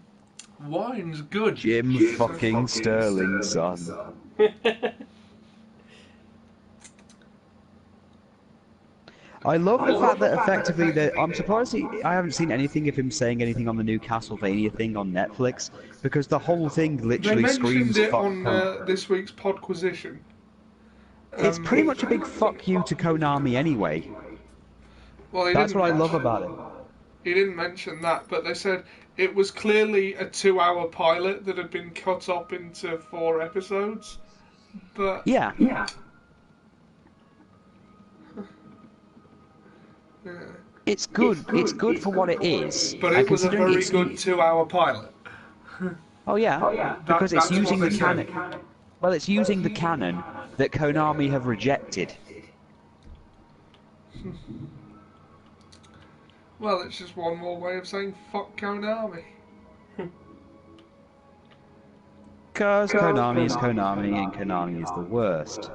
Wine's good. Jim fucking Sterling, son. I love the fact that effectively I'm surprised I haven't seen anything of him saying anything on the new Castlevania thing on Netflix, because the whole thing literally They screams mentioned it fuck. on this week's Podquisition. It's pretty much a big fuck you to Konami anyway. Well, That's what I love about it. He didn't mention that, but they said it was clearly a 2-hour pilot that had been cut up into 4 episodes. But Yeah. yeah. It's good. It's good for what it is. But And it was a considering very it's- good 2-hour pilot. Oh yeah, because it's That's using what the they said. canon. Well, it's using the canon that Konami have rejected. Well, it's just one more way of saying fuck Konami. Because Konami is Konami, and Konami is the worst.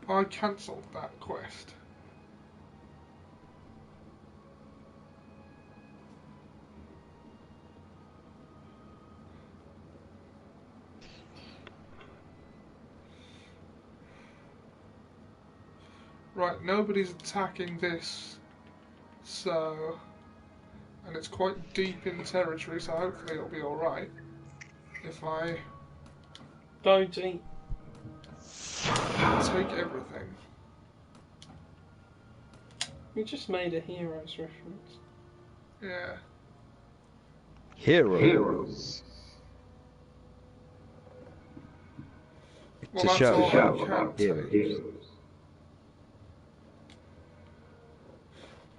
I cancelled that quest. Right, nobody's attacking this, so... And it's quite deep in territory, so hopefully it'll be alright. If I Don't eat. take everything. You just made a Heroes reference. Yeah. Heroes. Well, To that's show all I can heroes. take.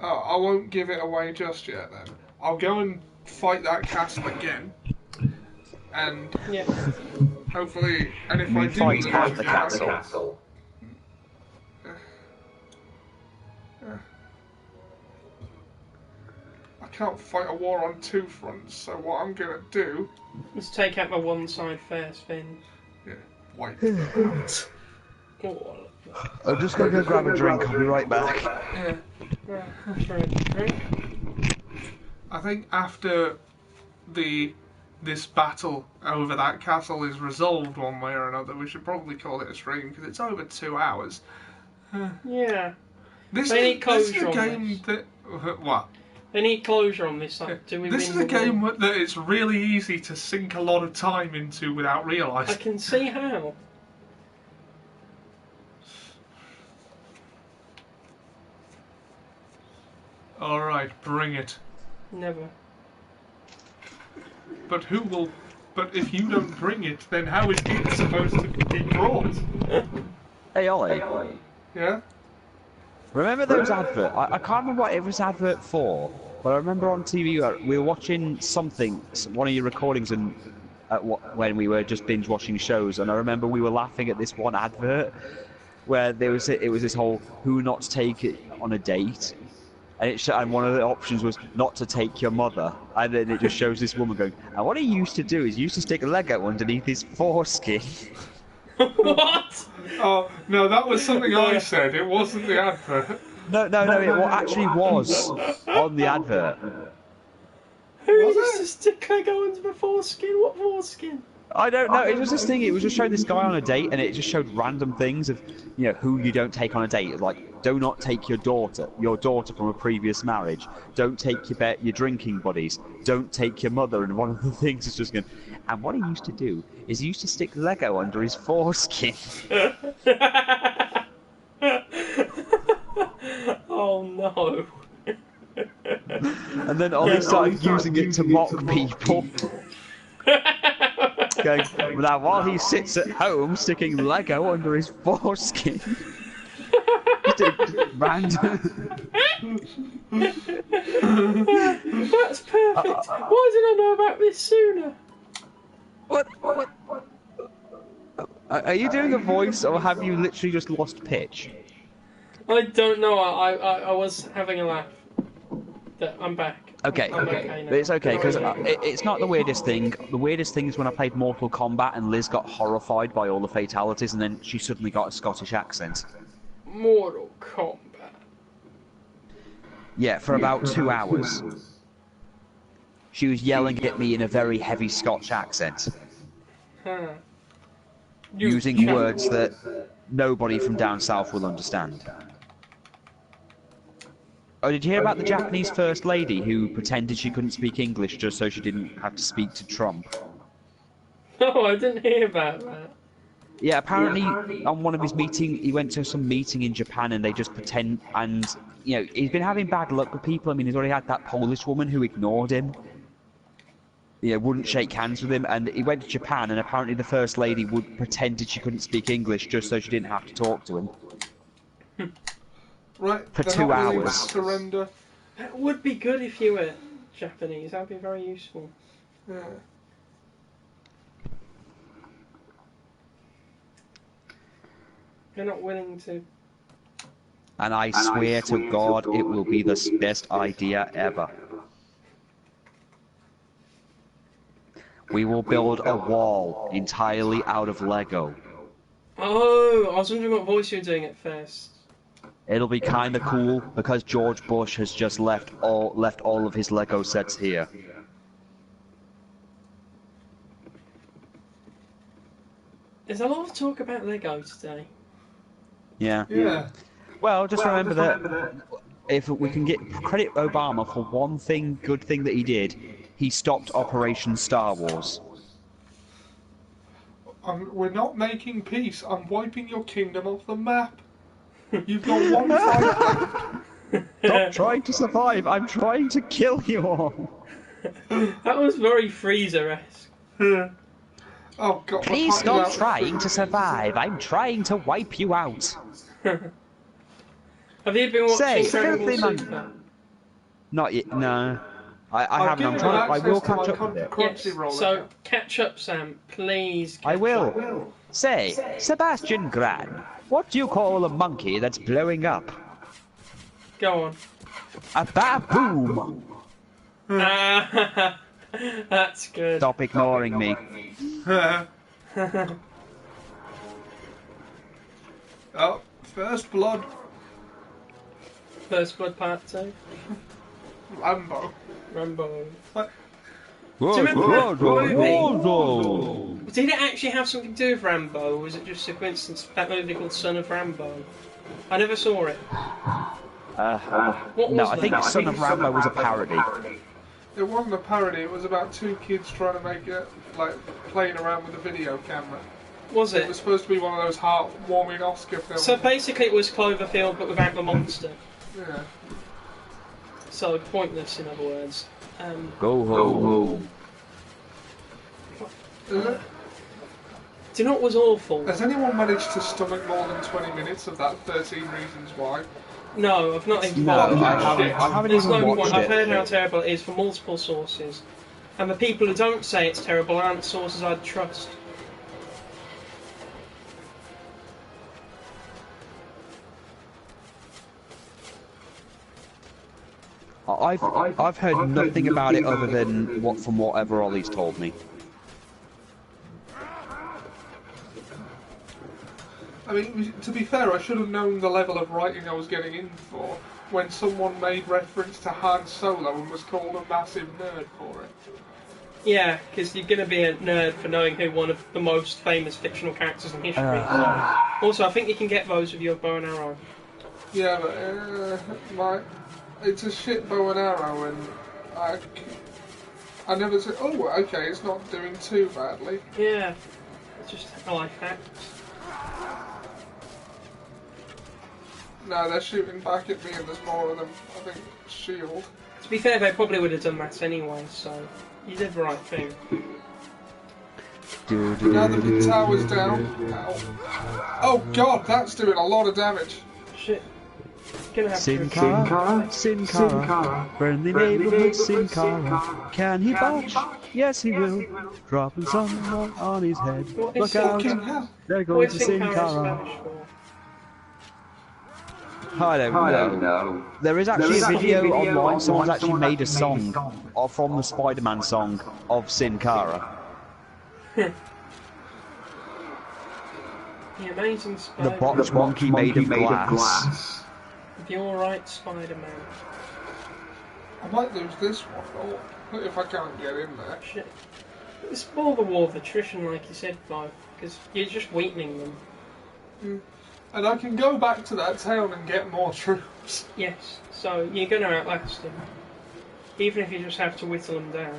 Oh, I won't give it away just yet then. I'll go and fight that castle again. And Yeah. hopefully, and if I do Fight lose at the castle. I can't fight a war on 2 fronts, so what I'm gonna do, Let's take out the one side first, then. wipe them out. Oh, I'm just gonna go grab a drink. I'll be right back. yeah. Right. I think after this battle over that castle is resolved one way or another, we should probably call it a stream, because it's over 2 hours. Yeah. This They is, need this is closure a on game this. that... What? They need closure on this. Like, do we This is win a the war? game that it's really easy to sink a lot of time into without I realising. can see how. Alright, bring it. Never. But who will... But if you don't bring it, then how is it supposed to be brought? Hey Ollie, Yeah? remember those adverts? I can't remember what it was advert for, but I remember on TV we were watching something, one of your recordings, and when we were just binge watching shows, and I remember we were laughing at this one advert where it was this whole who not to take it on a date. And one of the options was not to take your mother. And then it just shows this woman going, and what he used to do is he used to stick a leg out underneath his foreskin. What? Oh, no, that was something I said. It wasn't the advert. No, it actually was on the advert. Who Was used it? to stick Lego into the foreskin? What foreskin? I don't know. It was this thing. It was just showing this guy on a date, and it just showed random things of, who you don't take on a date. Like, do not take your daughter from a previous marriage. Don't take your drinking buddies. Don't take your mother. And one of the things is just going. And what he used to do is he used to stick Lego under his foreskin. Oh no. And then Ollie started using it to mock people. Going, now while he sits at home sticking Lego under his foreskin. Just random. That's perfect. Why did I know about this sooner? What? Are you doing a voice, or have you literally just lost pitch? I don't know. I was having a laugh. I'm back. Okay. I'm okay now. It's okay, because it's not the weirdest thing. The weirdest thing is when I played Mortal Kombat and Liz got horrified by all the fatalities, and then she suddenly got a Scottish accent. Mortal Kombat. Yeah, for about 2 hours. She was yelling at me in a very heavy Scotch accent. Huh. Using words that nobody from down south will understand. Oh, did you hear about the Japanese First Lady who pretended she couldn't speak English just so she didn't have to speak to Trump? No, I didn't hear about that. Yeah, apparently on one of his meetings, he went to some meeting in Japan and they just pretend, and, he's been having bad luck with people. I mean, he's already had that Polish woman who ignored him. Wouldn't shake hands with him, and he went to Japan, and apparently the First Lady pretended she couldn't speak English just so she didn't have to talk to him. Right, For they're 2 not willing to hours. surrender. That would be good if you were Japanese. That would be very useful. Yeah. You're not willing to. And I swear to God, it will be the best idea ever. We will build a wall entirely out of Lego. Oh, I was wondering what voice you were doing at first. It'll be kind of cool because George Bush has just left all of his Lego sets here. There's a lot of talk about Lego today. Yeah. Yeah. Well, just remember that if we can get credit Obama for one good thing that he did, he stopped Operation Star Wars. We're not making peace. I'm wiping your kingdom off the map. You've got one fight left. Stop trying to survive. I'm trying to kill you all. That was very Freezer-esque. Oh God! Please stop trying to survive. I'm trying to wipe you out. Have you been watching Say, Incredible filthy man. Super? Not yet. No, I haven't. I'm trying. I will catch up with it. Yes, so catch up, Sam. Please. I catch will. up. Say, Sebastian Gran, what do you call a monkey that's blowing up? Go on. A baboom. That's good. Stop ignoring me. Oh, first blood. First Blood Part 2. Rambo. Rambo. What? Do you remember that movie? Did it actually have something to do with Rambo, or was it just a coincidence? That movie called Son of Rambo. I never saw it. What was No, I that? think Son of Rambo was a parody. It wasn't a parody. It was about two kids trying to make it, like, playing around with a video camera. Was It was it? supposed to be one of those heartwarming Oscar films. So basically it was Cloverfield, but without the monster. Yeah. So pointless, in other words. Go home. Do you know what was awful? Has anyone managed to stomach more than 20 minutes of that 13 Reasons Why? No, I've not even No, watched I it. haven't There's even no watched point. I've it. heard how terrible it is from multiple sources. And the people who don't say it's terrible aren't the sources I'd trust. I've heard nothing about it other than from whatever Ollie's told me. I mean, to be fair, I should have known the level of writing I was getting in for when someone made reference to Han Solo and was called a massive nerd for it. Yeah, because you're going to be a nerd for knowing who one of the most famous fictional characters in history is. Also, I think you can get those with your bow and arrow. Yeah, but it's a shit bow and arrow, and I never said, oh, okay, it's not doing too badly. Yeah, it's just a life hack. No, they're shooting back at me, and there's more of them. I think shield. To be fair, they probably would have done that anyway, so you did the right thing. Now that the tower's down. Ow. Oh god, that's doing a lot of damage. Shit. Gonna have Sin Cara, friendly neighborhood Sin Cara. Can he botch? Yes, he will. Dropping someone on his head. Look out! They're going to Sin Cara. I don't know. There is actually a video online. Someone's actually made a song from the Spider-Man song of Sin Cara. The amazing Spider-Man. The box monkey made of glass. The alright Spider-Man. I might lose this one, though, if I can't get in there. Shit. It's more the war of attrition, like you said, Clive, because you're just weakening them. And I can go back to that town and get more troops. Yes, so you're going to outlast them. Even if you just have to whittle them down.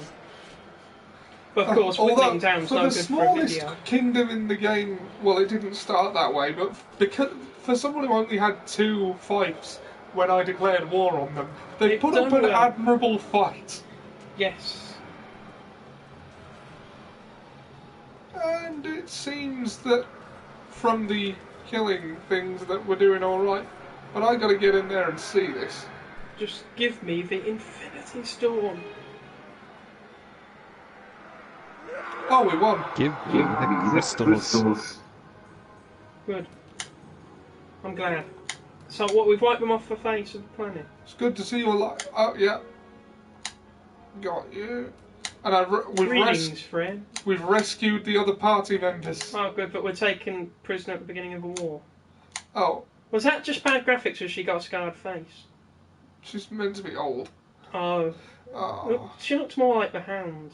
But of course, whittling down's no good for a video. For the smallest kingdom in the game, well, it didn't start that way, but because for someone who only had 2 fights when I declared war on them, they put up an admirable fight. Yes. And it seems that from the killing things that we're doing alright, but I gotta get in there and see this. Just give me the Infinity Storm. Oh, we won. Give the crystals. Good. I'm glad. So what, we've wiped them off the face of the planet? It's good to see you alive. Oh, yeah. Got you. And Greetings, Fred. We've rescued the other party members. Oh, good, but we're taken prisoner at the beginning of the war. Oh. Was that just bad graphics or she got a scarred face? She's meant to be old. Oh. Oh. She looks more like the Hound.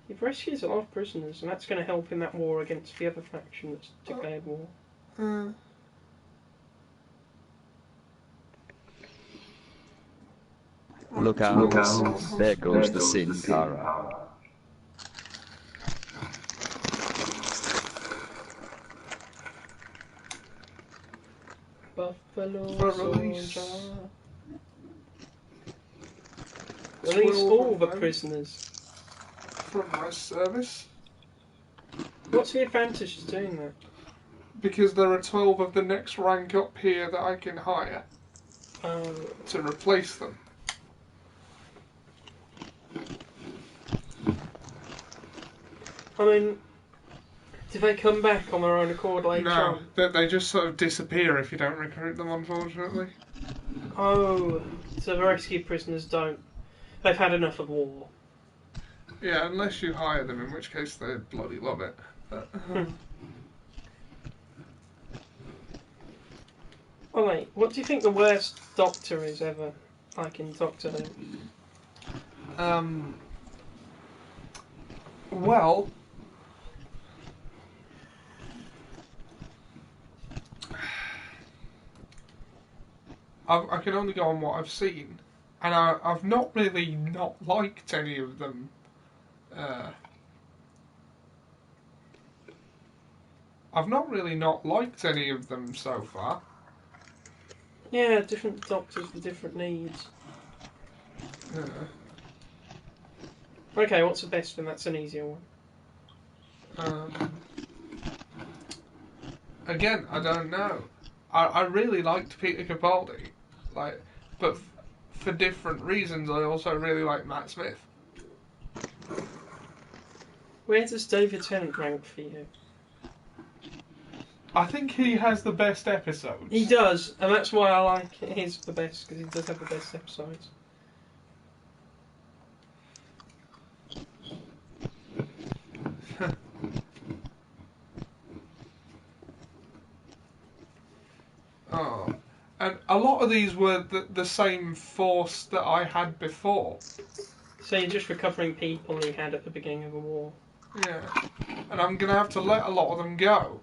He rescues a lot of prisoners, and that's going to help in that war against the other faction that's declared war. Look out. There goes the Sin Cara. Buffalo Soldier. Release all the prisoners. From my service. What's the advantage to doing that? Because there are 12 of the next rank up here that I can hire to replace them. I mean, do they come back on their own accord later on? No, they just sort of disappear if you don't recruit them, unfortunately. Oh, so the rescued prisoners don't. They've had enough of war. Yeah, unless you hire them, in which case they bloody love it. But, Oh wait, what do you think the worst Doctor is ever, like in Doctor Who? Well, I can only go on what I've seen, and I've not really not liked any of them. I've not really not liked any of them so far. Yeah, different Doctors with different needs. Okay, what's the best one? That's an easier one. Again, I don't know. I really liked Peter Capaldi, but for different reasons. I also really like Matt Smith. Where does David Tennant rank for you? I think he has the best episodes. He does, and that's why I like his the best, because he does have the best episodes. a lot of these were the same force that I had before. So you're just recovering people you had at the beginning of the war. Yeah. And I'm going to have to let a lot of them go.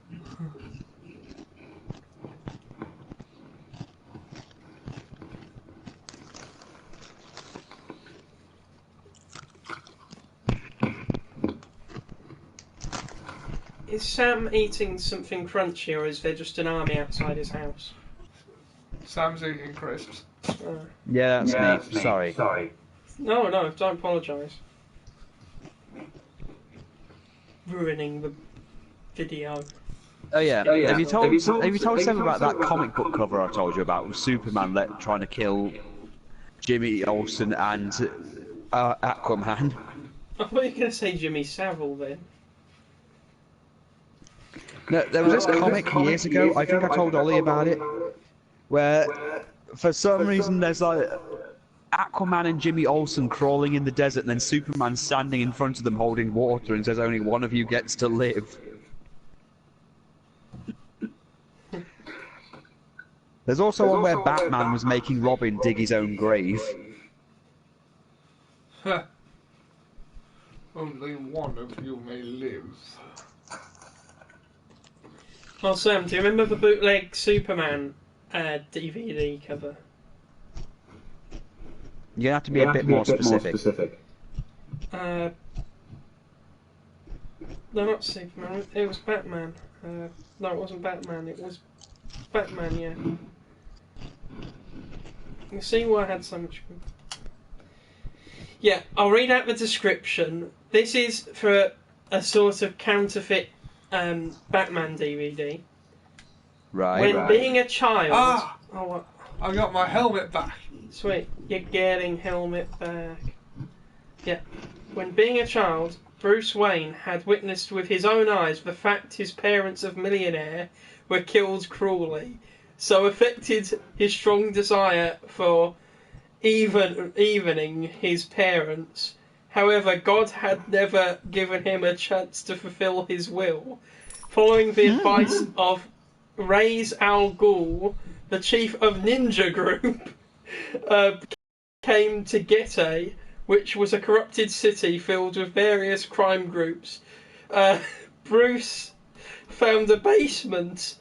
Is Sam eating something crunchy, or is there just an army outside his house? Sam's eating crisps. Yeah, that's me. Sorry. No, don't apologise. Ruining the video. Oh yeah. Have you told Sam about that comic book cover I told you about with Superman trying to kill Jimmy Olsen and Aquaman? I thought you were going to say Jimmy Savile then. No, there was this comic years ago. I think I told Ollie about it, where for some reason there's like Aquaman and Jimmy Olsen crawling in the desert, and then Superman standing in front of them holding water and says only one of you gets to live. There's also one where Batman was making Robin dig his own grave. Only one of you may live. Well, Sam, do you remember the bootleg Superman DVD cover? You're gonna have to be a bit more specific. No, not Superman. It was Batman. No, it wasn't Batman. It was Batman. Yeah. You see why I had so much. Yeah, I'll read out the description. This is for a sort of counterfeit Batman DVD. Right. When being a child. Oh, what? I got my helmet back. Sweet. You're getting helmet back. Yeah. When being a child, Bruce Wayne had witnessed with his own eyes the fact his parents of millionaire were killed cruelly, so affected his strong desire for evening his parents. However, God had never given him a chance to fulfill his will. Following the advice of Ra's al Ghul, the chief of Ninja Group, came to Gete, which was a corrupted city filled with various crime groups. Bruce found a basement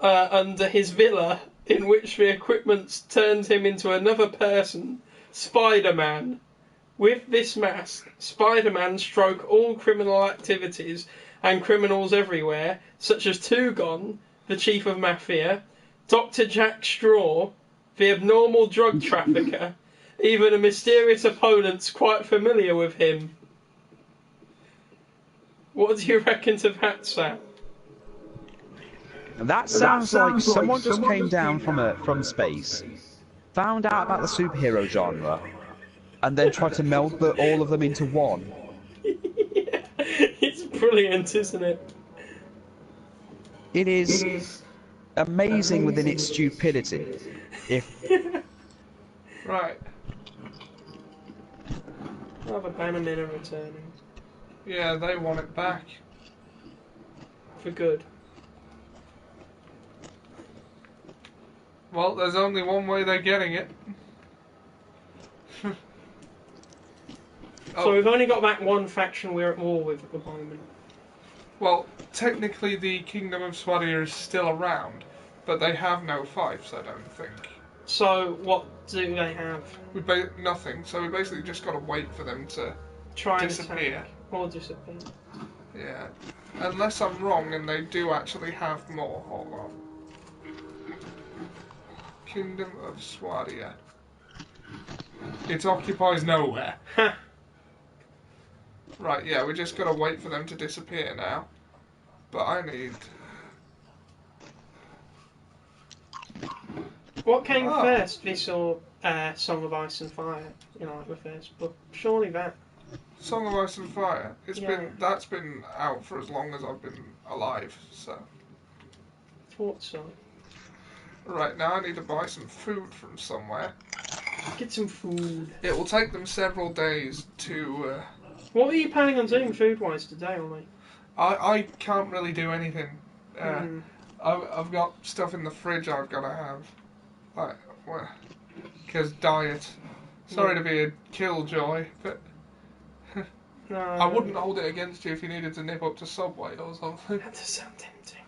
under his villa in which the equipment turned him into another person, Spider-Man. With this mask, Spider-Man struck all criminal activities and criminals everywhere, such as Tugon, the chief of Mafia, Dr. Jack Straw, the abnormal drug trafficker, even a mysterious opponent quite familiar with him. What do you reckon to that, Sam? That sounds like someone just came down from space, found out about the superhero genre, and then tried to meld all of them into one. Yeah, it's brilliant, isn't it? It is amazing within its stupidity. Right. Oh, the Bannermen are returning. Yeah, they want it back. For good. Well, there's only one way they're getting it. So we've only got that one faction we're at war with at the moment. Well, technically the Kingdom of Swadia is still around, but they have no fiefs, I don't think. So what do they have? Nothing, so we basically just got to wait for them to Try and disappear. attack or disappear. Yeah. Unless I'm wrong and they do actually have more. Hold on. Kingdom of Swadia. It occupies nowhere. Right, yeah, we just gotta wait for them to disappear now. But I need... What came first, this or Song of Ice and Fire? You know, like the first book. Surely that. Song of Ice and Fire. That's been out for as long as I've been alive, so... Thought so. Right, now I need to buy some food from somewhere. Get some food. It will take them several days to... What are you planning on doing food-wise today, Ollie? I can't really do anything. I've got stuff in the fridge I've got to have. Like, because diet. Sorry to be a killjoy, but No. I wouldn't hold it against you if you needed to nip up to Subway or something. That does sound tempting.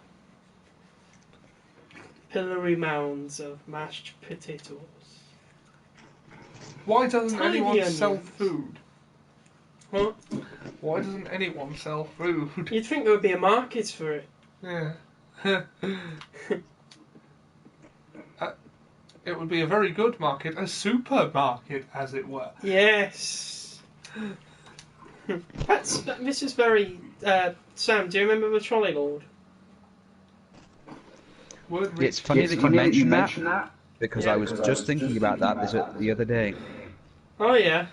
Pillory mounds of mashed potatoes. Why doesn't Tiny anyone onions. sell food? What? Why doesn't anyone sell food? You'd think there would be a market for it. Yeah. It would be a very good market, a supermarket, as it were. Yes. This is very... Sam, do you remember the Trolley Lord? It's funny that you mention that, because I was just thinking about that the other day. Oh, yeah.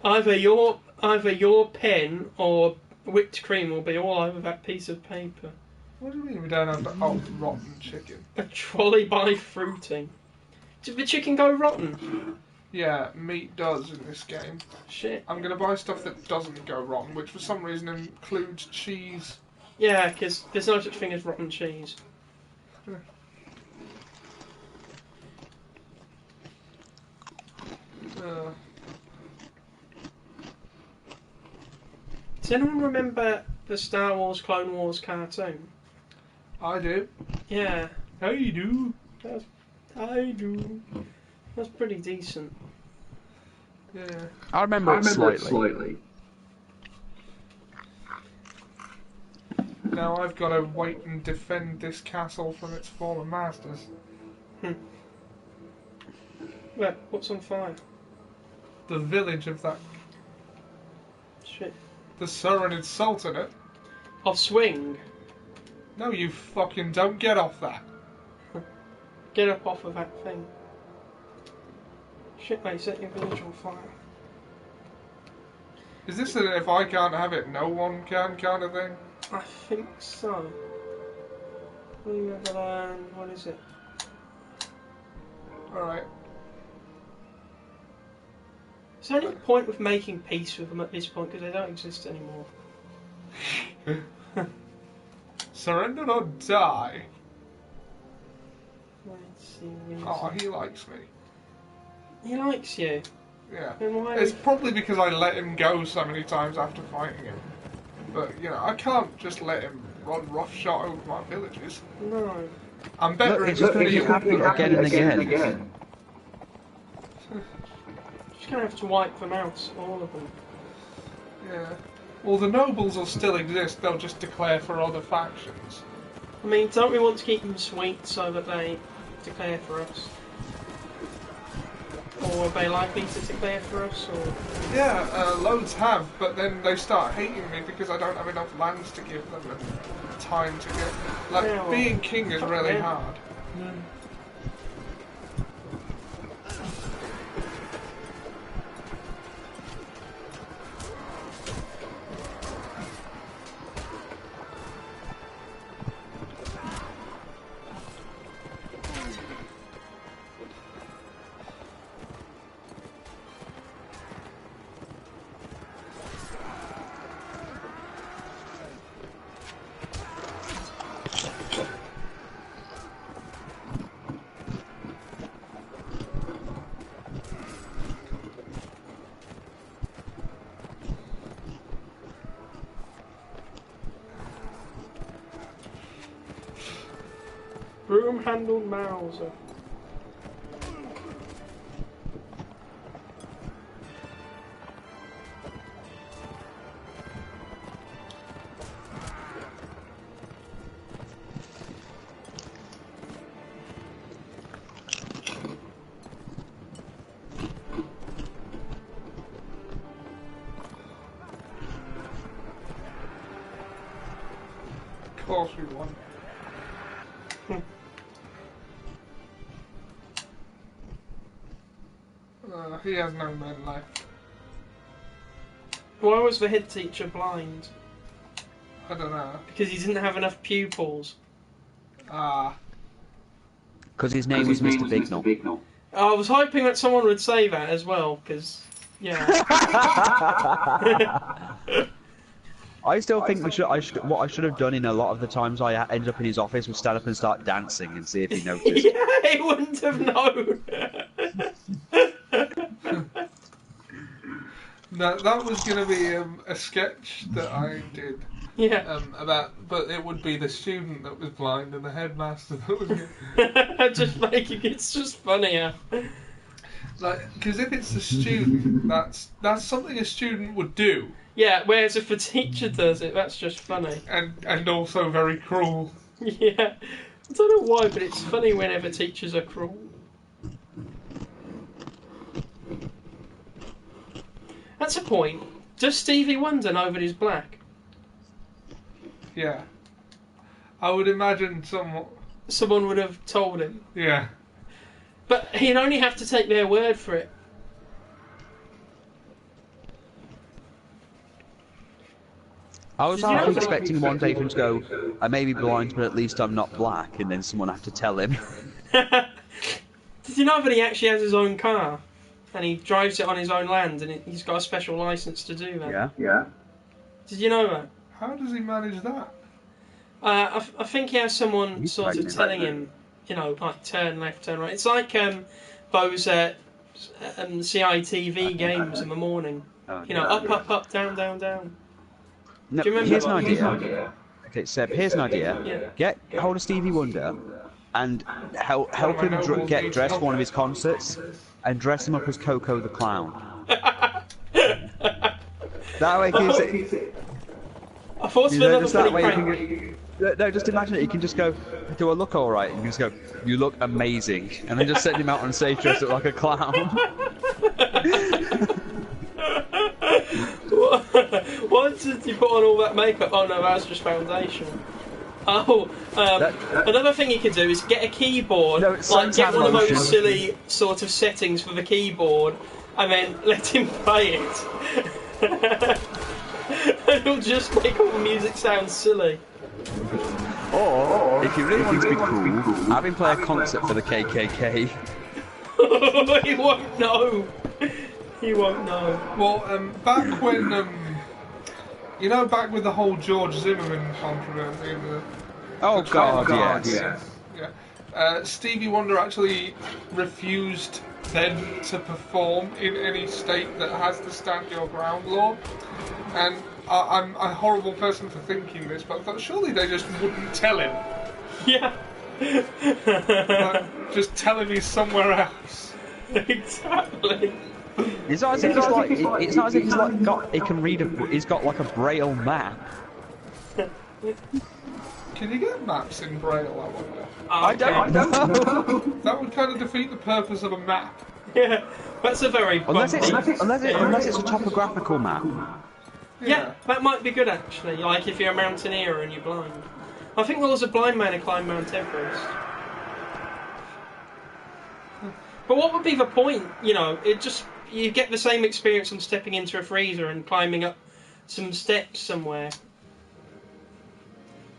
Either your pen or whipped cream will be all over that piece of paper. What do you mean we don't have the rotten chicken? A trolley by fruiting. Did the chicken go rotten? Yeah, meat does in this game. Shit. I'm going to buy stuff that doesn't go rotten, which for some reason includes cheese. Yeah, because there's no such thing as rotten cheese. Does anyone remember the Star Wars Clone Wars cartoon? I do. Yeah. I do. I do. That's pretty decent. Yeah. I remember it slightly. Now I've got to wait and defend this castle from its fallen masters. Where? What's on fire? The village of that... Shit. The Surinid Sultanate. I'll swing. No, you fucking don't get off that. Get up off of that thing. Shit, mate, set your village on fire. Is this an if I can't have it, no one can kind of thing? I think so. What is it? Alright. Is there any point with making peace with them at this point, because they don't exist anymore? Surrender or die. Let's see. Oh, he likes me. He likes you. Yeah. Then why It's probably because I let him go so many times after fighting him. But, you know, I can't just let him run roughshod over my villages. No. I'm better Look, at it's just going to keep happening again and again. Just gonna have to wipe them out, all of them. Yeah. Well, the nobles will still exist, they'll just declare for other factions. I mean, don't we want to keep them sweet so that they declare for us? Or are they likely to declare for us, or...? Yeah, loads have, but then they start hating me because I don't have enough lands to give them and time to get... Like, Yeah, well, being king is really yeah. hard. Broom-handled Mauser. Of course we won. He has no men left. Why was the head teacher blind? I don't know. Because he didn't have enough pupils. Ah. Because his name was Mr. Bignell. I was hoping that someone would say that as well, because, yeah. I still think what I should have done in a lot of the times I ended up in his office was stand up and start dancing and see if he noticed. Yeah, he wouldn't have known. That was going to be a sketch that I did. Yeah. But it would be the student that was blind and the headmaster that was. It's just funnier. Like, because if it's the student, that's something a student would do. Yeah, whereas if a teacher does it, that's just funny. And also very cruel. Yeah. I don't know why, but it's funny whenever teachers are cruel. That's a point. Does Stevie Wonder know that he's black? Yeah. I would imagine Someone would have told him. Yeah. But he'd only have to take their word for it. I was half expecting one day for him to go, I may be blind, but at least I'm not black, and then someone had to tell him. Did you know that he actually has his own car? And he drives it on his own land, and he's got a special licence to do that. Yeah. Did you know that? How does he manage that? I think he has someone sort of telling him, like turn left, turn right. It's like those CITV games in the morning. Up, down, down, down. No, Do you remember here's an that? idea. Okay, Seb, here's an idea. Yeah. Get hold of Stevie Wonder and help him get dressed for one of his concerts and dress him up as Coco the Clown. That way he's I thought of another funny prank. No, just imagine it. You can just go, do I look alright? And you just go, you look amazing. And then just send him out on stage dressed up like a clown. Why did you put on all that makeup? Oh no, that's just foundation. Another thing you could do is get a keyboard, get one of those silly sort of settings for the keyboard, and then let him play it. And it'll just make all the music sound silly. Or, if you really want to be cool, have him play a concert for the KKK. He won't know. He won't know. Well, back when, back with the whole George Zimmerman controversy. Yes. Yeah. Stevie Wonder actually refused then to perform in any state that has the Stand Your Ground law. And I'm a horrible person for thinking this, but I thought surely they just wouldn't tell him. Yeah. Just tell him he's somewhere else. Exactly. It's not as if he can read he's got like a braille map. Can you get maps in braille, I wonder? I don't know. That would kind of defeat the purpose of a map. Yeah, that's a very unless it's a topographical map. Yeah, that might be good actually. Like if you're a mountaineer and you're blind. I think there was a blind man who climbed Mount Everest. But what would be the point? You get the same experience on stepping into a freezer and climbing up some steps somewhere.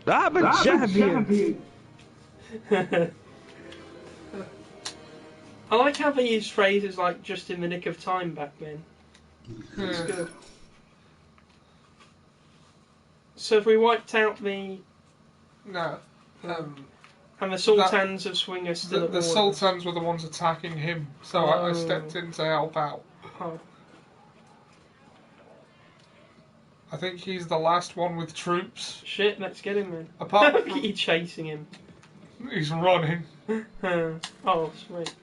I'm a champion. I like how they use phrases like "just in the nick of time" back then. It's good. So if we wiped out the... No. And the Sultans of Swing are still at the war. Sultans were the ones attacking him, so I stepped in to help out. Oh. I think he's the last one with troops. Shit, let's get him then. Apart Look from... at you chasing him. He's running. Oh, sweet.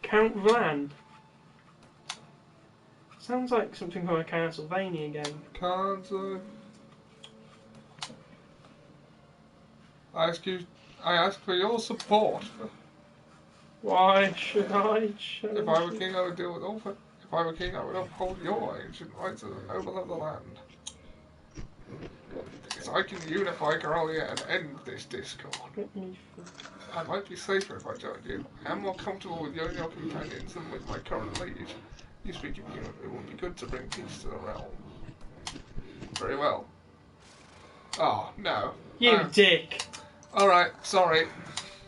Count Vlan. Sounds like something from a Castlevania game. I ask for your support. Why should I? If I were king, I would deal with all. If I were king, I would uphold your ancient rights as a noble of the land. Because I can unify Corellia and end this discord. I might be safer if I joined you. I am more comfortable with you and your companions than with my current liege. You speak of you, it would be good to bring peace to the realm. Very well. Oh, no. You dick. Alright, sorry.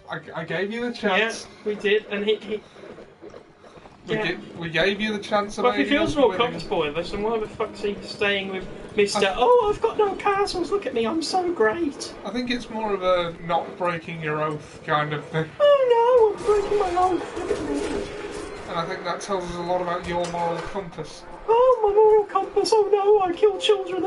I gave you the chance. Yeah, we did, and he Yeah. We gave you the chance of But if he feels more winning. comfortable with us, then why the fuck's he staying with Mr. Oh, I've got no castles, look at me, I'm so great. I think it's more of a not breaking your oath kind of thing. Oh no, I'm breaking my oath, look at me. And I think that tells us a lot about your moral compass. Oh, my moral compass, oh no, I kill children.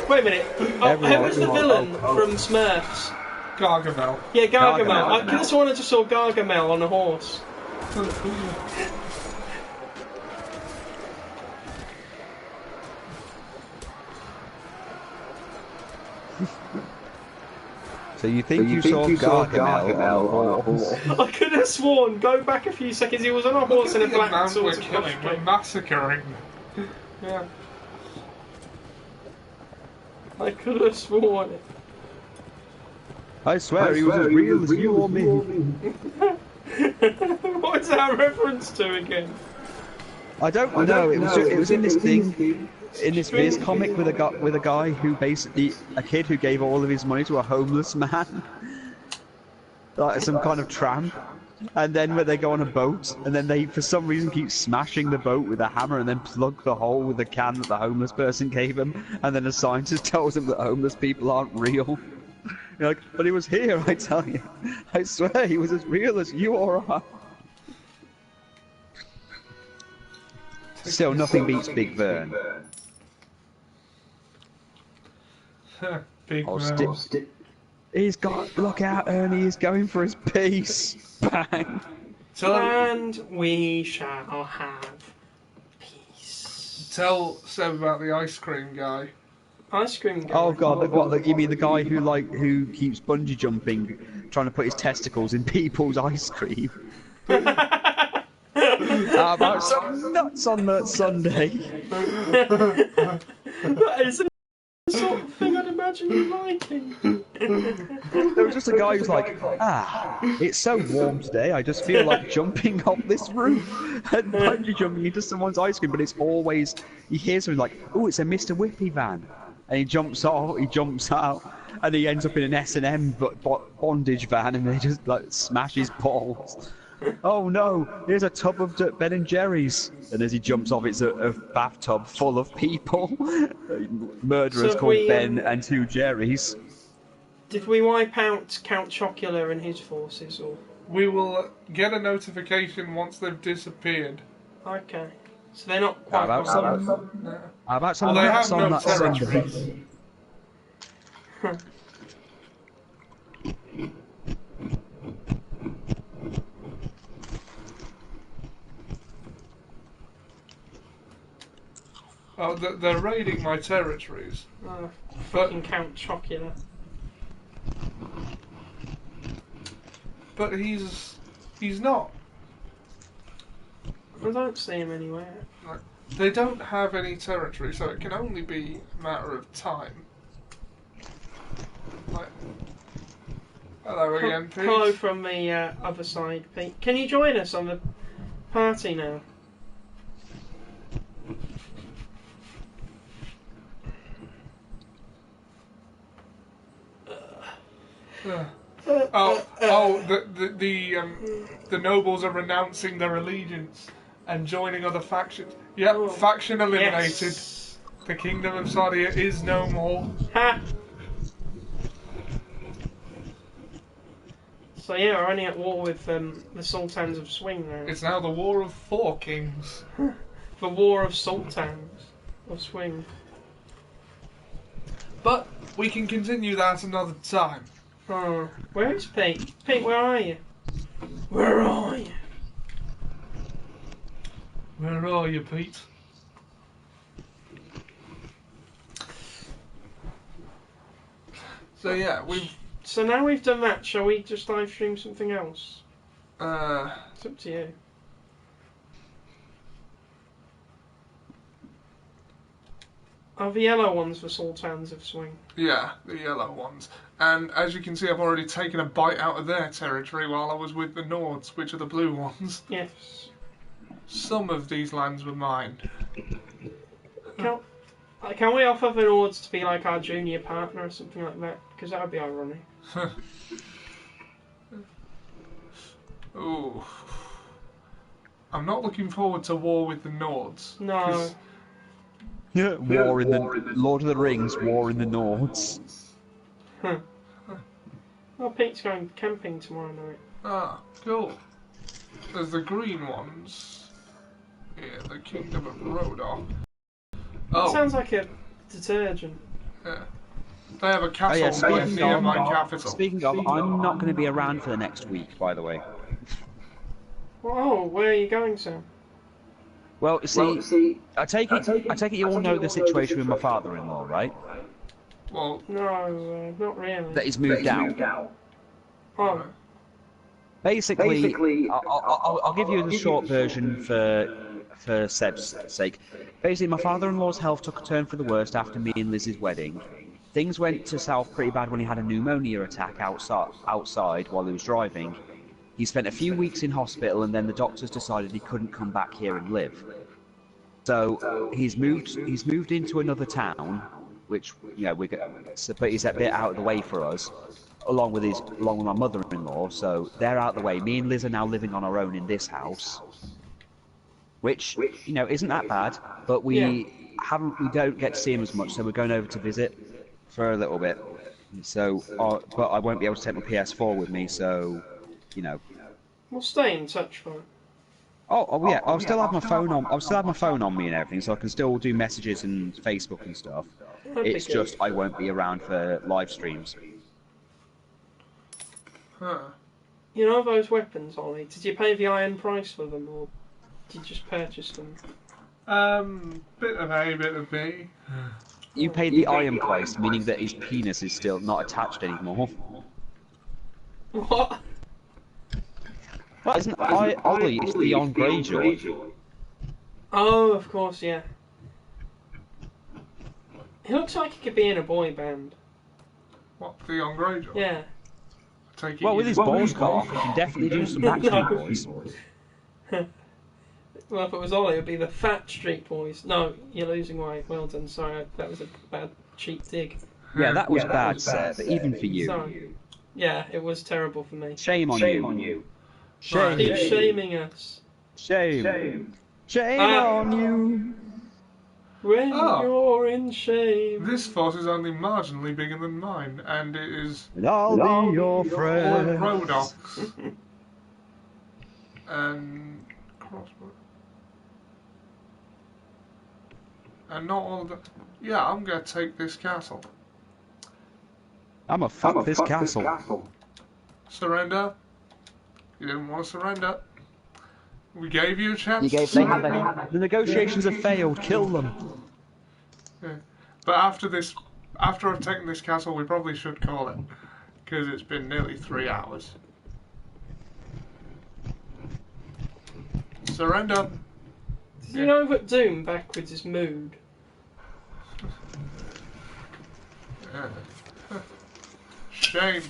Wait a minute. Oh, who was the villain from Smurfs? Gargamel. Yeah, Gargamel. Gargamel. I could have sworn I just saw Gargamel on a horse. So you think you saw Gargamel on a horse? I could have sworn, go back a few seconds, he was on a horse in a black man sort we're of killing, we're costume. massacring. Yeah. I could have sworn it. I swear he was as real as you or me. What is that a reference to again? I don't know. It was in this thing, in this Viz comic with a guy who basically a kid who gave all of his money to a homeless man, like some kind of tramp. And then when they go on a boat, and then they for some reason keep smashing the boat with a hammer, and then plug the hole with the can that the homeless person gave him, and then a scientist tells him that homeless people aren't real. You're like, but he was here, I tell you. I swear he was as real as you or I. Still, nothing beats Big Vern. Big Oh, man. He's got, look out, Ernie, he's going for his piece. Bang. And we shall have peace. Tell Seb about the ice cream guy. Ice cream guy. Oh god, you mean the guy who keeps bungee jumping, trying to put his testicles in people's ice cream? How about some nuts on that Sunday? That is the sort of thing I'd imagine you liking. There was just a guy who's like, it's so warm today, I just feel like jumping off this roof and bungee jumping into someone's ice cream, but it's always, you hear something like, oh, it's a Mr. Whippy van. And he jumps out, and he ends up in an S&M bondage van, and they just like smash his balls. Oh no, here's a tub of Ben and Jerry's. And as he jumps off, it's a bathtub full of people. Murderers So called Ben and two Jerry's. Did we wipe out Count Chocula and his forces, or? We will get a notification once they've disappeared. Okay. So they're not quite... How about some Well, they nuts have on no that Sunday? territories. Oh, they're raiding my territories. Fucking Count Chocula. But he's not. I don't see him anywhere. Like, they don't have any territory, so it can only be a matter of time. Like, hello again, Pete. Hello from the other side, Pete. Can you join us on the party now? The nobles are renouncing their allegiance and joining other factions. Yep, Oh. faction eliminated. Yes. The kingdom of Sardia is no more. Ha! So yeah, we're only at war with the Sultans of Swing now. It's now the War of Four Kings. The War of Sultans of Swing. But we can continue that another time. Oh, where is Pete? Pete, where are you? Where are you? Where are you, Pete? So yeah, So now we've done that, shall we just live stream something else? uh It's up to you. Are the yellow ones the Sultans of Swing? yeah, the yellow ones. And as you can see, I've already taken a bite out of their territory while I was with the Nords, which are the blue ones. Yes. Some of these lands were mine. Can we offer the Nords to be like our junior partner or something like that? Because that would be ironic. Ooh. I'm not looking forward to war with the Nords. No. 'cause- Yeah, war in the Lord of the Rings, war in the Nords. Huh. Well, Pete's going camping tomorrow night. Ah, cool. There's the green ones. Yeah, the Kingdom of Rodor. That Oh, sounds like a detergent. yeah. They have a Oh castle yeah, near my capital. speaking of, I'm not going to be around for the next week, by the way. Oh, where are you going, Sam? Well, see, I take it you all know the situation with my father-in-law, right? Well, No, not really. That he's moved out. Oh, Basically, I'll give you the short version for Seb's sake. Basically, my father-in-law's health took a turn for the worst after me and Liz's wedding. Things went to south pretty bad when he had a pneumonia attack outside while he was driving. He spent a few weeks in hospital, and then the doctors decided he couldn't come back here and live. So he's moved into another town, which but he's a bit out of the way for us, along with my mother-in-law. So they're out of the way. Me and Liz are now living on our own in this house, which isn't that bad. But we don't get to see him as much, so we're going over to visit for a little bit. So, but I won't be able to take my PS4 with me, so. we'll stay in touch for it. Oh yeah, I'll still have my phone on. I'll still have my phone on me and everything, so I can still do messages and Facebook and stuff. It's just I won't be around for live streams. huh. You know those weapons, Ollie? Did you pay the iron price for them, or did you just purchase them? Bit of A, bit of B. You paid the iron price, meaning that his penis is still not attached anymore. What? Well, isn't Ollie? It's Leon Greyjoy. Oh, of course, yeah. He looks like he could be in a boy band. What, Theon Greyjoy? Yeah. Take it Well, with his balls cut off, he can definitely do some Backstreet Boys. Well, if it was Ollie, it would be the Fat Street Boys. No, you're losing weight. Well done. Sorry, that was a bad, cheap dig. Yeah, that was bad, Seb, even for you. Sorry. Yeah, it was terrible for me. Shame on you. Shame. Keep shaming us. Shame on you. When you're in shame. This force is only marginally bigger than mine, and it is And I'll be your all friend. Rodox. And crossbow. And not all the... Yeah, I'm gonna take this castle. I'ma fuck this castle. Surrender. You didn't want to surrender. We gave you a chance. The negotiations have failed. Kill them. Yeah. But after I've taken this castle, we probably should call it, because it's been nearly 3 hours. Surrender. Did you know that Doom backwards is mood? Yeah. Shame.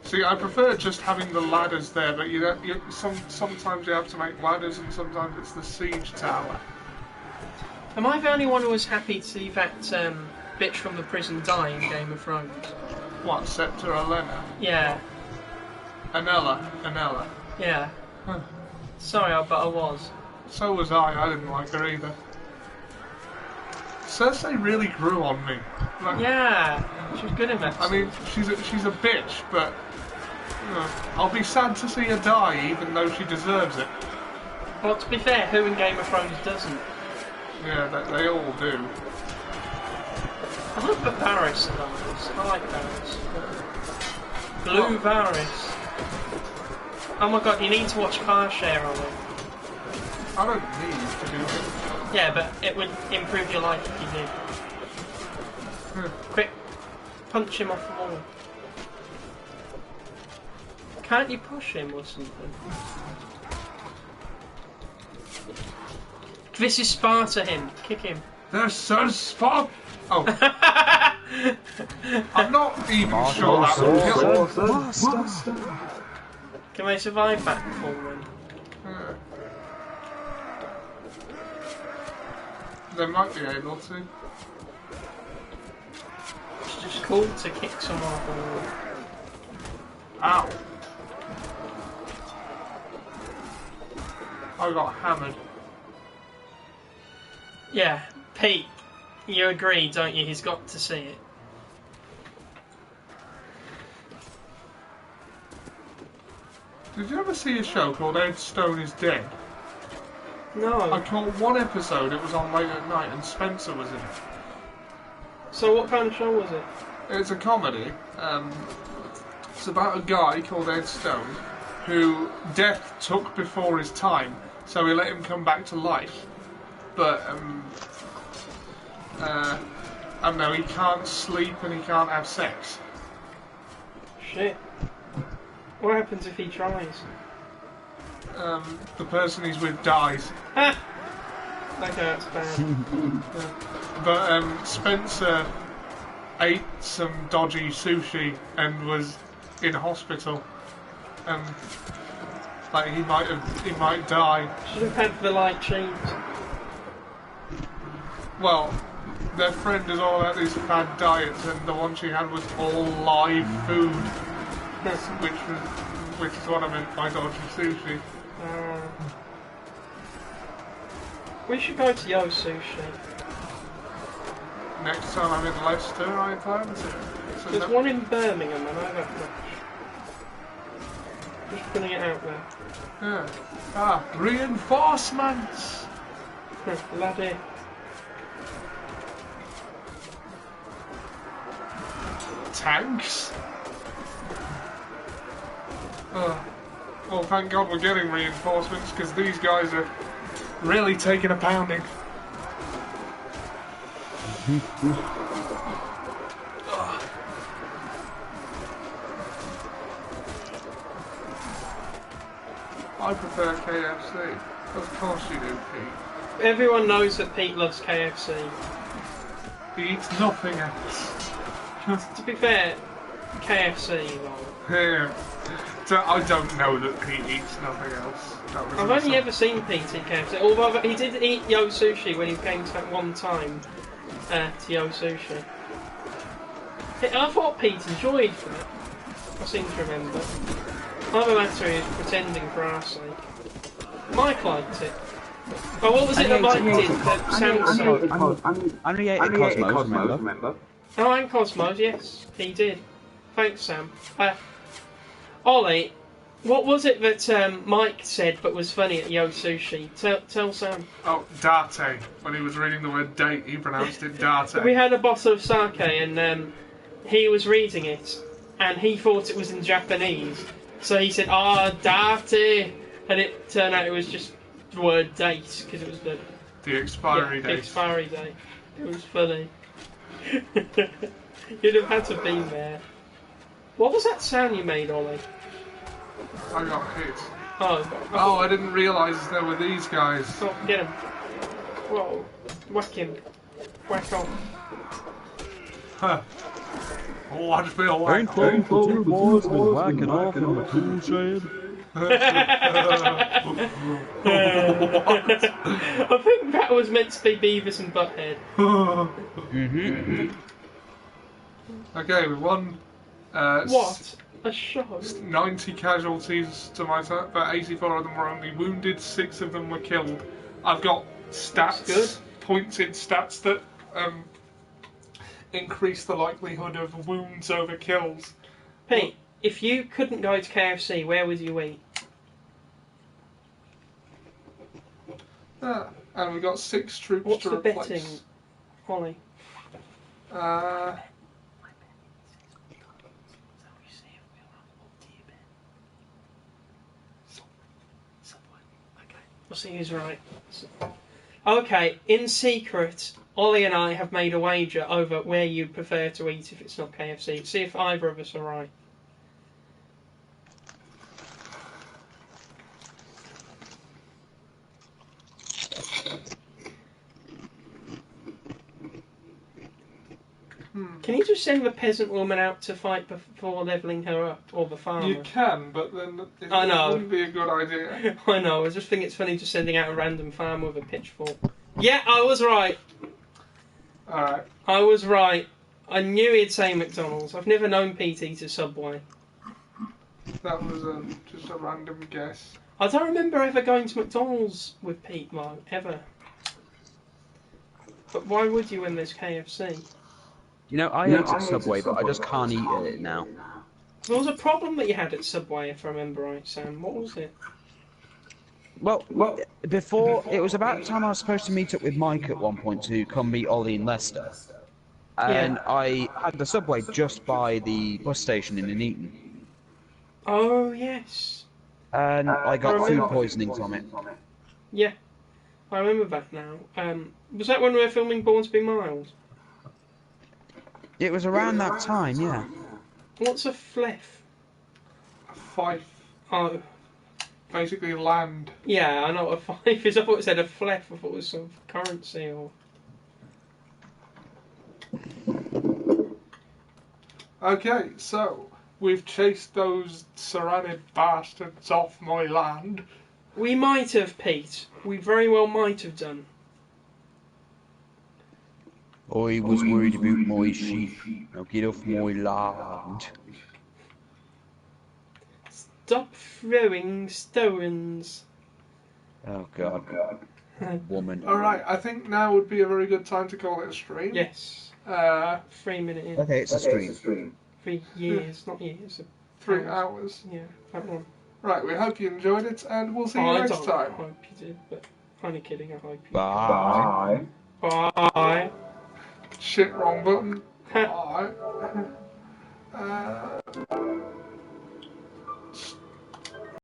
See, I prefer just having the ladders there, but sometimes you have to make ladders, and sometimes it's the siege tower. Am I the only one who was happy to see that bitch from the prison die in Game of Thrones? What, Scepter Elena? Yeah, Anella. yeah. Huh. Sorry, but I was. So was I didn't like her either. Cersei really grew on me. Like, Yeah, she was good in that. I mean, she's a bitch, but I'll be sad to see her die, even though she deserves it. Well, to be fair, who in Game of Thrones doesn't? Yeah, they all do. I love the Varys novels. I like Varys. Blue Varys. Oh my god, you need to watch Car Share on it. I don't need to do it. Yeah, but it would improve your life if you did. Quick, punch him off the wall. Can't you push him or something? This is Sparta him. Kick him. They're so spot. Oh. I'm not even sure that will kill him. Can they survive that before then? They might be able to. It's just cool to kick someone off the wall. Ow. I got hammered. Yeah, Pete, you agree, don't you? He's got to see it. Did you ever see a show called Ed Stone is Dead? No. I caught one episode, it was on late at night, and Spencer was in it. So what kind of show was it? It's a comedy. It's about a guy called Ed Stone who death took before his time, so he let him come back to life. But, I don't know, he can't sleep and he can't have sex. Shit. What happens if he tries? The person he's with dies. Ha! Okay, that's bad. But Spencer ate some dodgy sushi and was in hospital. Like he might die. Should have had the light cheese. Well, their friend is all about these fad diets, and the one she had was all live food, which is what I meant by dodgy sushi. We should go to Yo Sushi. Next time I'm in Leicester, I plan to. So There's one in Birmingham, and I don't know. Just putting it out there. Yeah. Reinforcements! Laddie. Tanks? Well, thank God we're getting reinforcements, because these guys are really taking a pounding. I prefer KFC. Of course you do, Pete. Everyone knows that Pete loves KFC. He eats nothing else. To be fair, KFC, lol. Yeah. So I don't know that Pete eats nothing else. I've only ever seen Pete eat KFC, although he did eat Yo Sushi when he came to that one time to Yo Sushi. I thought Pete enjoyed that. I seem to remember. Either that or he was pretending for our sake. Mike liked it. Oh, what was it that Mike did that Sam said? I only ate Cosmos, remember? Oh, and Cosmos, yes, he did. Thanks, Sam. Ollie, what was it that Mike said but was funny at Yo Sushi? Tell Sam. Oh, Date. When he was reading the word date, he pronounced it Date. We had a bottle of sake and he was reading it and he thought it was in Japanese. So he said, date. And it turned out it was just the word date because it was the expiry date. The expiry date. It was funny. You'd have had to have been there. What was that sound you made, Ollie? I got hit. Oh, I didn't realise there were these guys. Oh, get him. Whoa. Whack him. Whack on. Huh. Oh, I just feel like... Ain't close to two boys was whacking off in the tool shed. I think that was meant to be Beavis and Butthead. Okay, we won. What? A show? 90 casualties to my side, but 84 of them were only wounded, 6 of them were killed. I've got stats, good. pointed stats that increase the likelihood of wounds over kills. Pete, if you couldn't go to KFC, where would you eat? And we've got 6 troops What's to the replace. betting, Holly? We'll see who's right. Okay, in secret, Ollie and I have made a wager over where you'd prefer to eat if it's not KFC. See if either of us are right. Can you just send the peasant woman out to fight before levelling her up, or the farmer? You can, but then it I know. wouldn't be a good idea. I know, I just think it's funny just sending out a random farmer with a pitchfork. Yeah, I was right. Alright. I was right. I knew he'd say McDonald's. I've never known Pete eat a Subway. That was just a random guess. I don't remember ever going to McDonald's with Pete, Mark, ever. But why would you when there's KFC? You know, I ate at Subway, but I just can't eat it now. There was a problem that you had at Subway, if I remember right, Sam. What was it? Well, before, it was about the time I was supposed to meet up with Mike at one point to come meet Ollie in Leicester. And Yeah. I had the Subway just by the bus station in Nuneaton. Oh, yes. And I got food poisoning from it. Yeah. I remember that now. Was that when we were filming Born to be Mild? It was around that time, yeah. What's a fleff? A fife. Oh, Basically land. yeah, I know what a fife is. I thought it said a fleff. I thought it was some currency or... Okay, so we've chased those Saranid bastards off my land. We might have, Pete. We very well might have done. I was worried about my sheep. Now get off my land. Stop throwing stones. Oh god. Woman. Alright, I think now would be a very good time to call it a stream. Yes. 3 minutes in. Okay, it's a stream. 3 years, not years. 3 hours. Yeah, that one. Right, we hope you enjoyed it, and we'll see you I next don't time. hope you did, but only kidding, I hope you Bye. Bye. Shit, wrong button. Alright.